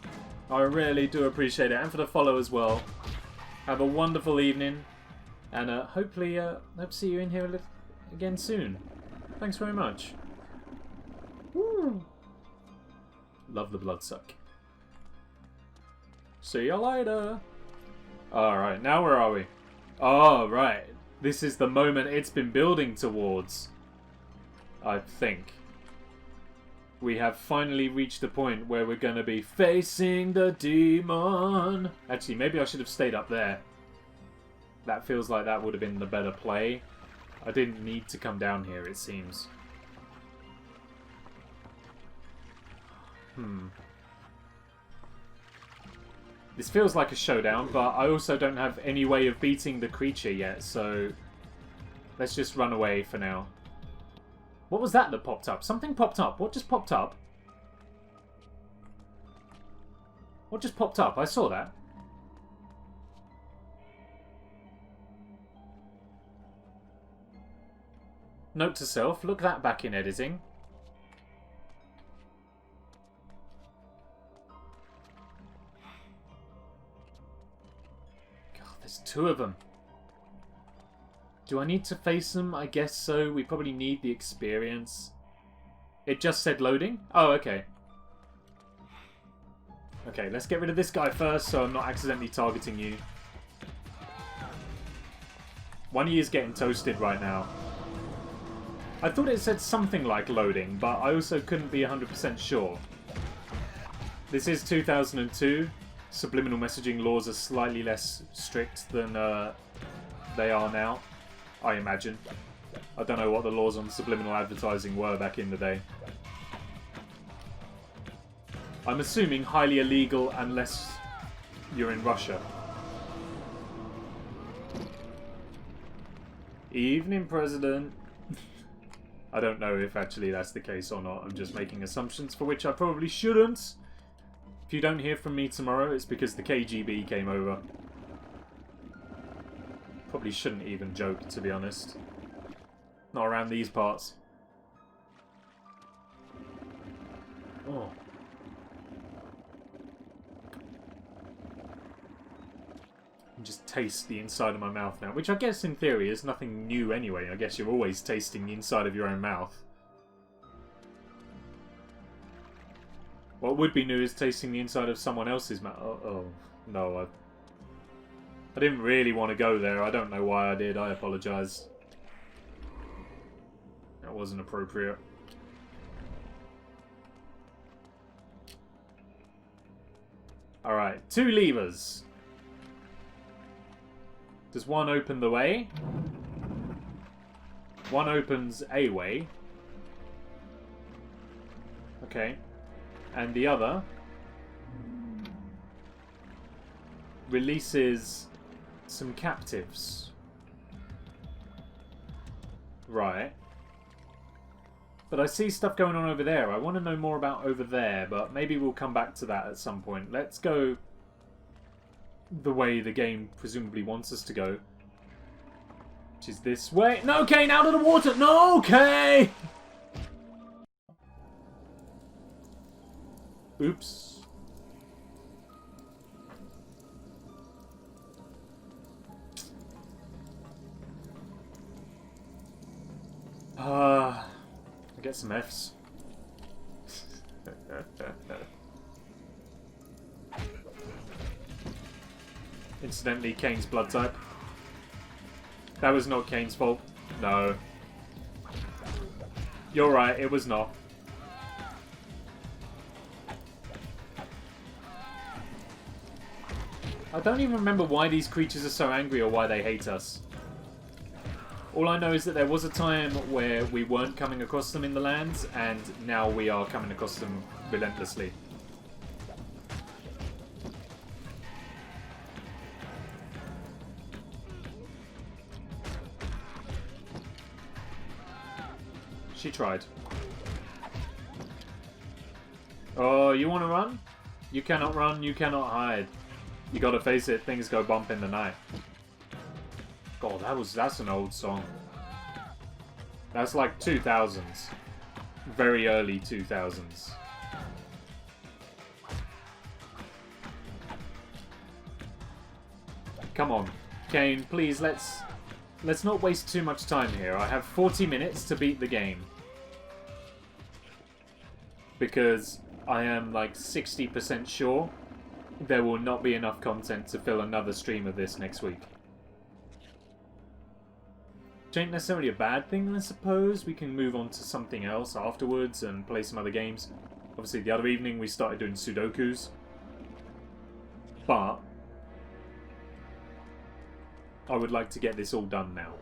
I really do appreciate it. And for the follow as well. Have a wonderful evening. And hopefully, hope to see you in here again soon. Thanks very much. Woo. Love the bloodsuck. See you later. Alright, now where are we? Oh, right. This is the moment it's been building towards. I think. We have finally reached the point where we're going to be facing the demon. Actually, maybe I should have stayed up there. That feels like that would have been the better play. I didn't need to come down here, it seems. This feels like a showdown, but I also don't have any way of beating the creature yet, so let's just run away for now. What was that popped up? Something popped up. What just popped up? What just popped up? I saw that. Note to self, look that back in editing. God, there's two of them. Do I need to face them? I guess so. We probably need the experience. It just said loading? Oh, okay. Okay, let's get rid of this guy first so I'm not accidentally targeting you. One of you is getting toasted right now. I thought it said something like loading, but I also couldn't be 100% sure. This is 2002. Subliminal messaging laws are slightly less strict than they are now, I imagine. I don't know what the laws on subliminal advertising were back in the day. I'm assuming highly illegal unless you're in Russia. Evening, President. I don't know if actually that's the case or not. I'm just making assumptions for which I probably shouldn't. If you don't hear from me tomorrow, it's because the KGB came over. Probably shouldn't even joke, to be honest. Not around these parts. Oh. And just taste the inside of my mouth now. Which I guess in theory is nothing new anyway. I guess you're always tasting the inside of your own mouth. What would be new is tasting the inside of someone else's mouth. Oh, no. I didn't really want to go there. I don't know why I did. I apologise. That wasn't appropriate. Alright, 2 levers. Does one open the way? One opens a way. Okay. And the other releases some captives. Right. But I see stuff going on over there. I want to know more about over there, but maybe we'll come back to that at some point. Let's go the way the game presumably wants us to go. Which is this way. No, Kane, out of the water! No, Kane! Oops. I get some Fs. Incidentally, Kane's blood type. That was not Kane's fault. No. You're right, it was not. I don't even remember why these creatures are so angry or why they hate us. All I know is that there was a time where we weren't coming across them in the lands, and now we are coming across them relentlessly. She tried. Oh, you want to run? You cannot run, you cannot hide. You gotta face it, things go bump in the night. God, that's an old song. That's like 2000s. Very early 2000s. Come on. Kane, please, let's not waste too much time here. I have 40 minutes to beat the game. Because I am like 60% sure there will not be enough content to fill another stream of this next week. Which ain't necessarily a bad thing, I suppose. We can move on to something else afterwards and play some other games. Obviously, the other evening we started doing Sudokus. But I would like to get this all done now.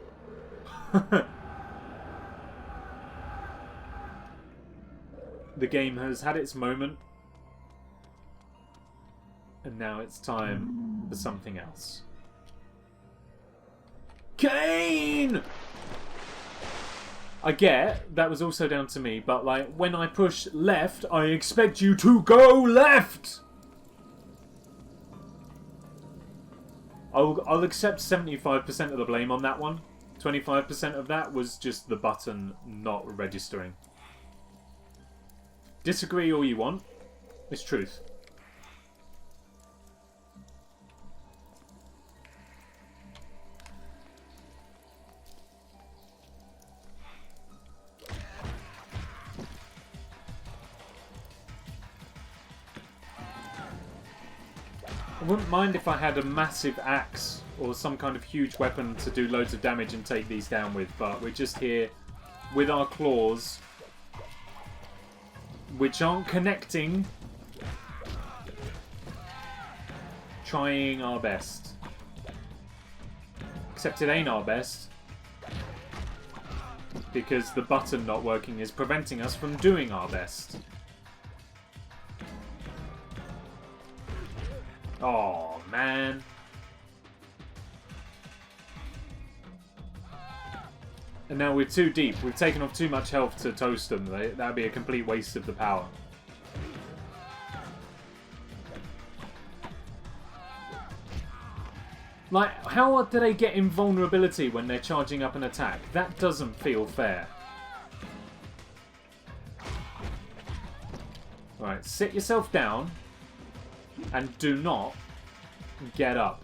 The game has had its moment. And now it's time for something else. Kane! I get that was also down to me, but like when I push left, I expect you to go left! I'll accept 75% of the blame on that one. 25% of that was just the button not registering. Disagree all you want. It's truth. I wouldn't mind if I had a massive axe or some kind of huge weapon to do loads of damage and take these down with, but we're just here with our claws, which aren't connecting, trying our best. Except it ain't our best, because the button not working is preventing us from doing our best. Oh, man. And now we're too deep. We've taken off too much health to toast them. That would be a complete waste of the power. Like, how do they get invulnerability when they're charging up an attack? That doesn't feel fair. Alright, sit yourself down. And do not get up.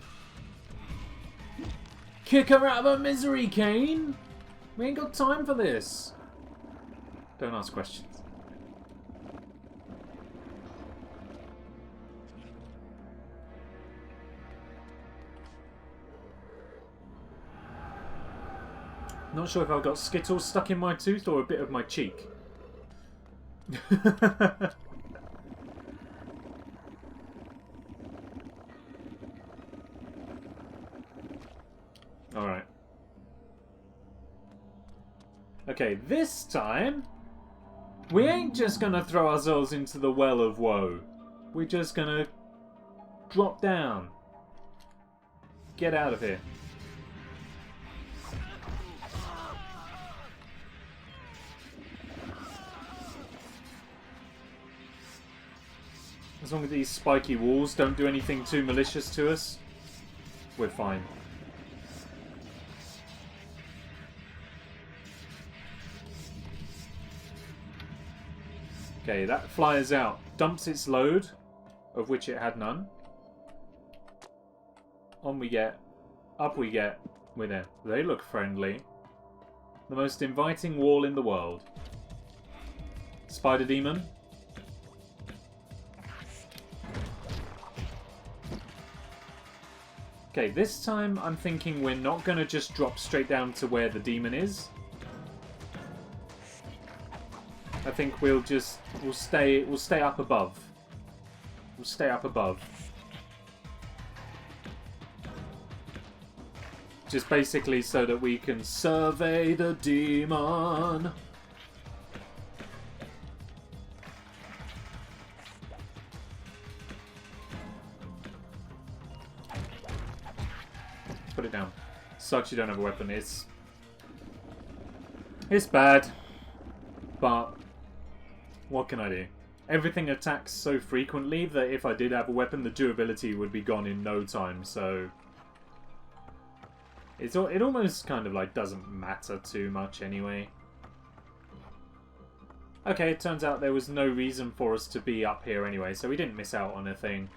Kick her out of her misery, Kane! We ain't got time for this. Don't ask questions. Not sure if I've got Skittles stuck in my tooth or a bit of my cheek. Alright. Okay, this time, we ain't just gonna throw ourselves into the well of woe. We're just gonna drop down. Get out of here. As long as these spiky walls don't do anything too malicious to us, we're fine. Okay, that flies out, dumps its load, of which it had none. On we get, up we get, we're there. They look friendly. The most inviting wall in the world. Spider demon. Okay, this time I'm thinking we're not going to just drop straight down to where the demon is. I think we'll stay up above. We'll stay up above. Just basically so that we can survey the demon. Put it down. Sucks you don't have a weapon. It's bad. But what can I do? Everything attacks so frequently that if I did have a weapon, the durability would be gone in no time, so it almost kind of like doesn't matter too much anyway. Okay, it turns out there was no reason for us to be up here anyway, so we didn't miss out on a thing.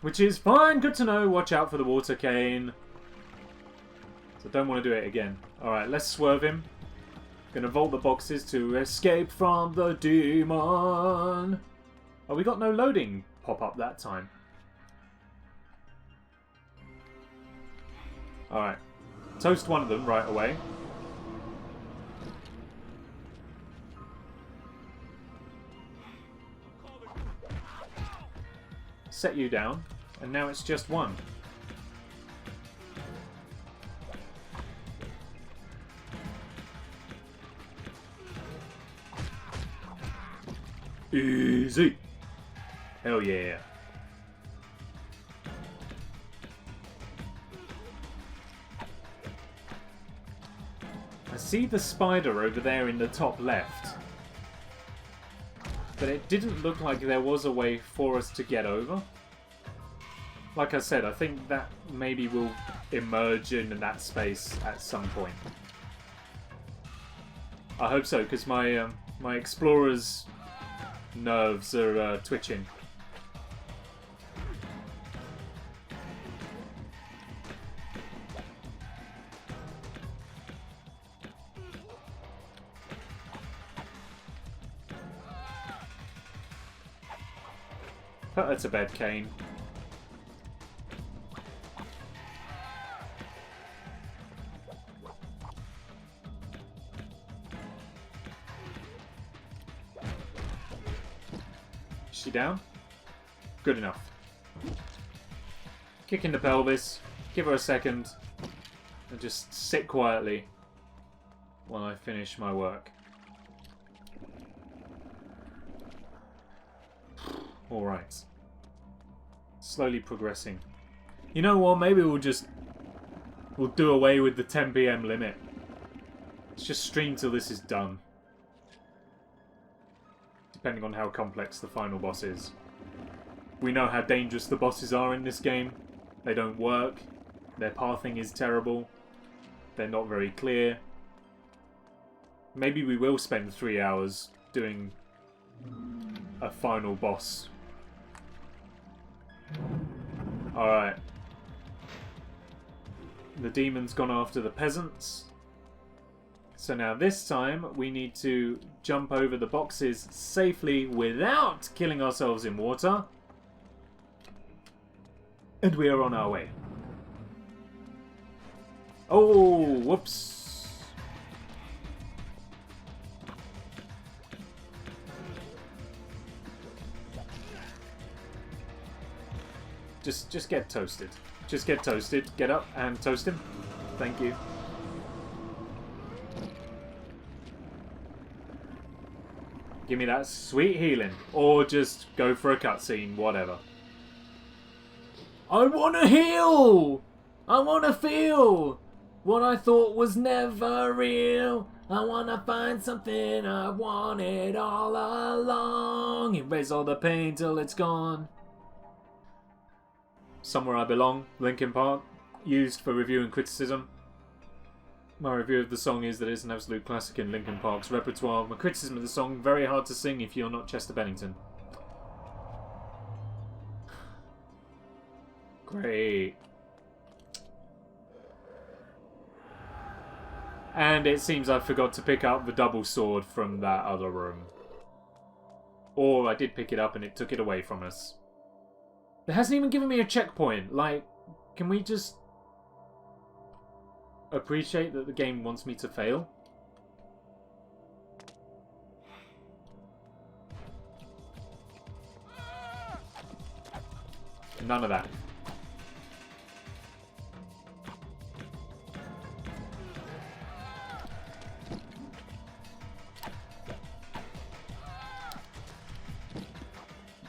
Which is fine, good to know. Watch out for the water cane. So don't want to do it again. Alright, let's swerve him. Gonna vault the boxes to escape from the demon. Oh, we got no loading pop-up that time. Alright. Toast one of them right away. Set you down. And now it's just one. Easy. Hell yeah. I see the spider over there in the top left. But it didn't look like there was a way for us to get over. Like I said, I think that maybe will emerge in that space at some point. I hope so, because my explorer's nerves are twitching. Put her to bed, Kane. Is she down? Good enough. Kick in the pelvis. Give her a second. And just sit quietly while I finish my work. Alright. Slowly progressing. You know what? Maybe we'll do away with the 10 PM limit. Let's just stream till this is done. Depending on how complex the final boss is. We know how dangerous the bosses are in this game. They don't work. Their pathing is terrible. They're not very clear. Maybe we will spend 3 hours doing a final boss. Alright. The demon's gone after the peasants. So now this time we need to jump over the boxes safely without killing ourselves in water. And we are on our way. Oh, whoops. Just get toasted. Just get toasted. Get up and toast him. Thank you. Give me that sweet healing. Or just go for a cutscene. Whatever. I want to heal! I want to feel what I thought was never real. I want to find something I wanted all along. Erase all the pain till it's gone. Somewhere I Belong, Linkin Park, used for review and criticism. My review of the song is that it's an absolute classic in Linkin Park's repertoire. My criticism of the song, very hard to sing if you're not Chester Bennington. Great. And it seems I forgot to pick up the double sword from that other room. Or I did pick it up and it took it away from us. It hasn't even given me a checkpoint. Like, can we just appreciate that the game wants me to fail? None of that.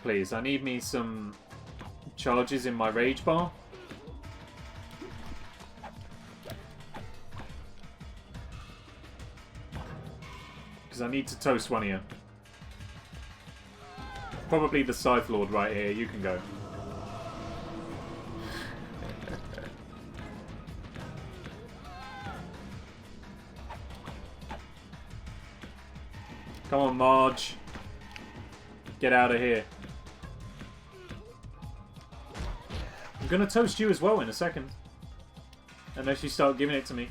Please, I need me some charges in my rage bar. Because I need to toast one of you. Probably the Scythe Lord right here. You can go. Come on, Marge. Get out of here. I'm gonna toast you as well in a second. Unless you start giving it to me.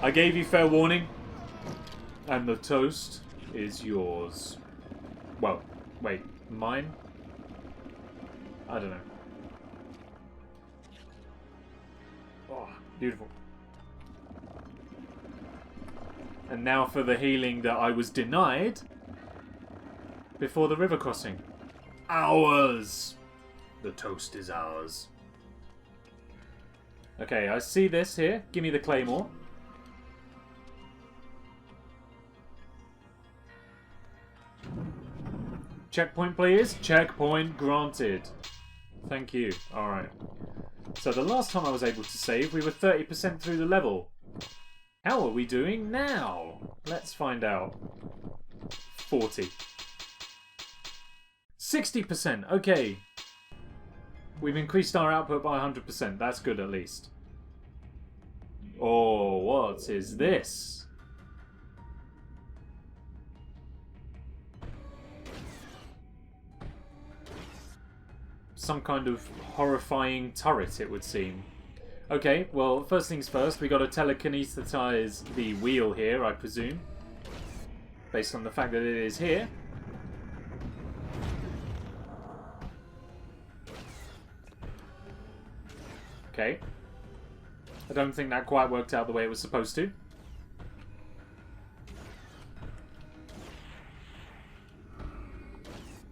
I gave you fair warning. And the toast is yours. Well, wait, mine? I don't know. Oh, beautiful. And now for the healing that I was denied before the river crossing. Ours! The toast is ours. Okay, I see this here. Give me the claymore. Checkpoint, please. Checkpoint granted. Thank you. Alright. So the last time I was able to save, we were 30% through the level. How are we doing now? Let's find out. 40. 60%. Okay. We've increased our output by 100%. That's good at least. Oh, what is this? Some kind of horrifying turret, it would seem. Okay, well, first things first, we got to telekinesthetize the wheel here, I presume. Based on the fact that it is here. Okay. I don't think that quite worked out the way it was supposed to.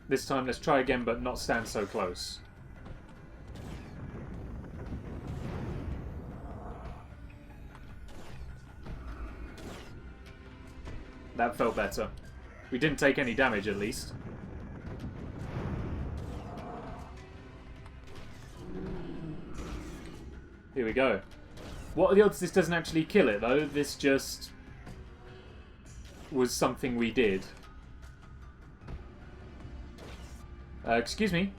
This time, let's try again, but not stand so close. That felt better. We didn't take any damage, at least. Here we go. What are the odds this doesn't actually kill it, though? This just was something we did. Excuse me.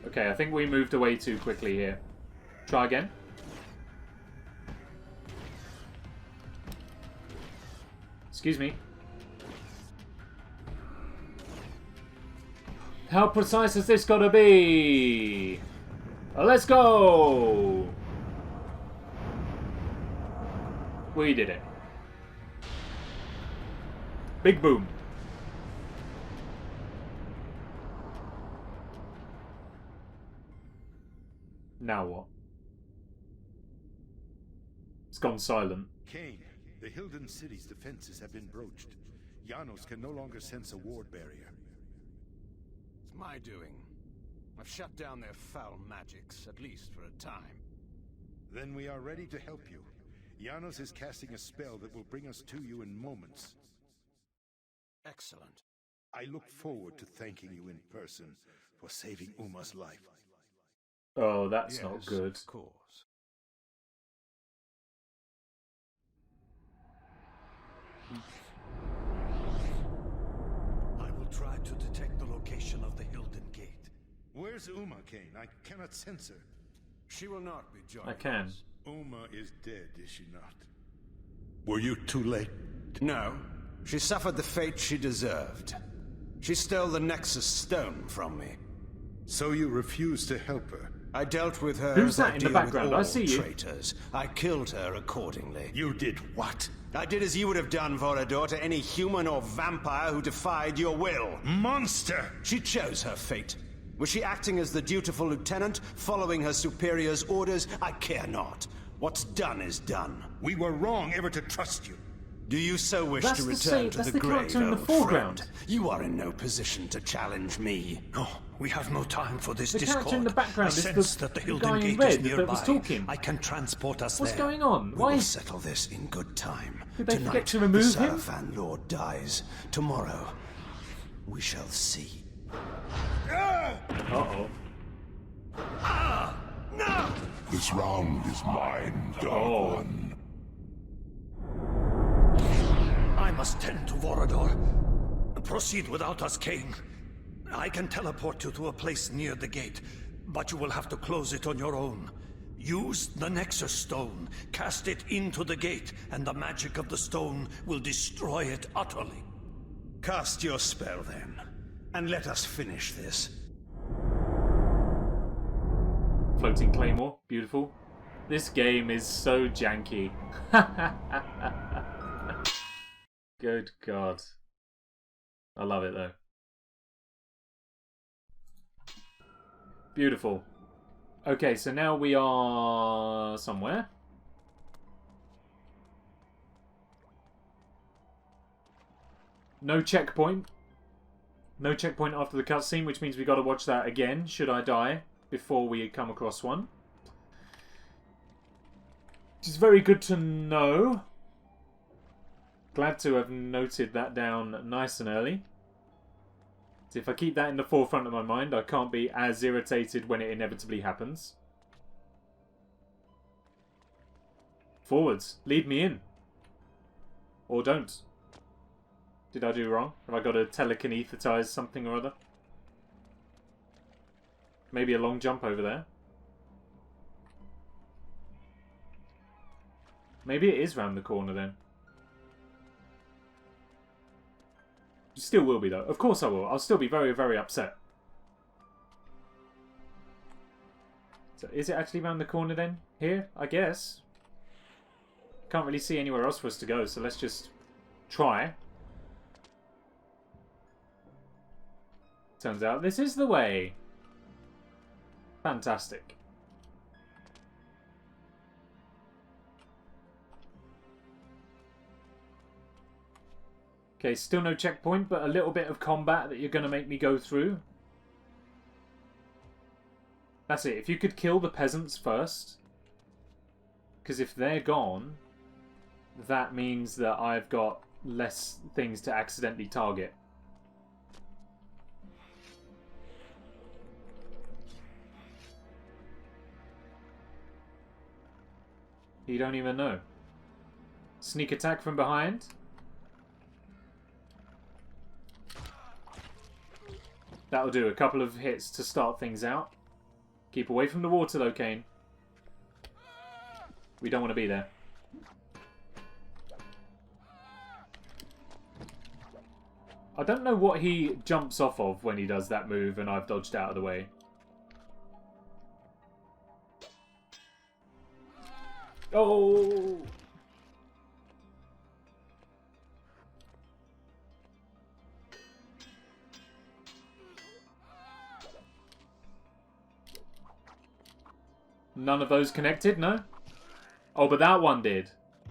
Okay, I think we moved away too quickly here. Try again. Excuse me. How precise has this got to be? Let's go! We did it. Big boom. Now what? It's gone silent. Kane, the Hilden city's defenses have been broached. Janos can no longer sense a ward barrier. It's my doing. I've shut down their foul magics, at least for a time. Then we are ready to help you. Janos is casting a spell that will bring us to you in moments. Excellent. I look forward to thanking you in person for saving Uma's life. Oh, that's Yes, not good. Of course. I will try to detect the location of the Hilden Gate. Where's Uma, Kane? I cannot sense her. She will not be joining I can. us. Uma is dead, is she not? Were you too late? No. She suffered the fate she deserved. She stole the Nexus Stone from me. So you refuse to help her? I dealt with her Who's as I that in the deal background? with I all see you. traitors. I killed her accordingly. You did what? I did as you would have done, Vorador, to any human or vampire who defied your will. Monster! She chose her fate. Was she acting as the dutiful lieutenant, following her superior's orders? I care not. What's done is done. We were wrong ever to trust you. Do you so wish That's to the return same- to that's the the grave, character in the old foreground. friend? You are in no position to challenge me. No, we have no time for this The discord. character in the background I is sense the that the guy Hilden in Gate red is that nearby. was talking. I can transport us What's there. going on? We Why? will settle this in good time. Did they Tonight, forget to remove the him? Sarafan Lord dies. Tomorrow, we shall see. Uh-oh. No! This round is mine, Dark Oh. One. I must tend to Vorador. Proceed without us, Kane. I can teleport you to a place near the gate, but you will have to close it on your own. Use the Nexus Stone, cast it into the gate, and the magic of the stone will destroy it utterly. Cast your spell then, and let us finish this. Floating claymore. Beautiful. This game is so janky. Good God. I love it though. Beautiful. Okay, so now we are somewhere. No checkpoint. No checkpoint after the cutscene, which means we got to watch that again, should I die, before we come across one. Which is very good to know. Glad to have noted that down nice and early. So if I keep that in the forefront of my mind, I can't be as irritated when it inevitably happens. Forwards. Lead me in. Or don't. Did I do wrong? Have I got to telekinesthetize something or other? Maybe a long jump over there. Maybe it is round the corner then. Still will be though. Of course I will. I'll still be very, very upset. So is it actually round the corner then? Here, I guess. Can't really see anywhere else for us to go, so let's just try. Turns out this is the way. Fantastic. Okay, still no checkpoint, but a little bit of combat that you're going to make me go through. That's it. If you could kill the peasants first. Because if they're gone, that means that I've got less things to accidentally target. You don't even know. Sneak attack from behind. That'll do. A couple of hits to start things out. Keep away from the water though, Kane. We don't want to be there. I don't know what he jumps off of when he does that move and I've dodged out of the way. Oh! None of those connected, no? Oh, but that one did.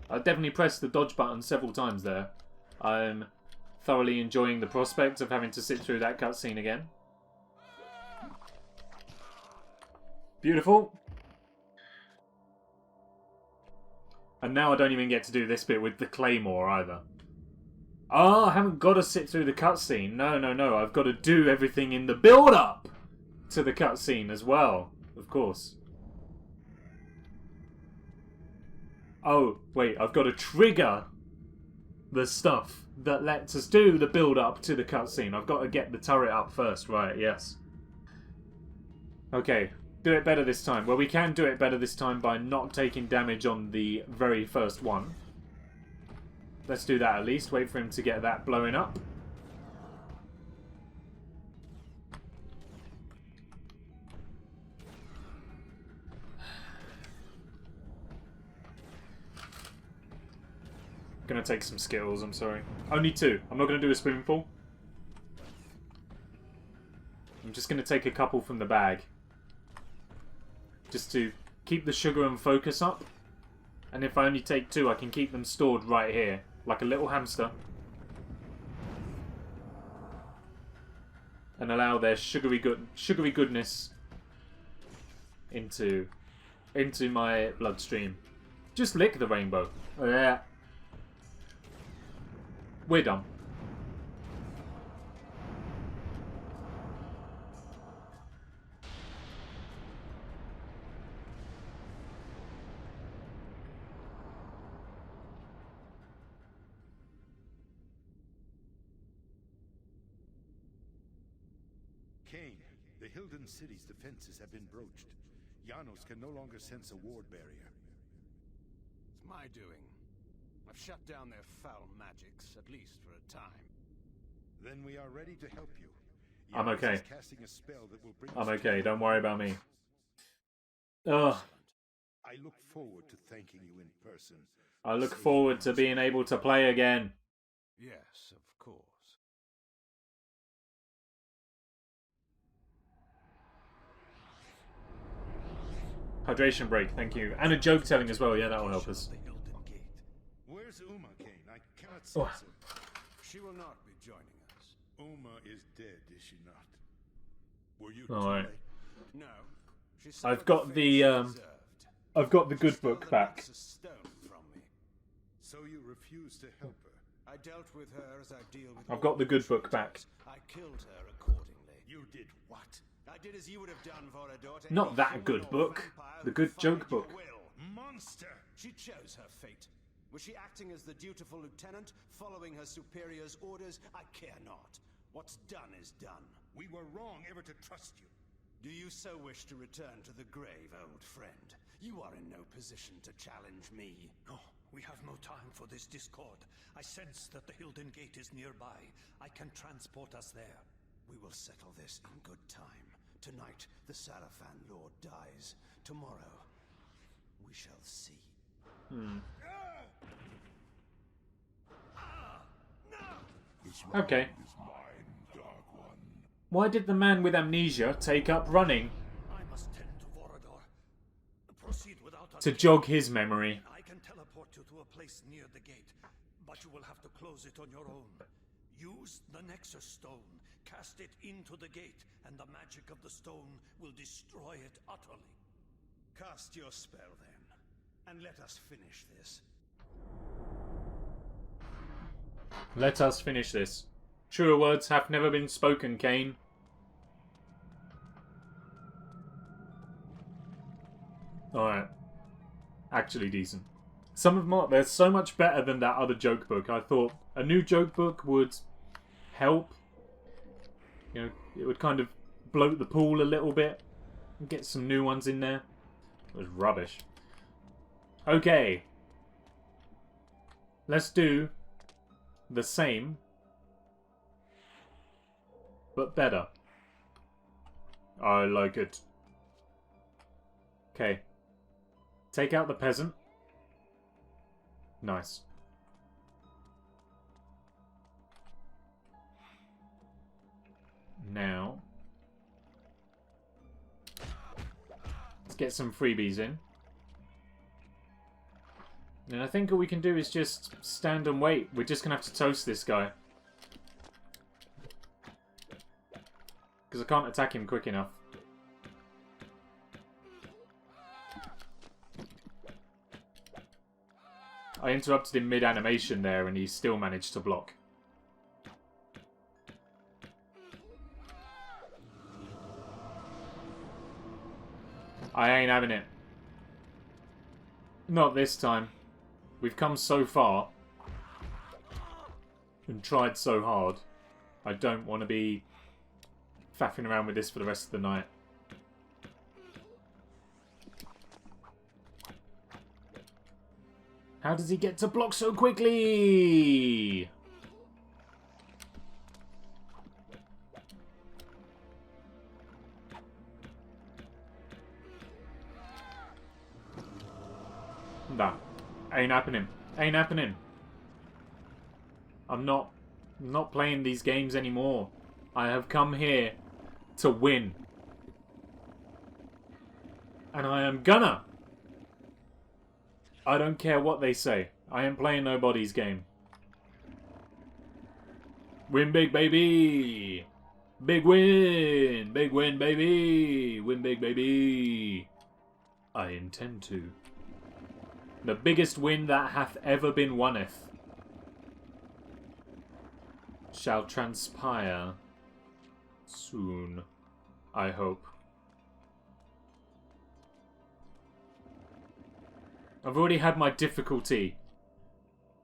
I definitely pressed the dodge button several times there. I'm thoroughly enjoying the prospect of having to sit through that cutscene again. Beautiful. And now I don't even get to do this bit with the claymore either. Oh, I haven't got to sit through the cutscene. No, no, no. I've got to do everything in the build-up to the cutscene as well, of course. Oh, wait. I've got to trigger the stuff that lets us do the build-up to the cutscene. I've got to get the turret up first. Right, yes. Okay. Do it better this time. Well, we can do it better this time by not taking damage on the very first one. Let's do that at least. Wait for him to get that blowing up. Gonna take some Skittles, I'm sorry. Only 2. I'm not gonna do a spoonful. I'm just gonna take a couple from the bag. Just to keep the sugar and focus up. And if I only take 2, I can keep them stored right here. Like a little hamster. And allow their sugary goodness into my bloodstream. Just lick the rainbow. Yeah. We're done. Cain, the Hilden city's defenses have been broached. Janos can no longer sense a ward barrier. It's my doing. I've shut down their foul magics, at least for a time. Then we are ready to help you. I'm Janos okay. is casting a spell that will bring I'm us okay, to don't worry about me. Ugh. I look forward to thanking you in person. I look forward to being able to play again. Yes, of course. Hydration break, thank you. And a joke telling as well, yeah, that will help us. Where's Uma, Cain? I cannot sense her. She will not be joining us. Uma is dead, is she not? Were you Alright. No. I've got the good book back. So you refuse to help her? I dealt with her as I deal with I've got the good book back. I killed her accordingly. You did what? I did as you would have done, Vorador. Not that good book. The good joke book. Monster! She chose her fate. Was she acting as the dutiful lieutenant, following her superior's orders? I care not. What's done is done. We were wrong ever to trust you. Do you so wish to return to the grave, old friend? You are in no position to challenge me. No, we have no time for this discord. I sense that the Hilden Gate is nearby. I can transport us there. We will settle this in good time. Tonight, the Sarafan Lord dies. Tomorrow, we shall see. Okay. Why did the man with amnesia take up running? I must tend to Vorador. Proceed without us. To jog his memory. I can teleport you to a place near the gate, but you will have to close it on your own. Use the Nexus Stone, cast it into the gate, and the magic of the stone will destroy it utterly. Cast your spell then, and let us finish this. Let us finish this. Truer words have never been spoken, Cain. Alright. Actually decent. Some of my... They're so much better than that other joke book. I thought a new joke book would help. You know, it would kind of bloat the pool a little bit. And get some new ones in there. It was rubbish. Okay. Let's do the same, but better. I like it. Okay. Take out the peasant. Nice. Now, get some freebies in. And I think all we can do is just stand and wait. We're just going to have to toast this guy. Because I can't attack him quick enough. I interrupted him mid-animation there and he still managed to block. I ain't having it. Not this time. We've come so far. And tried so hard. I don't want to be faffing around with this for the rest of the night. How does he get to block so quickly? Nah. Ain't happening. Ain't happening. I'm not playing these games anymore. I have come here to win. And I am gonna. I don't care what they say. I ain't playing nobody's game. Win big, baby. Big win. Big win, baby. Win big, baby. I intend to. The biggest win that hath ever been wonneth shall transpire soon, I hope. I've already had my difficulty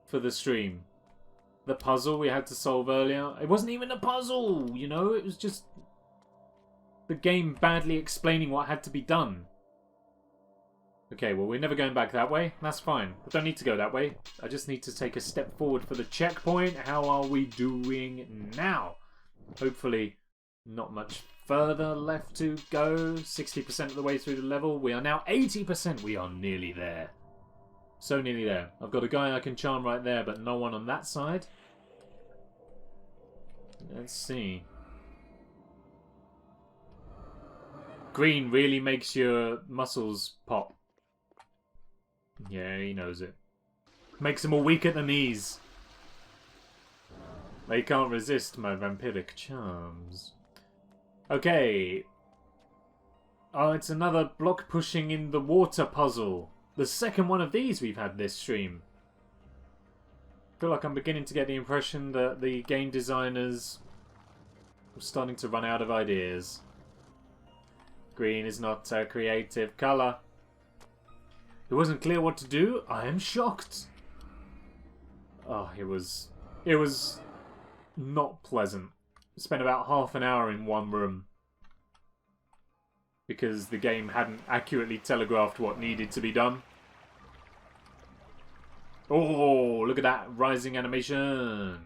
for the stream. The puzzle we had to solve earlier. It wasn't even a puzzle, you know? It was just the game badly explaining what had to be done. Okay, well, we're never going back that way. That's fine. I don't need to go that way. I just need to take a step forward for the checkpoint. How are we doing now? Hopefully not much further left to go. 60% of the way through the level. We are now 80%. We are nearly there. So nearly there. I've got a guy I can charm right there, but no one on that side. Let's see. Green really makes your muscles pop. Yeah, he knows it. Makes them all weak at the knees. They can't resist my vampiric charms. Okay. Oh, it's another block pushing in the water puzzle. The second one of these we've had this stream. I feel like I'm beginning to get the impression that the game designers are starting to run out of ideas. Green is not a creative colour. It wasn't clear what to do. I am shocked. Oh, it was not pleasant. Spent about half an hour in one room because the game hadn't accurately telegraphed what needed to be done. Oh, look at that rising animation.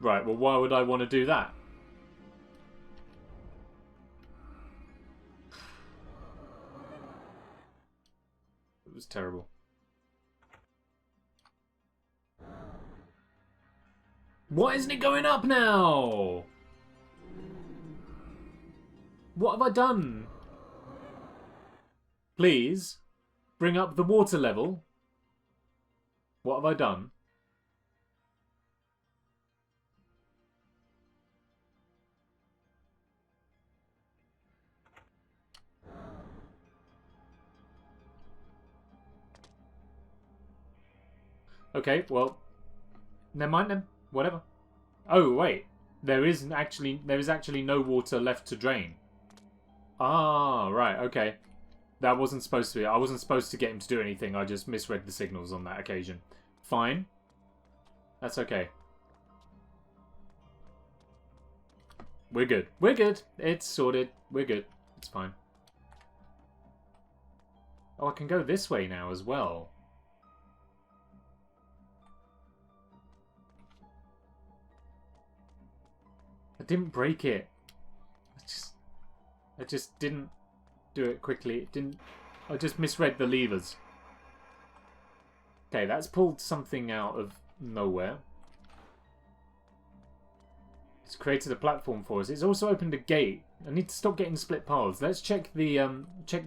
Right, well, why would I want to do that? It was terrible. Why isn't it going up now? What have I done? Please, bring up the water level. What have I done? Okay, well, never mind then. Whatever. Oh wait, there is actually no water left to drain. Ah, right. Okay, that wasn't supposed to be. I wasn't supposed to get him to do anything. I just misread the signals on that occasion. Fine. That's okay. We're good. We're good. It's sorted. We're good. It's fine. Oh, I can go this way now as well. I didn't break it. I just didn't do it quickly. It didn't. I just misread the levers. Okay, that's pulled something out of nowhere. It's created a platform for us. It's also opened a gate. I need to stop getting split paths. Let's check the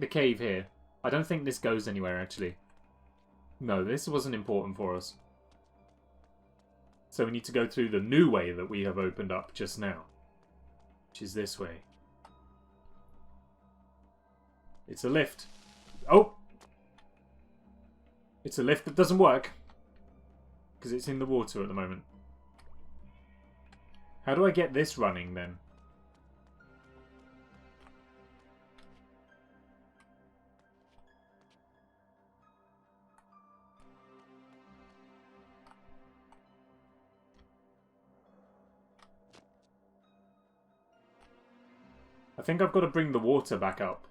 cave here. I don't think this goes anywhere, actually. No, this wasn't important for us. So we need to go through the new way that we have opened up just now. Which is this way. It's a lift. Oh! It's a lift that doesn't work. Because it's in the water at the moment. How do I get this running then? I think I've got to bring the water back up.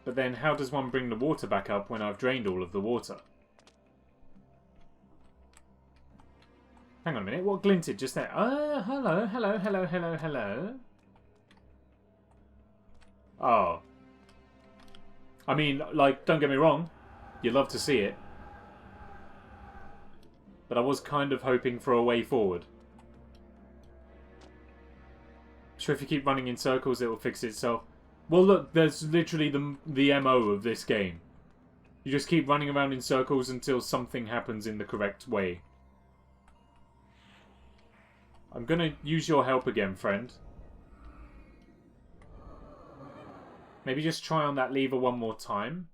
But then how does one bring the water back up when I've drained all of the water? Hang on a minute, what glinted just there? Hello, hello, hello, hello, hello. Oh. I mean, like, don't get me wrong. You'd love to see it. But I was kind of hoping for a way forward. Sure, if you keep running in circles, it will fix itself. Well, look, there's literally the MO of this game. You just keep running around in circles until something happens in the correct way. I'm gonna use your help again, friend. Maybe just try on that lever one more time.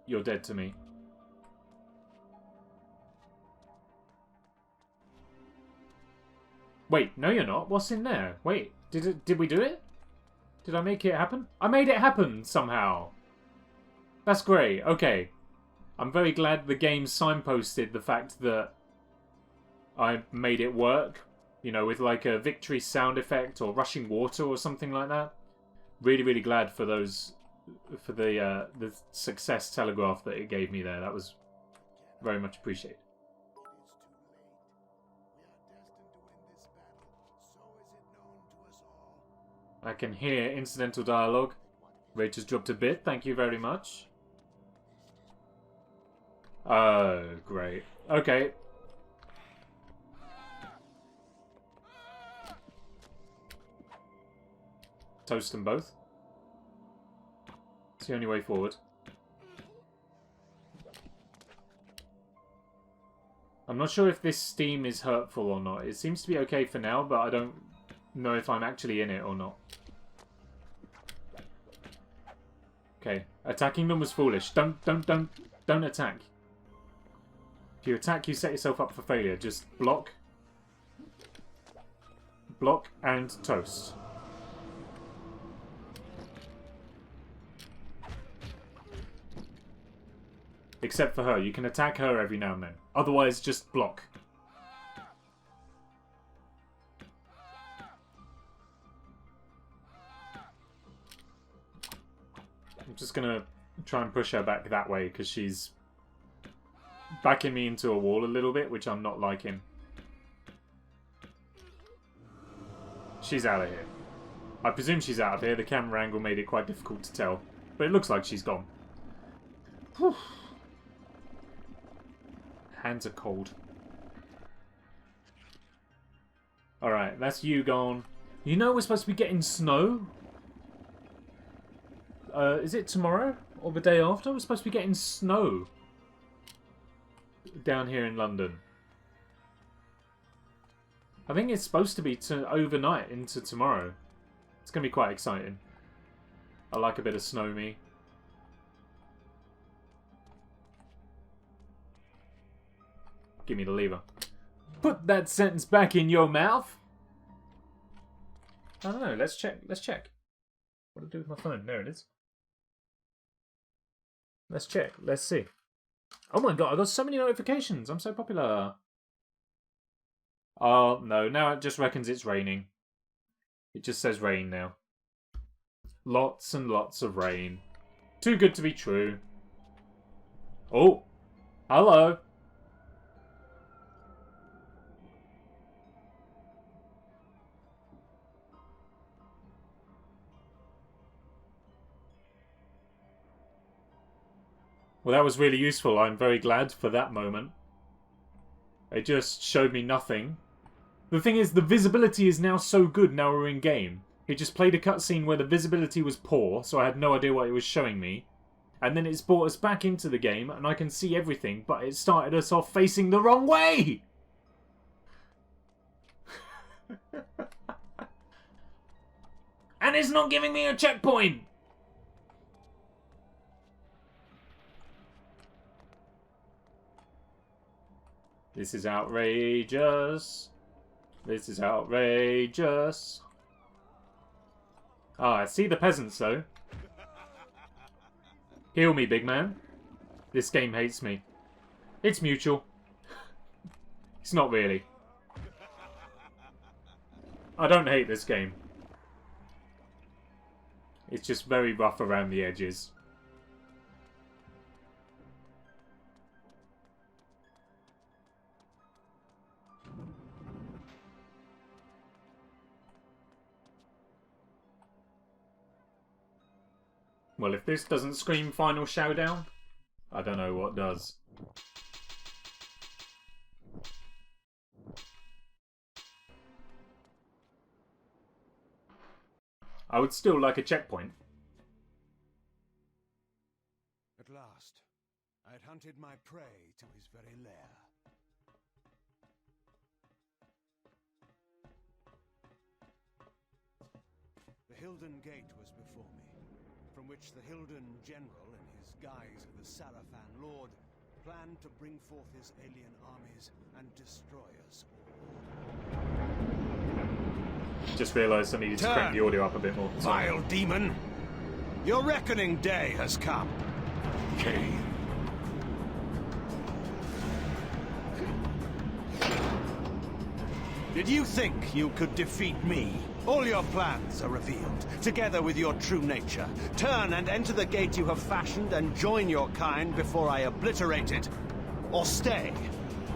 You're dead to me. Wait, no you're not. What's in there? Wait, did we do it? Did I make it happen? I made it happen somehow. That's great. Okay. I'm very glad the game signposted the fact that I made it work. You know, with like a victory sound effect or rushing water or something like that. Really, really glad for those, for the success telegraph that it gave me there. That was very much appreciated. I can hear incidental dialogue. Rate has dropped a bit. Thank you very much. Oh, great. Okay. Toast them both. It's the only way forward. I'm not sure if this steam is hurtful or not. It seems to be okay for now, but I don't know if I'm actually in it or not. Okay, attacking them was foolish. Don't attack. If you attack, you set yourself up for failure. Just block. Block and toast. Except for her. You can attack her every now and then. Otherwise, just block. I'm just gonna try and push her back that way because she's backing me into a wall a little bit, which I'm not liking. She's out of here. I presume she's out of here. The camera angle made it quite difficult to tell. But it looks like she's gone. Whew. Hands are cold. Alright, that's you gone. You know we're supposed to be getting snow? Is it tomorrow? Or the day after? We're supposed to be getting snow. Down here in London. I think it's supposed to be overnight into tomorrow. It's going to be quite exciting. I like a bit of snow, me. Give me the lever. Put that sentence back in your mouth. I don't know. Let's check. Let's check. What do I do with my phone? There it is. Let's check. Let's see. Oh my god, I got so many notifications. I'm so popular. Oh, no. Now it just reckons it's raining. It just says rain now. Lots and lots of rain. Too good to be true. Oh. Hello. Well, that was really useful. I'm very glad for that moment. It just showed me nothing. The thing is, the visibility is now so good now we're in game. It just played a cutscene where the visibility was poor, so I had no idea what it was showing me. And then it's brought us back into the game, and I can see everything, but it started us off facing the wrong way! And it's not giving me a checkpoint! This is outrageous. This is outrageous. Ah, I see the peasants, though. Heal me, big man. This game hates me. It's mutual. It's not really. I don't hate this game. It's just very rough around the edges. Well, if this doesn't scream Final Showdown, I don't know what does. I would still like a checkpoint. At last, I had hunted my prey to his very lair. The Hilden Gate was before me, from which the Hilden General, in his guise of the Sarafan Lord, planned to bring forth his alien armies and destroy us all. Just realised I needed to crank the audio up a bit more. Vile demon! Your reckoning day has come. Cain. Did you think you could defeat me? All your plans are revealed, together with your true nature. Turn and enter the gate you have fashioned and join your kind before I obliterate it. Or stay,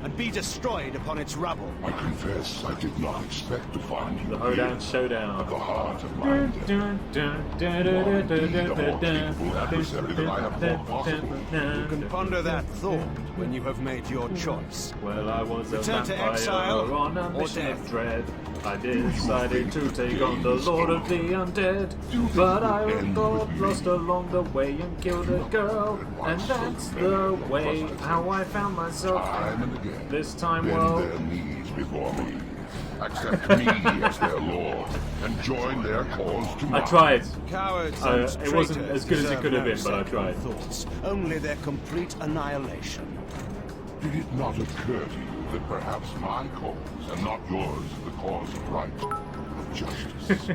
and be destroyed upon its rubble. I confess I did not expect to find you The Hoedown here, Showdown. at the heart of my death. You are indeed a more capable adversary than I have thought possible. You can ponder that thought when you have made your choice. Well, I was a Return to vampire exile on a or mission of death. dread. I decided to take on the Lord of the Undead. But I got lost along the way and killed a girl. And that's the way how I found myself. Time and again, This time, bend well, their knees before me. Accept me as their lord, and join their cause to mine. I tried. Cowards and It wasn't traitors as good as it deserve could have no been, but I second tried. Thoughts, only their complete annihilation. Did it not occur to you that perhaps my cause, and not yours, is the cause of right, of justice?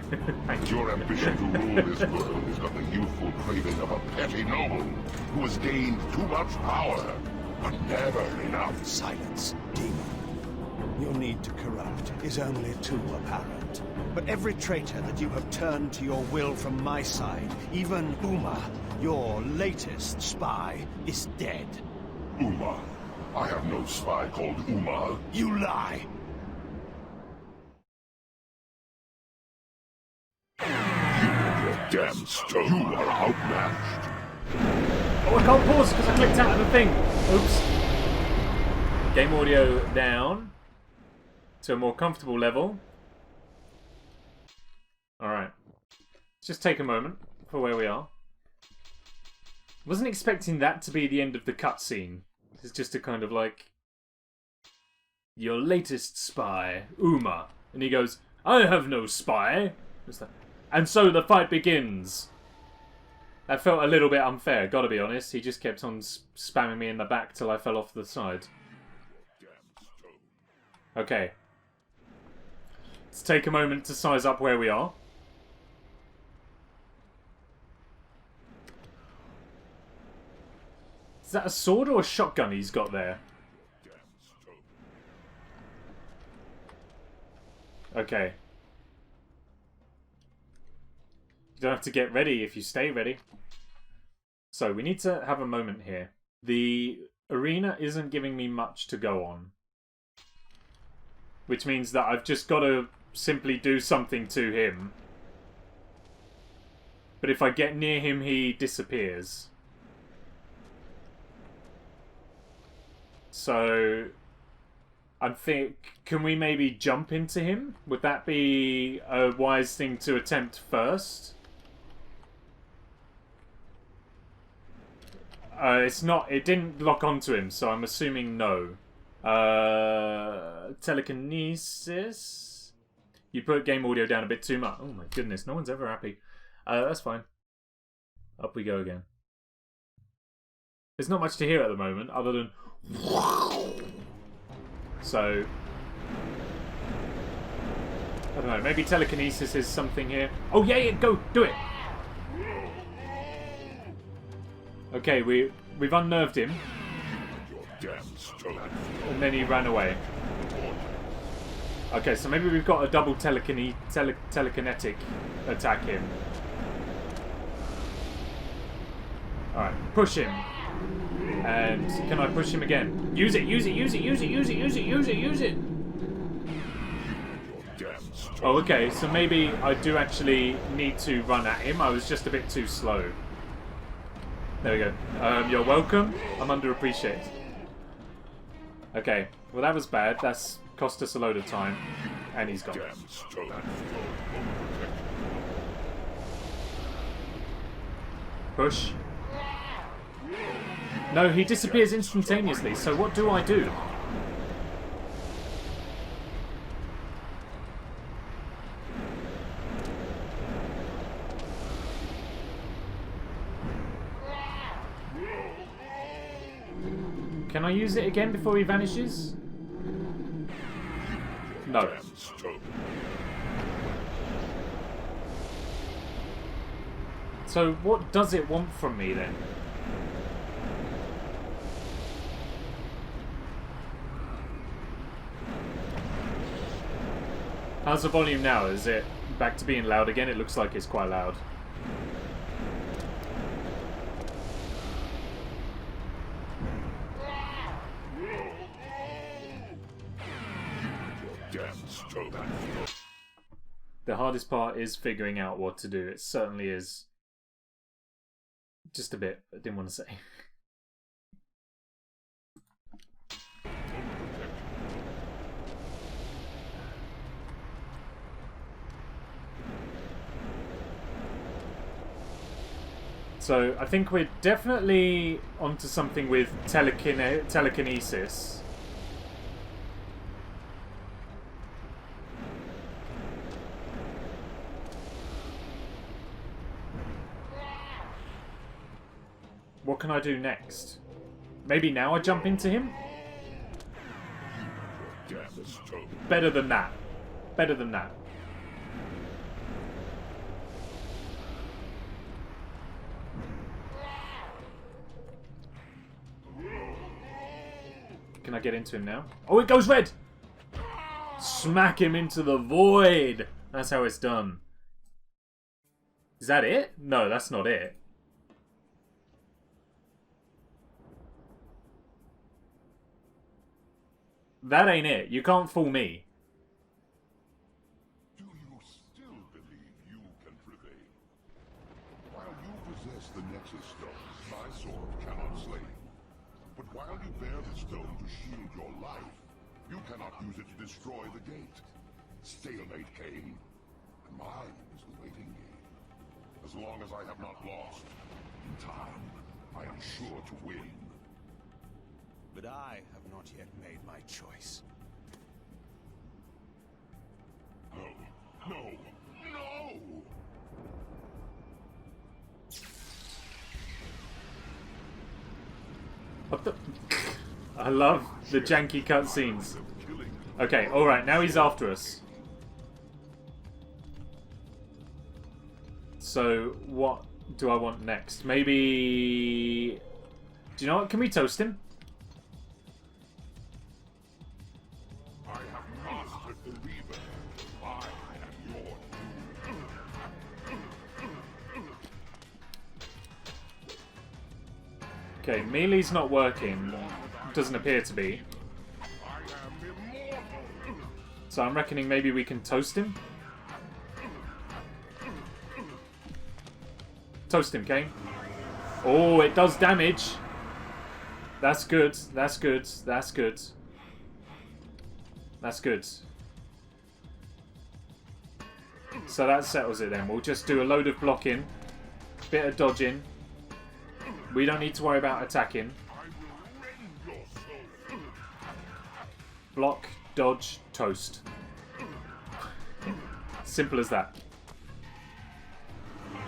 That your ambition to rule this world is but the youthful craving of a petty noble who has gained too much power, but never enough. Silence, demon. Your need to corrupt is only too apparent. But every traitor that you have turned to your will from my side, even Uma, your latest spy, is dead. Uma. I have no spy called Uma. You lie! You and your damn stone. You are outmatched. Oh, I can't pause because I clicked out of the thing. Oops. Game audio down to a more comfortable level. Alright. Let's just take a moment for where we are. Wasn't expecting that to be the end of the cutscene. It's just a kind of like, your latest spy, Uma. And he goes, I have no spy. And so the fight begins. That felt a little bit unfair, gotta be honest. He just kept on spamming me in the back till I fell off the side. Okay. Let's take a moment to size up where we are. Is that a sword or a shotgun he's got there? Okay. You don't have to get ready if you stay ready. So, we need to have a moment here. The arena isn't giving me much to go on. Which means that I've just got to simply do something to him. But if I get near him, he disappears. So I think, can we maybe jump into him? Would that be a wise thing to attempt first? It's not. It didn't lock onto him, so I'm assuming no. Telekinesis. You put game audio down a bit too much. Oh my goodness, no one's ever happy. That's fine. Up we go again. There's not much to hear at the moment, other than. So. I don't know. Maybe telekinesis is something here. Oh yeah, yeah, go do it. Okay, we've unnerved him. And then he ran away. Okay, so maybe we've got a double telekinetic attack him. Alright, push him. And can I push him again? Use it, use it, use it, use it, use it, use it, use it, use it! Oh, okay, so maybe I do actually need to run at him. I was just a bit too slow. There we go. You're welcome. I'm underappreciated. Okay. Well, that was bad. That's cost us a load of time. And he's gone. Push. No, he disappears instantaneously. So what do I do? Can I use it again before he vanishes? No. So what does it want from me then? How's the volume now? Is it back to being loud again? It looks like it's quite loud. The hardest part is figuring out what to do. It certainly is. Just a bit. I didn't want to say. So I think we're definitely onto something with telekinesis. What can I do next? Maybe now I jump into him? Better than that. Better than that. Can I get into him now? Oh, it goes red! Smack him into the void! That's how it's done. Is that it? No, that's not it. That ain't it. You can't fool me. Do you still believe you can prevail? While you possess the Nexus Stone, my sword cannot slay you. But while you bear the stone to shield your life, you cannot use it to destroy the gate. Stalemate came, and mine is the waiting game. As long as I have not lost, in time, I am sure to win. But I have not yet made my choice. No, no, no! What the? I love the janky cutscenes. Okay, alright, now he's after us. So, what do I want next? Maybe... Do you know what? Can we toast him? I have mastered the Reaver. I am your Okay, melee's not working. Doesn't appear to be. So I'm reckoning maybe we can toast him? Toast him, Kane. Oh, it does damage. That's good. That's good. That's good. That's good. So that settles it then. We'll just do a load of blocking. Bit of dodging. We don't need to worry about attacking. Block, dodge, toast. Simple as that.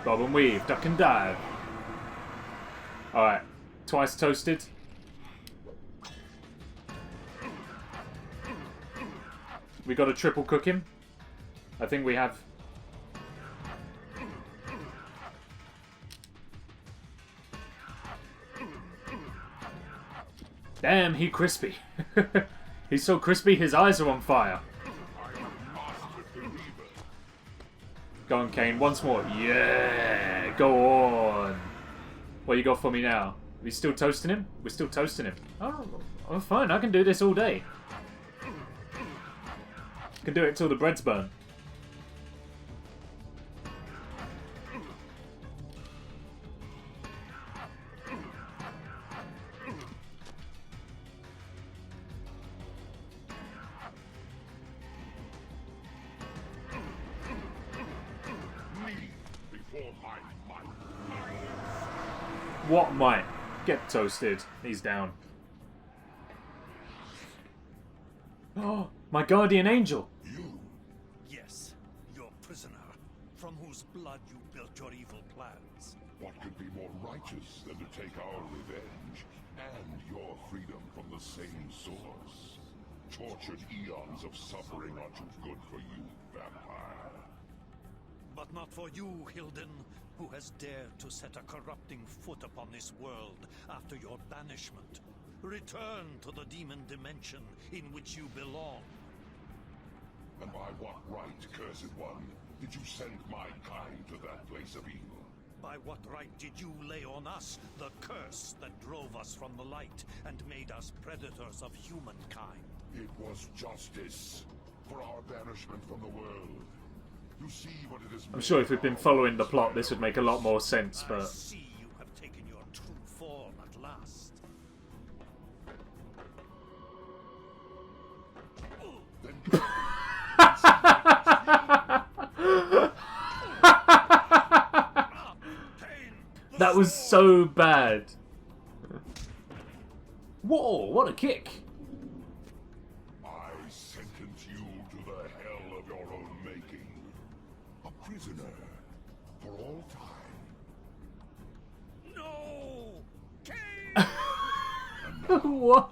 Bob and weave, duck and dive. Alright. Twice toasted. We got a triple cook him. I think we have. Damn, he crispy. He's so crispy, his eyes are on fire. Go on, Kane, once more. Yeah, go on. What you got for me now? We still toasting him? We're still toasting him. Oh, fine, I can do this all day. I can do it till the bread's burnt. What might? Get toasted. He's down. Oh, my guardian angel. Yes, your prisoner, from whose blood you built your evil plans. What could be more righteous than to take our revenge and your freedom from the same source? Tortured eons of suffering are too good for you, vampire. But not for you, Hilden, who has dared to set a corrupting foot upon this world after your banishment. Return to the demon dimension in which you belong. And by what right, cursed one, did you send my kind to that place of evil? By what right did you lay on us the curse that drove us from the light and made us predators of humankind? It was justice for our banishment from the world. You see what it is. I'm sure if we'd been following the plot, this would make a lot more sense, I but... see you have taken your true form at last. That was so bad. Whoa, what a kick. I sentence you to the hell of your own making. A prisoner for all time. No! What?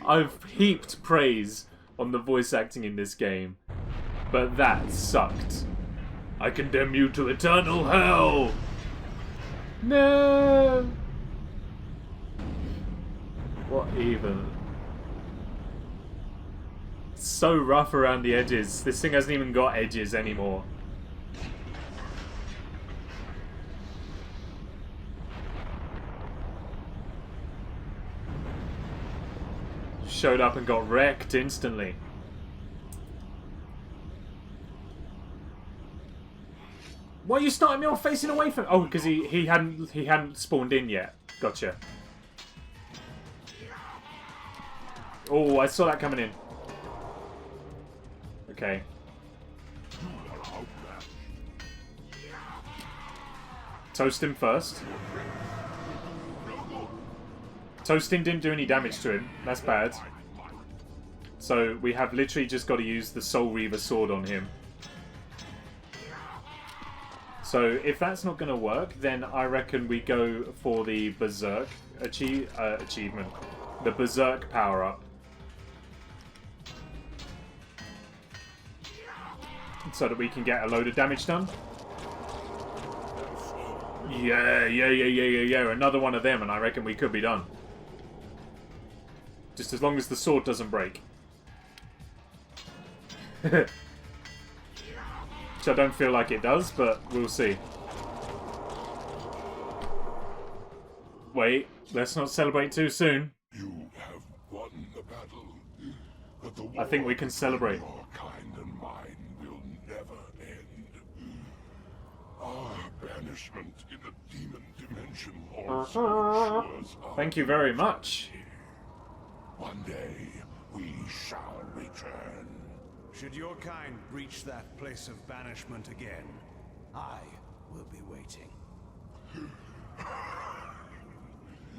I've heaped praise on the voice acting in this game, but that sucked. I condemn you to eternal hell! No! What even? So rough around the edges. This thing hasn't even got edges anymore. Showed up and got wrecked instantly. Why are you starting me off facing away from? Oh, because he hadn't spawned in yet. Gotcha. Oh, I saw that coming in. Okay. Toast him first. Toasting didn't do any damage to him. That's bad. So we have literally just got to use the Soul Reaver sword on him. So if that's not going to work, then I reckon we go for the Berserk achievement. The Berserk power-up. So that we can get a load of damage done. Yeah. Another one of them and I reckon we could be done. Just as long as the sword doesn't break. Which I don't feel like it does, but we'll see. Wait, let's not celebrate too soon. You have won the battle, but the I think we can celebrate. your kind and mine will never end. Our Banishment in the demon dimension also ensures our Thank you very much. One day, we shall return. Should your kind breach that place of banishment again, I will be waiting.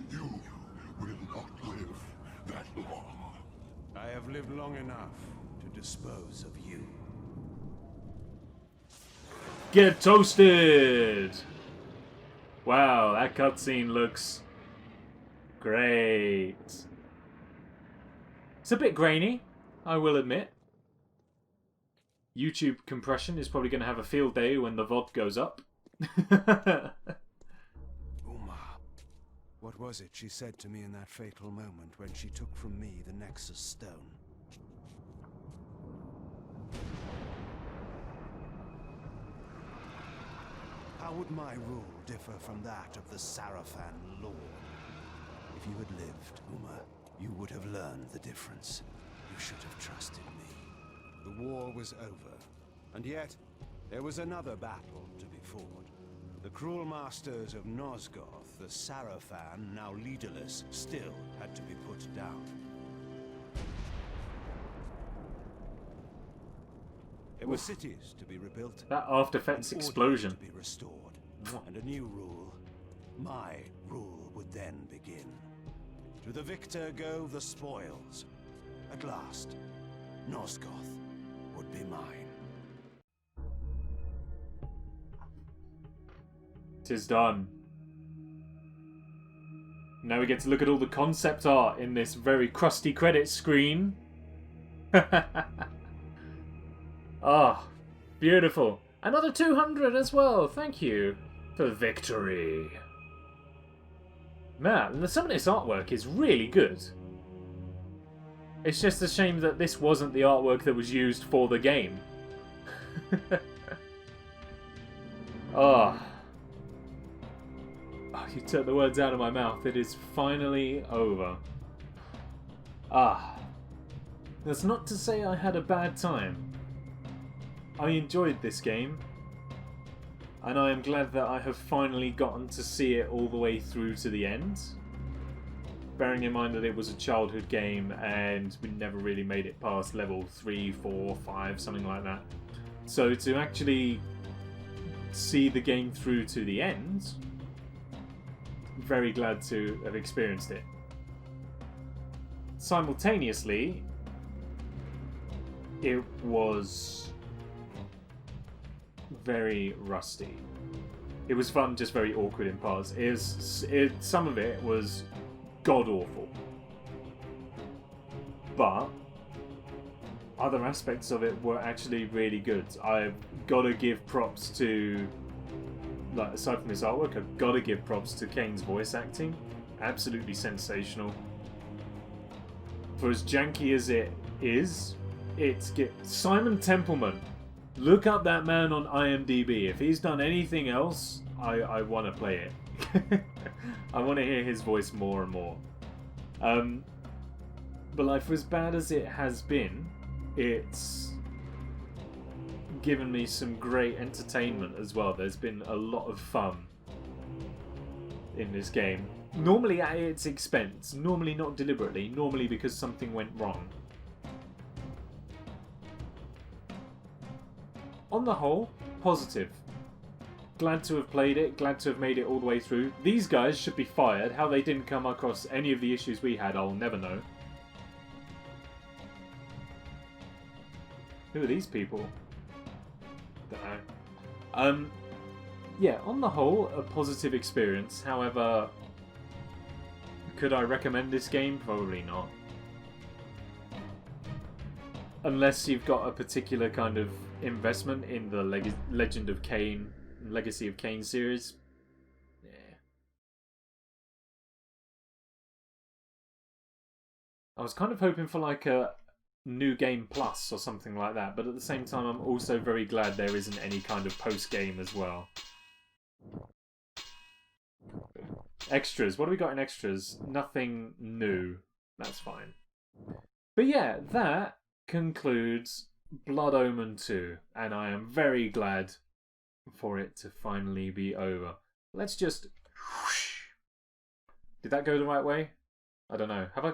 You will not live that long. I have lived long enough to dispose of you. Get toasted! Wow, that cutscene looks great. It's a bit grainy, I will admit. YouTube compression is probably going to have a field day when the VOD goes up. Uma, what was it she said to me in that fatal moment when she took from me the Nexus Stone? How would my rule differ from that of the Sarafan Lord? If you had lived, Uma, you would have learned the difference. You should have trusted me. The war was over, and yet there was another battle to be fought. The cruel masters of Nosgoth, the Sarafan, now leaderless, still had to be put down. There were cities to be rebuilt. That After Effects an order explosion. to be restored, and a new rule, my rule, would then begin. To the victor go the spoils. At last, Nosgoth would be mine. 'Tis done. Now we get to look at all the concept art in this very crusty credit screen. Ah, beautiful. Another 200 as well. Thank you for victory. Man, some of this artwork is really good. It's just a shame that this wasn't the artwork that was used for the game. Ah. Oh, you took the words out of my mouth. It is finally over. Ah. That's not to say I had a bad time. I enjoyed this game. And I am glad that I have finally gotten to see it all the way through to the end. Bearing in mind that it was a childhood game and we never really made it past level 3, 4, 5, something like that. So to actually see the game through to the end, very glad to have experienced it. Simultaneously, it was very rusty. It was fun, just very awkward in parts. Some of it was god-awful. But other aspects of it were actually really good. I've got to give props to, like, aside from this artwork, I've got to give props to Kane's voice acting. Absolutely sensational. For as janky as it is, Simon Templeman. Look up that man on IMDb. If he's done anything else, I want to play it. I want to hear his voice more and more. But like, for as bad as it has been, it's given me some great entertainment as well. There's been a lot of fun in this game. Normally at its expense. Normally not deliberately. Normally because something went wrong. On the whole, positive. Glad to have played it, glad to have made it all the way through. These guys should be fired. How they didn't come across any of the issues we had, I'll never know. Who are these people? Don't know. Yeah, on the whole, a positive experience. However, could I recommend this game? Probably not. Unless you've got a particular kind of investment in the Legend of Kane, Legacy of Kane series. Yeah. I was kind of hoping for like a New Game Plus or something like that, but at the same time I'm also very glad there isn't any kind of post-game as well. Extras. What do we got in extras? Nothing new. That's fine. But yeah, that concludes Blood Omen 2, and I am very glad for it to finally be over. Let's just... Did that go the right way? I don't know. Have I...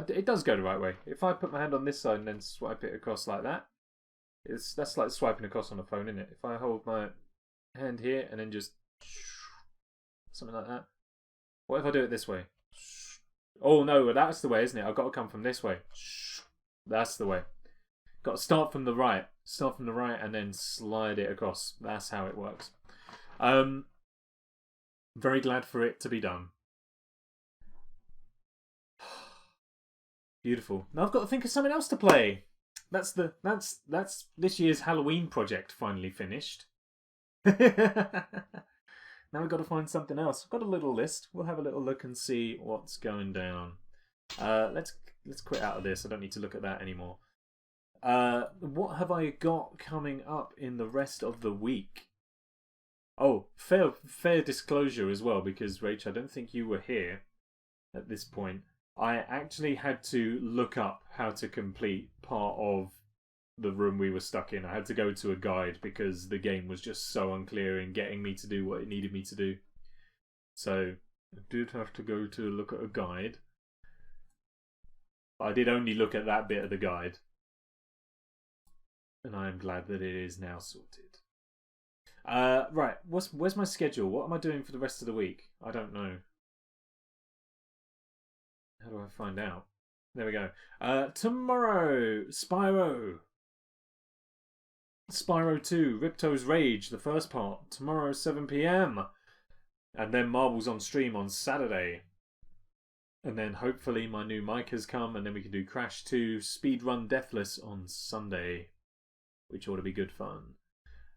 It does go the right way. If I put my hand on this side and then swipe it across like that, that's like swiping across on a phone, isn't it? If I hold my hand here and then just... something like that. What if I do it this way? Oh no, that's the way, isn't it? I've got to come from this way. That's the way. Got to start from the right. Start from the right and then slide it across. That's how it works. Very glad for it to be done. Beautiful. Now I've got to think of something else to play. That's this year's Halloween project finally finished. Now we've got to find something else. I've got a little list. We'll have a little look and see what's going down. Let's quit out of this. I don't need to look at that anymore. What have I got coming up in the rest of the week? Oh, fair disclosure as well, because Rach, I don't think you were here at this point. I actually had to look up how to complete part of the room we were stuck in. I had to go to a guide because the game was just so unclear in getting me to do what it needed me to do. So I did have to go to look at a guide. I did only look at that bit of the guide. And I am glad that it is now sorted. Right, where's my schedule? What am I doing for the rest of the week? I don't know. How do I find out? There we go. Tomorrow, Spyro 2, Ripto's Rage, the first part. Tomorrow, 7 PM. And then Marbles on stream on Saturday. And then hopefully my new mic has come and then we can do Crash 2 Speedrun Deathless on Sunday. Which ought to be good fun.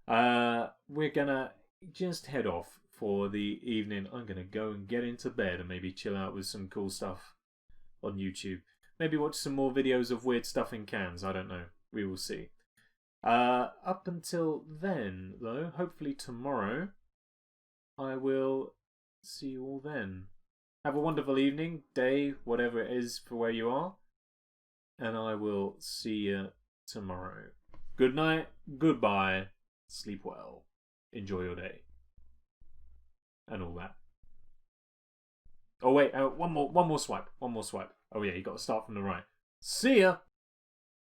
We're gonna just head off for the evening. I'm gonna go and get into bed and maybe chill out with some cool stuff on YouTube. Maybe watch some more videos of weird stuff in cans. I don't know. We will see. Up until then, though, hopefully tomorrow, I will see you all then. Have a wonderful evening, day, whatever it is for where you are. And I will see you tomorrow. Good night, goodbye, sleep well, enjoy your day. And all that. Oh wait, one more swipe. Oh yeah, you got to start from the right. See ya!